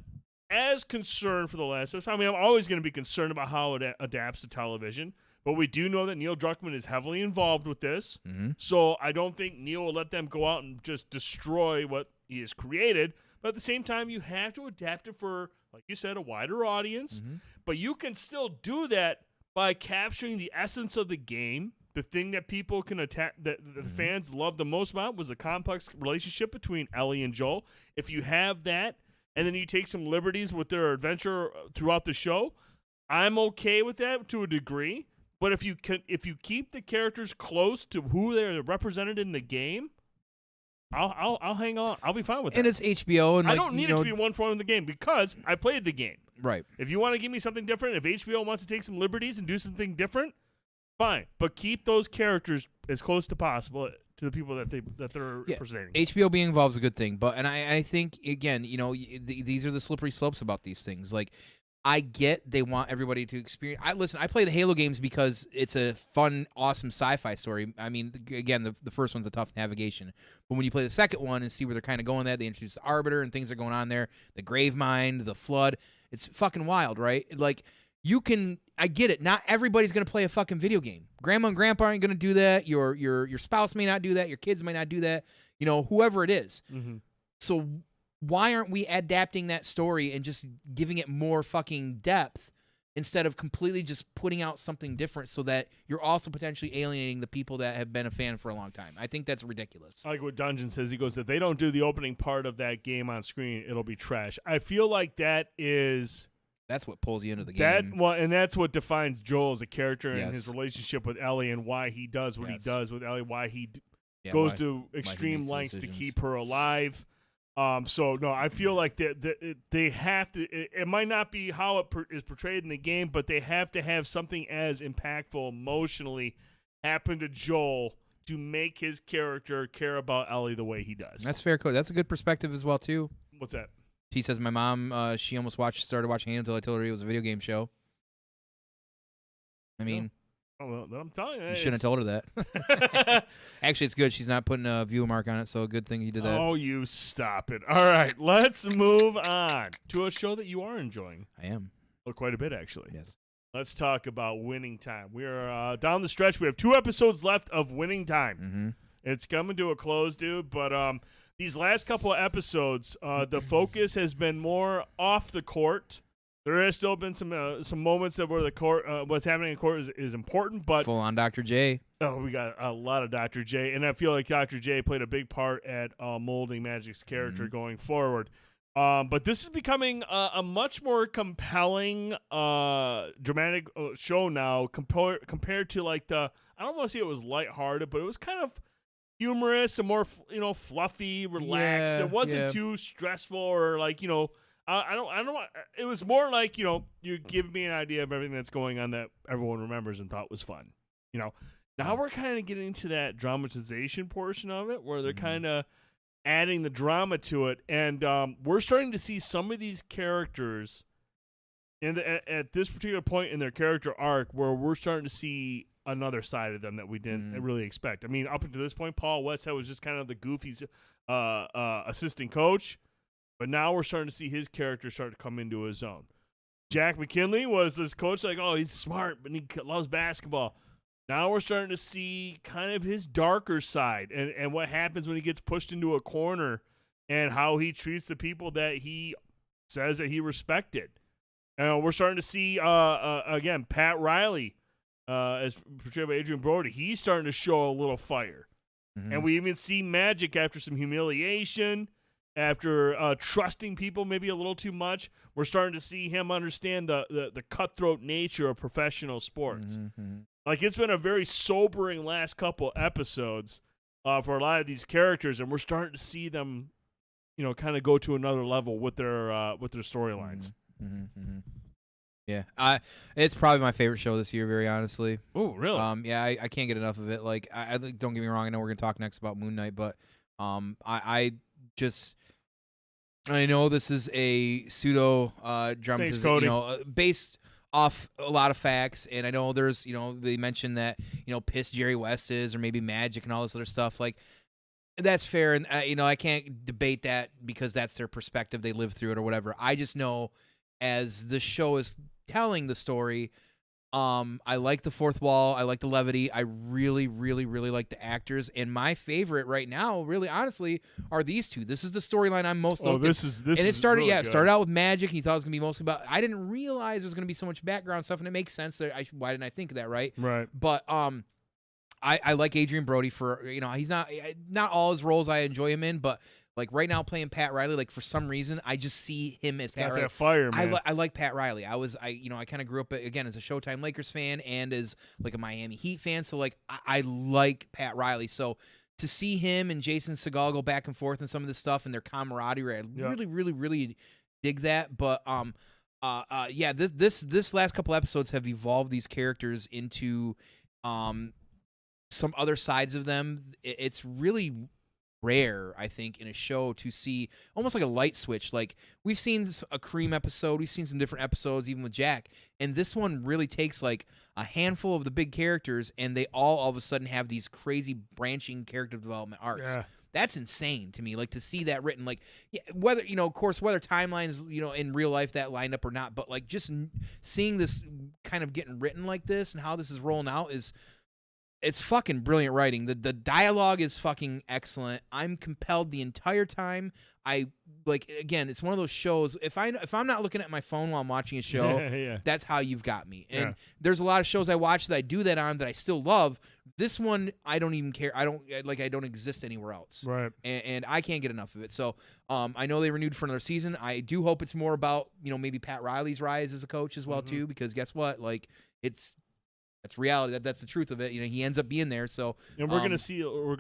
as concerned for The Last of Us, I mean, I'm always going to be concerned about how it adapts to television, but we do know that Neil Druckmann is heavily involved with this, so I don't think Neil will let them go out and just destroy what he has created, but at the same time, you have to adapt it for, like you said, a wider audience, but you can still do that by capturing the essence of the game. The thing that people can attack, that the fans love the most about, was the complex relationship between Ellie and Joel. If you have that, and then you take some liberties with their adventure throughout the show, I'm okay with that to a degree. But if you keep the characters close to who they're represented in the game, I'll hang on. I'll be fine with that. And it's HBO, and I like, don't need it to be one form of the game because I played the game. Right. If you want to give me something different, if HBO wants to take some liberties and do something different, fine, but keep those characters as close to possible to the people that they're representing. HBO being involved is a good thing, but I think again, you know, these are the slippery slopes about these things. Like, I get they want everybody to experience. I play the Halo games because it's a fun, awesome sci-fi story. I mean, again, the first one's a tough navigation, but when you play the second one and see where they're kind of going, they introduce the Arbiter and things are going on there, the Gravemind, the Flood. It's fucking wild, right? Like. I get it. Not everybody's going to play a fucking video game. Grandma and grandpa aren't going to do that. Your spouse may not do that. Your kids may not do that. You know, whoever it is. So why aren't we adapting that story and just giving it more fucking depth instead of completely just putting out something different so that you're also potentially alienating the people that have been a fan for a long time. I think that's ridiculous. I like what Dungeon says. He goes, if they don't do the opening part of that game on screen, it'll be trash. I feel like that's what pulls you into the game. And that's what defines Joel as a character and Yes. his relationship with Ellie and why he does what he Yes. does with Ellie, why he Yeah, goes why- to why he extreme makes the lengths to decisions. keep her alive. So no, I feel like they have to. It might not be how it is portrayed in the game, but they have to have something as impactful emotionally happen to Joel to make his character care about Ellie the way he does. That's fair. That's a good perspective as well too. What's that? He says my mom, she almost started watching it until I told her it was a video game show. I mean, well, I'm telling you, you shouldn't have told her that. Actually, it's good. She's not putting a viewer mark on it, so good thing you did that. Oh, you stop it! All right, let's move on to a show that you are enjoying. I am. Well, quite a bit actually. Yes. Let's talk about Winning Time. We are down the stretch. We have 2 episodes left of Winning Time. Mm-hmm. It's coming to a close, dude. But these last couple of episodes, the focus has been more off the court. There has still been some moments that where the court, what's happening in court is important, but Full on Dr. J. Oh, we got a lot of Dr. J, and I feel like Dr. J played a big part at molding Magic's character going forward. But this is becoming a much more compelling, dramatic show now compared to like I don't want to say it was lighthearted, but it was kind of humorous and more fluffy, relaxed. Yeah, It wasn't yeah. too stressful or like I don't want. It was more like you give me an idea of everything that's going on that everyone remembers and thought was fun. Now we're kind of getting into that dramatization portion of it where they're kind of adding the drama to it, and we're starting to see some of these characters at this particular point in their character arc where we're starting to see another side of them that we didn't really expect. I mean, up until this point, Paul Westhead was just kind of the goofy assistant coach, but now we're starting to see his character start to come into his own. Jack McKinley was this coach like, oh, he's smart, but he loves basketball. Now we're starting to see kind of his darker side and what happens when he gets pushed into a corner and how he treats the people that he says that he respected. And we're starting to see, again, Pat Riley, as portrayed by Adrian Brody. He's starting to show a little fire. Mm-hmm. And we even see Magic after some humiliation, after trusting people maybe a little too much. We're starting to see him understand the cutthroat nature of professional sports. Mm-hmm. Like, it's been a very sobering last couple episodes for a lot of these characters, and we're starting to see them, kind of go to another level with their storylines. Mm-hmm. Mm-hmm. Yeah, it's probably my favorite show this year, very honestly. Oh, really? Yeah, I can't get enough of it. Like, I don't get me wrong. I know we're gonna talk next about MoonKnight, but I know this is a pseudo dramatization, based off a lot of facts, and I know there's, they mentioned that, pissed Jerry West is, or maybe Magic and all this other stuff. Like, that's fair, and I can't debate that because that's their perspective. They lived through it or whatever. I just know as the show is telling the story, I like the fourth wall. I like the levity. I really, really, really like the actors. And my favorite right now, really honestly, are these two. This is the storyline I'm most looking. This is and it started, really it started out with Magic, and you thought it was gonna be mostly about. I didn't realize there was gonna be so much background stuff, and it makes sense. Why didn't I think of that? Right. But I like Adrian Brody for he's not all his roles I enjoy him in, but like right now playing Pat Riley, like for some reason I just see him as Pat Riley. That fire, man. I like Pat Riley. I kind of grew up again as a Showtime Lakers fan and as like a Miami Heat fan, so like I like Pat Riley. So to see him and Jason Segel go back and forth and some of this stuff and their camaraderie, I really, really, really dig that. But yeah, this last couple episodes have evolved these characters into some other sides of them. It's really rare, I think, in a show to see almost like a light switch. Like, we've seen a Cream episode, we've seen some different episodes even with Jack, and this one really takes like a handful of the big characters and they all of a sudden have these crazy branching character development arcs. That's insane to me, like to see that written, like whether of course whether timelines in real life that lined up or not, but like just seeing this kind of getting written like this and how this is rolling out is It's fucking brilliant writing. The dialogue is fucking excellent. I'm compelled the entire time. Again, it's one of those shows. If I'm not looking at my phone while I'm watching a show, Yeah. that's how you've got me. And Yeah. there's a lot of shows I watch that I do that on that I still love. This one, I don't even care. I don't exist anywhere else. Right. And I can't get enough of it. So I know they renewed for another season. I do hope it's more about, maybe Pat Riley's rise as a coach as well too, because guess what? Like that's reality. That's the truth of it. He ends up being there. So and we're gonna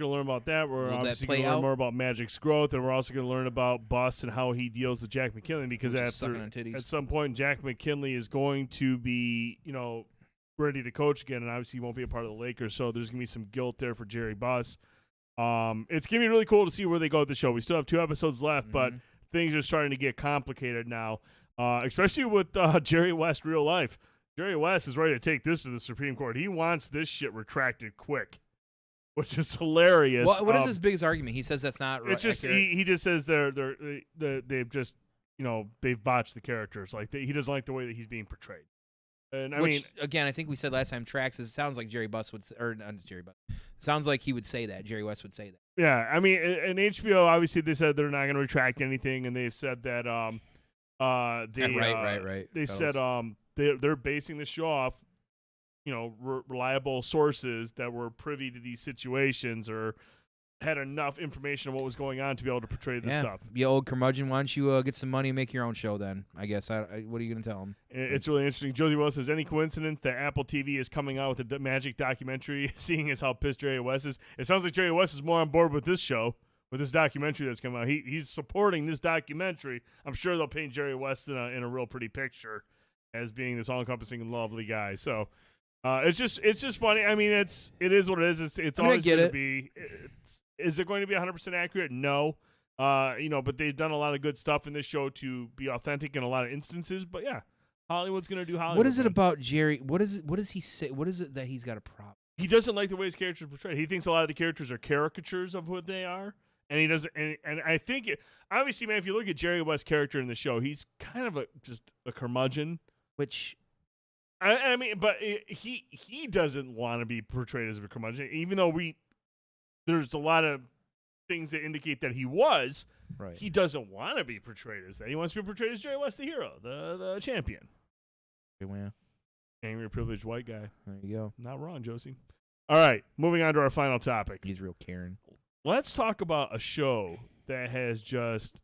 learn about that. We're will that obviously play gonna learn out? more about Magic's growth, and we're also gonna learn about Bus and how he deals with Jack McKinley, because Which is sucking on titties. at some point Jack McKinley is going to be ready to coach again, and obviously he won't be a part of the Lakers. So there's gonna be some guilt there for Jerry Buss. It's gonna be really cool to see where they go with the show. We still have 2 episodes left, but things are starting to get complicated now, especially with Jerry West real life. Jerry West is ready to take this to the Supreme Court. He wants this shit retracted quick, which is hilarious. What is his biggest argument? He says that's not right. It's just he just says they've just they've botched the characters. Like he doesn't like the way that he's being portrayed. And I mean, again, I think we said last time, Trax. It sounds like Jerry Buss would, or not Jerry Buss. Sounds like he would say that. Jerry West would say that. Yeah, I mean, and HBO obviously they said they're not going to retract anything, and they've said that right. They said they're basing this show off, reliable sources that were privy to these situations or had enough information on what was going on to be able to portray this stuff. You old curmudgeon, why don't you get some money and make your own show then? I guess. What are you going to tell him? It's really interesting. Josie Wells says, any coincidence that Apple TV is coming out with a Magic documentary, seeing as how pissed Jerry West is? It sounds like Jerry West is more on board with this show, with this documentary that's coming out. He's supporting this documentary. I'm sure they'll paint Jerry West in a real pretty picture as being this all-encompassing and lovely guy. So it's just funny. I mean, it is what it is. It's always going to be. Is it going to be 100% accurate? No. But they've done a lot of good stuff in this show to be authentic in a lot of instances. But yeah, Hollywood's going to do Hollywood. What is it about Jerry? What does he say? What is it that he's got a problem? He doesn't like the way his characters are portrayed. He thinks a lot of the characters are caricatures of what they are. And he doesn't, and I think obviously, man, if you look at Jerry West's character in the show, he's kind of just a curmudgeon. Which, I mean, but he doesn't want to be portrayed as a curmudgeon, even though there's a lot of things that indicate that he was. Right. He doesn't want to be portrayed as that. He wants to be portrayed as Jerry West, the hero, the champion. Yeah. Angry, privileged white guy. There you go. Not wrong, Josie. All right, moving on to our final topic. He's real Karen. Let's talk about a show that has just,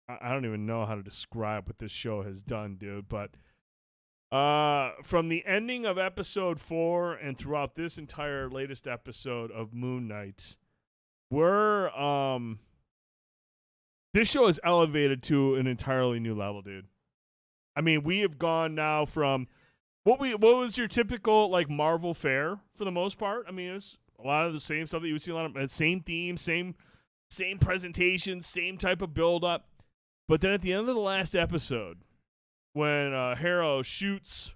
I don't even know how to describe what this show has done, dude. But from the ending of episode 4 and throughout this entire latest episode of MoonKnight, this show is elevated to an entirely new level, dude. I mean, we have gone now from what was your typical like Marvel fare for the most part. I mean, it's a lot of the same stuff that you would see, a lot of same themes, same presentation, same type of build up. But then at the end of the last episode, when Harrow shoots,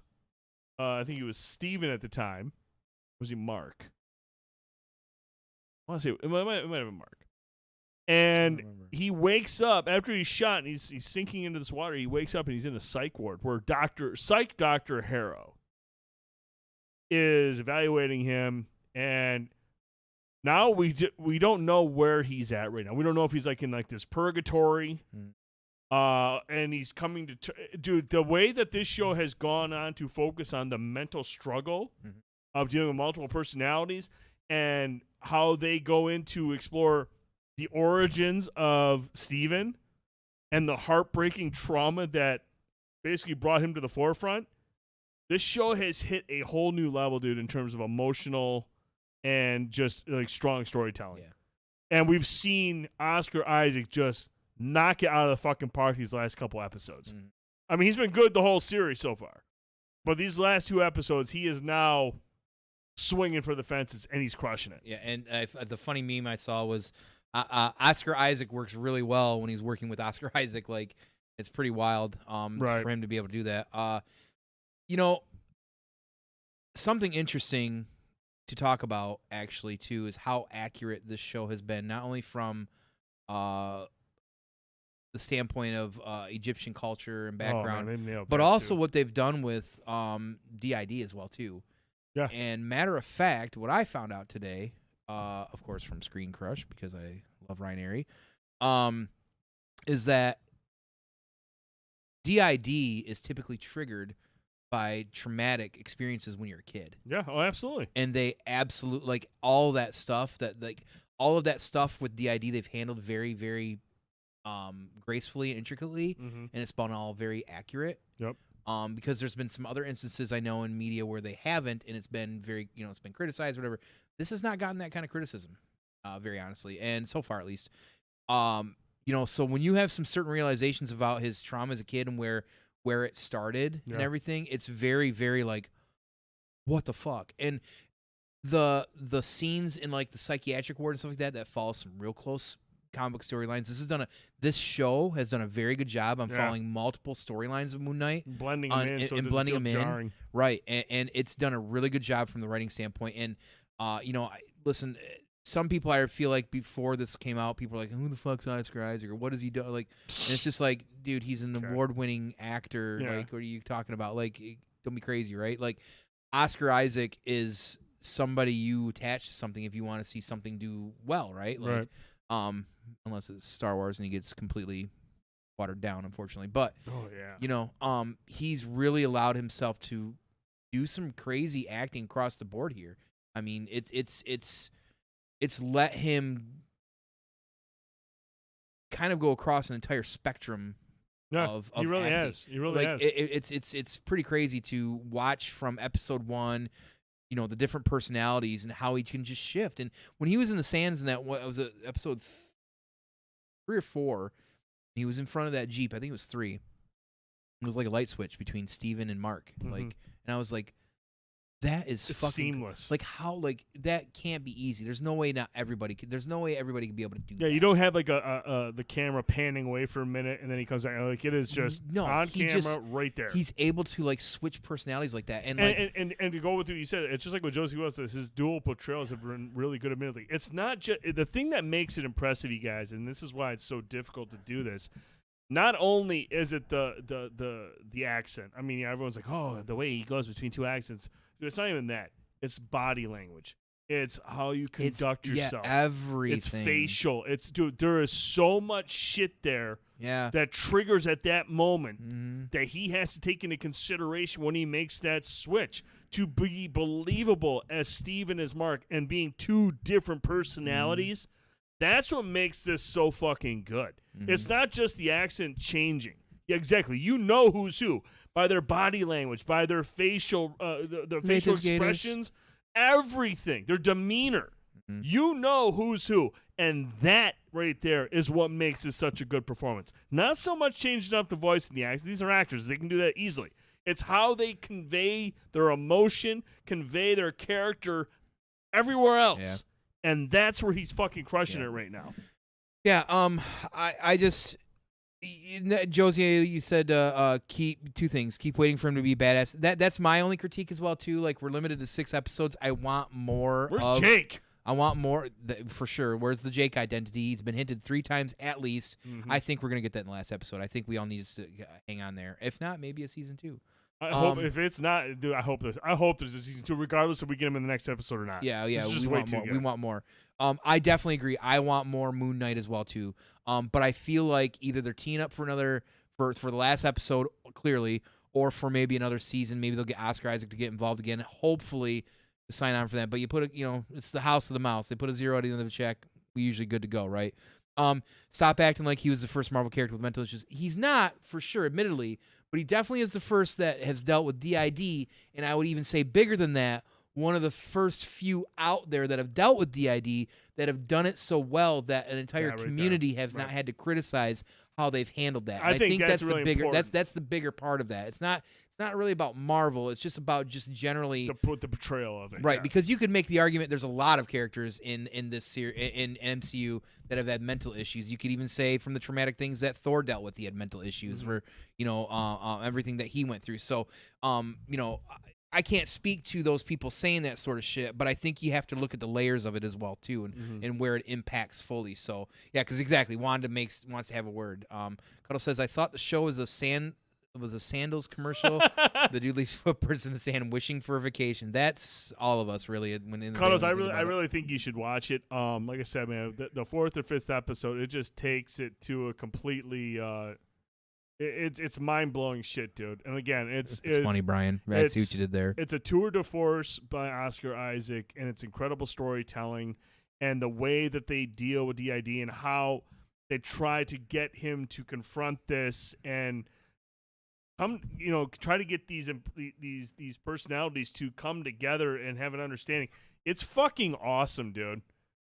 I think it was Steven at the time. Was he Mark? I want to say it might have been Mark. And he wakes up after he's shot and he's sinking into this water. He wakes up and he's in a psych ward where psych doctor Harrow is evaluating him, and now we don't know where he's at right now. We don't know if he's like in like this purgatory, and he's coming to dude. The way that this show has gone on to focus on the mental struggle of dealing with multiple personalities and how they go in to explore the origins of Steven and the heartbreaking trauma that basically brought him to the forefront. This show has hit a whole new level, dude, in terms of emotional and just like strong storytelling. Yeah. And we've seen Oscar Isaac just knock it out of the fucking park these last couple episodes. I mean, he's been good the whole series so far. But these last 2 episodes, he is now swinging for the fences, and he's crushing it. Yeah, and the funny meme I saw was Oscar Isaac works really well when he's working with Oscar Isaac. Like, it's pretty wild for him to be able to do that. Something interesting to talk about, actually, too, is how accurate this show has been, not only from the standpoint of Egyptian culture and background, but also what they've done with DID as well, too. Yeah. And matter of fact, what I found out today, of course from Screen Crush, because I love Ryan Airy, is that DID is typically triggered by traumatic experiences when you're a kid. Yeah, oh, absolutely. And they absolutely, like, all that stuff all of that stuff with DID they've handled very, very gracefully and intricately, and it's been all very accurate. Yep. Because there's been some other instances I know in media where they haven't, and it's been very, it's been criticized, whatever. This has not gotten that kind of criticism, very honestly, and so far at least. So when you have some certain realizations about his trauma as a kid and where it started and everything, it's very, very like, what the fuck? And the scenes in like the psychiatric ward and stuff like that follow some real close comic book storylines. This show has done a very good job on following multiple storylines of Moon Knight, blending them in, so and it blending doesn't them feel in, jarring. right? And it's done a really good job from the writing standpoint. And listen, some people I feel like before this came out, people are like, "Who the fuck's Oscar Isaac? Or what does he do?" Like, and it's just like, dude, he's an award-winning actor. Yeah. Like, what are you talking about? Like, don't be crazy, right? Like, Oscar Isaac is somebody you attach to something if you want to see something do well, right? Like, unless it's Star Wars and he gets completely watered down, unfortunately. But he's really allowed himself to do some crazy acting across the board here. I mean, it's let him kind of go across an entire spectrum of he really acting. has. He really has. It's pretty crazy to watch from episode 1, the different personalities and how he can just shift. And when he was in the sands in that, what was it, episode 3 or 4, he was in front of that Jeep. I think it was 3. It was like a light switch between Steven and Mark. Like, and I was like, that is it's fucking seamless. Like, how, like, that can't be easy. There's no way everybody can be able to do that. Yeah, you don't have like the camera panning away for a minute and then he comes back. Like, it is just on camera right there. He's able to like switch personalities like that, and to go with what you said, it's just like what Josie was. His dual portrayals have been really good. Admittedly, it's not just the thing that makes it impressive, you guys, and this is why it's so difficult to do this. Not only is it the accent. I mean, everyone's like, oh, the way he goes between two accents. Dude, it's not even that. It's body language. It's how you conduct yourself. Everything. It's facial. Dude, there is so much shit there that triggers at that moment that he has to take into consideration when he makes that switch to be believable as Steve and as Mark and being two different personalities. That's what makes this so fucking good. It's not just the accent changing. Yeah, exactly. You know who's who by their body language, by their facial facial expressions, everything, their demeanor. You know who's who, and that right there is what makes this such a good performance. Not so much changing up the voice and the accent. These are actors. They can do that easily. It's how they convey their emotion, convey their character everywhere else. Yeah. And that's where he's fucking crushing it right now. Yeah, I just... Josie, you said keep two things. Keep waiting for him to be badass. That's my only critique as well too. Like, we're limited to 6 episodes. I want more. Where's Jake? I want more for sure. Where's the Jake identity? He's been hinted 3 times at least. I think we're gonna get that in the last episode. I think we all need to hang on there. If not, maybe a season 2. I hope if it's not, dude, I hope there's a season 2, regardless if we get him in the next episode or not. Yeah, we want more. We want more. I definitely agree. I want more Moon Knight as well too. But I feel like either they're teeing up for another for the last episode, clearly, or for maybe another season. Maybe they'll get Oscar Isaac to get involved again. Hopefully, to sign on for that. But you put it's the house of the mouse. They put a 0 at the end of the check. We usually good to go, right? Stop acting like he was the first Marvel character with mental issues. He's not, for sure, admittedly, but he definitely is the first that has dealt with DID, and I would even say bigger than that, one of the first few out there that have dealt with DID that have done it so well that an entire community has not had to criticize how they've handled that. I think that's really the bigger important. that's the bigger part of that. It's not really about Marvel. It's just about generally the portrayal of it, right? Because you could make the argument there's a lot of characters in this series in MCU that have had mental issues. You could even say from the traumatic things that Thor dealt with, he had mental issues for everything that he went through. So I can't speak to those people saying that sort of shit, but I think you have to look at the layers of it as well too, and where it impacts fully. So yeah, because exactly, Wanda wants to have a word. Cuddle says, I thought the show was a was a sandals commercial. The dude leaves footprints in the sand, wishing for a vacation. That's all of us, really. Carlos, I really think you should watch it. Like I said, man, the 4th or 5th episode, it just takes it to a completely. It's mind blowing shit, dude. And again, it's funny, Brian. I see what you did there. It's a tour de force by Oscar Isaac, and it's incredible storytelling, and the way that they deal with DID and how they try to get him to confront this and try to get these personalities to come together and have an understanding. It's fucking awesome, dude.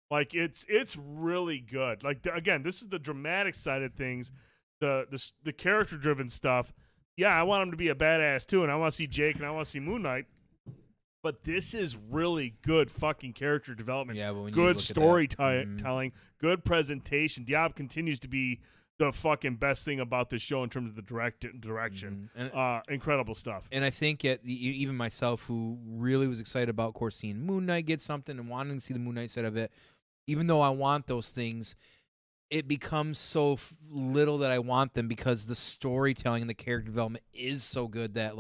Like it's really good. Like again, this is the dramatic side of things. The character driven stuff, yeah, I want him to be a badass too, and I want to see Jake and I want to see MoonKnight. But this is really good fucking character development. Yeah, but when good you storytelling, good presentation. Diab continues to be the fucking best thing about this show in terms of the direction. Incredible stuff. And I think even myself, who really was excited about, of course, seeing MoonKnight get something and wanting to see the MoonKnight side of it, even though I want those things, it becomes so little that I want them because the storytelling and the character development is so good that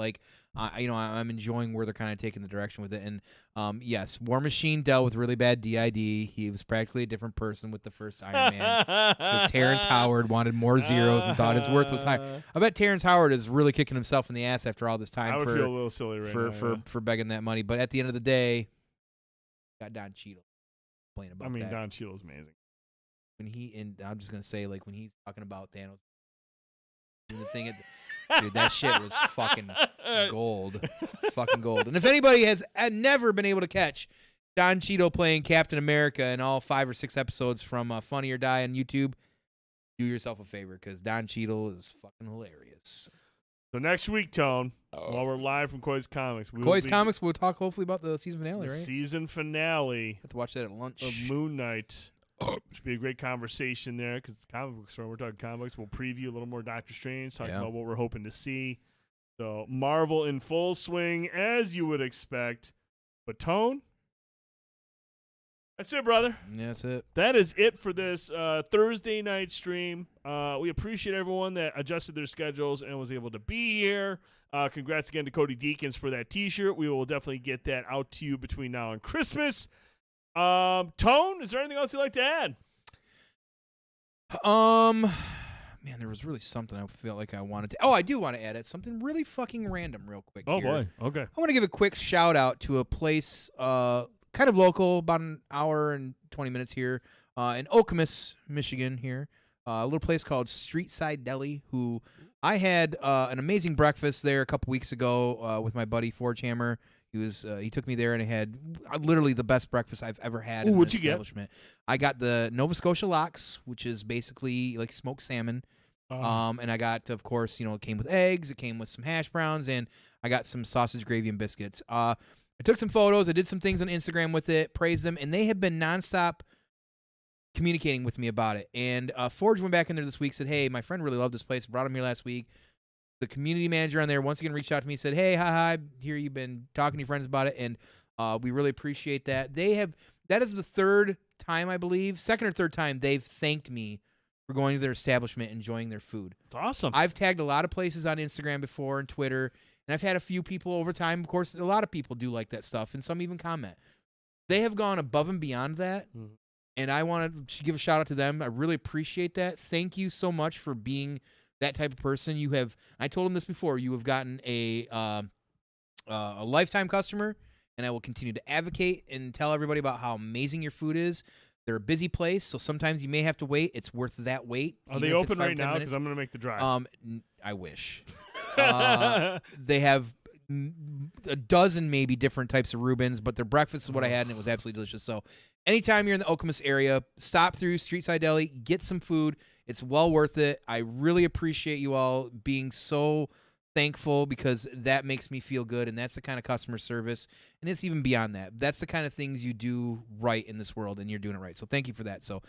I'm enjoying where they're kind of taking the direction with it. And yes, War Machine dealt with really bad DID. He was practically a different person with the first Iron Man because Terrence Howard wanted more zeros and thought his worth was high. I bet Terrence Howard is really kicking himself in the ass after all this time. I would feel a little silly for begging that money. But at the end of the day, got Don Cheadle playing about that. Don Cheadle's amazing. I'm just gonna say, like, when he's talking about Thanos, dude, that shit was fucking gold, fucking gold. And if anybody has never been able to catch Don Cheadle playing Captain America in all 5 or 6 episodes from Funny or Die on YouTube, do yourself a favor because Don Cheadle is fucking hilarious. So next week, Tone, while we're live from Koi's Comics, we'll talk hopefully about the season finale, right? Season finale. Have to watch that at lunch. Of MoonKnight. Should be a great conversation there because it's a comic book store. We're talking comics. We'll preview a little more Doctor Strange, talk about what we're hoping to see. So Marvel in full swing, as you would expect. But Tone, that's it, brother. Yeah, that's it. That is it for this Thursday night stream. We appreciate everyone that adjusted their schedules and was able to be here. Congrats again to Cody Deakins for that T-shirt. We will definitely get that out to you between now and Christmas. Tone, is there anything else you'd like to add? Man, there was really something I felt like I wanted to. Oh, I do want to add it. Something really fucking random, real quick. Oh boy, okay. I want to give a quick shout out to a place, kind of local, about an hour and 20 minutes here, in Okemos, Michigan. Here, a little place called Streetside Deli. Who I had an amazing breakfast there a couple weeks ago with my buddy Forge Hammer. He took me there and I had literally the best breakfast I've ever had in an establishment. I got the Nova Scotia lox, which is basically like smoked salmon. And I got, of course, it came with eggs, it came with some hash browns, and I got some sausage gravy and biscuits. I took some photos, I did some things on Instagram with it, praised them, and they have been nonstop communicating with me about it. And Forge went back in there this week, said, hey, my friend really loved this place, brought him here last week. The community manager on there once again reached out to me and said, hey, hi, here you've been talking to your friends about it, and we really appreciate that. That is the third time, I believe, second or third time they've thanked me for going to their establishment, enjoying their food. It's awesome. I've tagged a lot of places on Instagram before and Twitter, and I've had a few people over time. Of course, a lot of people do like that stuff, and some even comment. They have gone above and beyond that, and I want to give a shout out to them. I really appreciate that. Thank you so much for being that type of person. You have, I told them this before, you have gotten a lifetime customer, and I will continue to advocate and tell everybody about how amazing your food is. They're a busy place, so sometimes you may have to wait. It's worth that wait. Are they open right now? Because I'm going to make the drive. I wish. They have a dozen maybe different types of Reubens, but their breakfast is what I had, and it was absolutely delicious. So anytime you're in the Okemos area, stop through Streetside Deli, get some food. It's well worth it. I really appreciate you all being so thankful because that makes me feel good, and that's the kind of customer service, and it's even beyond that. That's the kind of things you do right in this world, and you're doing it right. So thank you for that. So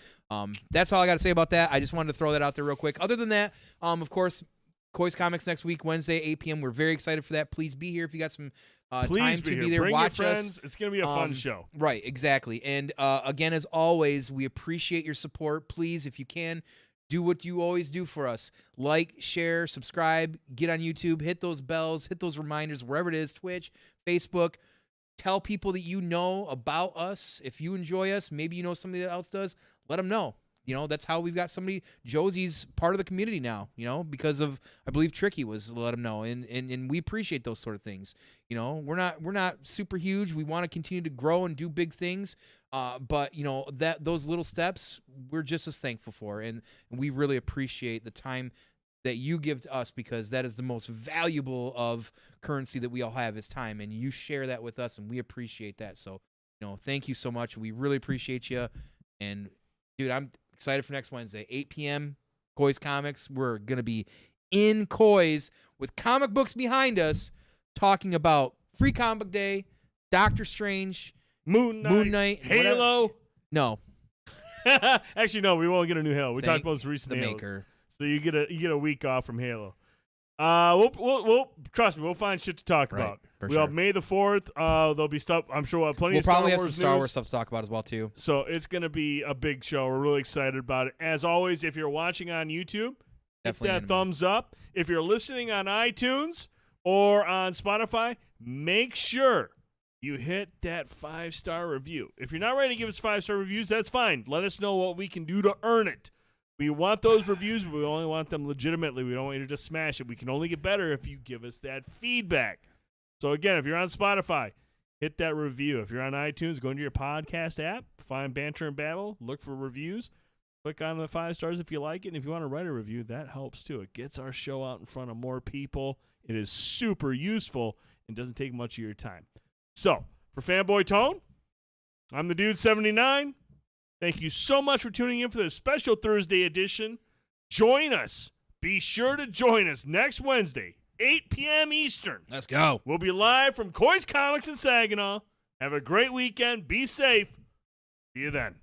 that's all I got to say about that. I just wanted to throw that out there real quick. Other than that, of course, Koi's Comics next week, Wednesday, 8 p.m. We're very excited for that. Please be here if you got some time to be there. Bring watch your friends. us. It's going to be a fun show. Right, exactly. And again, as always, we appreciate your support. Please, if you can, do what you always do for us. Like, share, subscribe, get on YouTube, hit those bells, hit those reminders, wherever it is, Twitch, Facebook. Tell people that you know about us. If you enjoy us, maybe you know somebody else does, let them know. That's how we've got somebody. Josie's part of the community now, because of, I believe Tricky was let him know. And we appreciate those sort of things. We're not super huge. We want to continue to grow and do big things. But that those little steps, we're just as thankful for. And we really appreciate the time that you give to us, because that is the most valuable of currency that we all have is time. And you share that with us, and we appreciate that. So, thank you so much. We really appreciate you. And dude, I'm excited for next Wednesday, 8 p.m. Koi's Comics. We're going to be in Koi's with comic books behind us, talking about Free Comic Book Day, Doctor Strange, MoonKnight, Halo. Whatever. No. Actually, no, we won't get a new Halo. We talked about this recently. The maker. So you get a week off from Halo. We'll trust me, we'll find shit to talk about. We'll have May the 4th. There'll be stuff. I'm sure we'll have plenty of Star Wars. We'll probably have some Star news. Wars stuff to talk about as well too. So it's gonna be a big show. We're really excited about it. As always, if you're watching on YouTube, hit that thumbs up. If you're listening on iTunes or on Spotify, make sure you hit that 5-star review. If you're not ready to give us 5-star reviews, that's fine. Let us know what we can do to earn it. We want those reviews, but we only want them legitimately. We don't want you to just smash it. We can only get better if you give us that feedback. So, again, if you're on Spotify, hit that review. If you're on iTunes, go into your podcast app, find Banter and Babble, look for reviews, click on the 5 stars if you like it. And if you want to write a review, that helps too. It gets our show out in front of more people. It is super useful and doesn't take much of your time. So, for Fanboytone, I'm TheDude79. Thank you so much for tuning in for this special Thursday edition. Join us. Be sure to join us next Wednesday, 8 p.m. Eastern. Let's go. We'll be live from Koi's Comics in Saginaw. Have a great weekend. Be safe. See you then.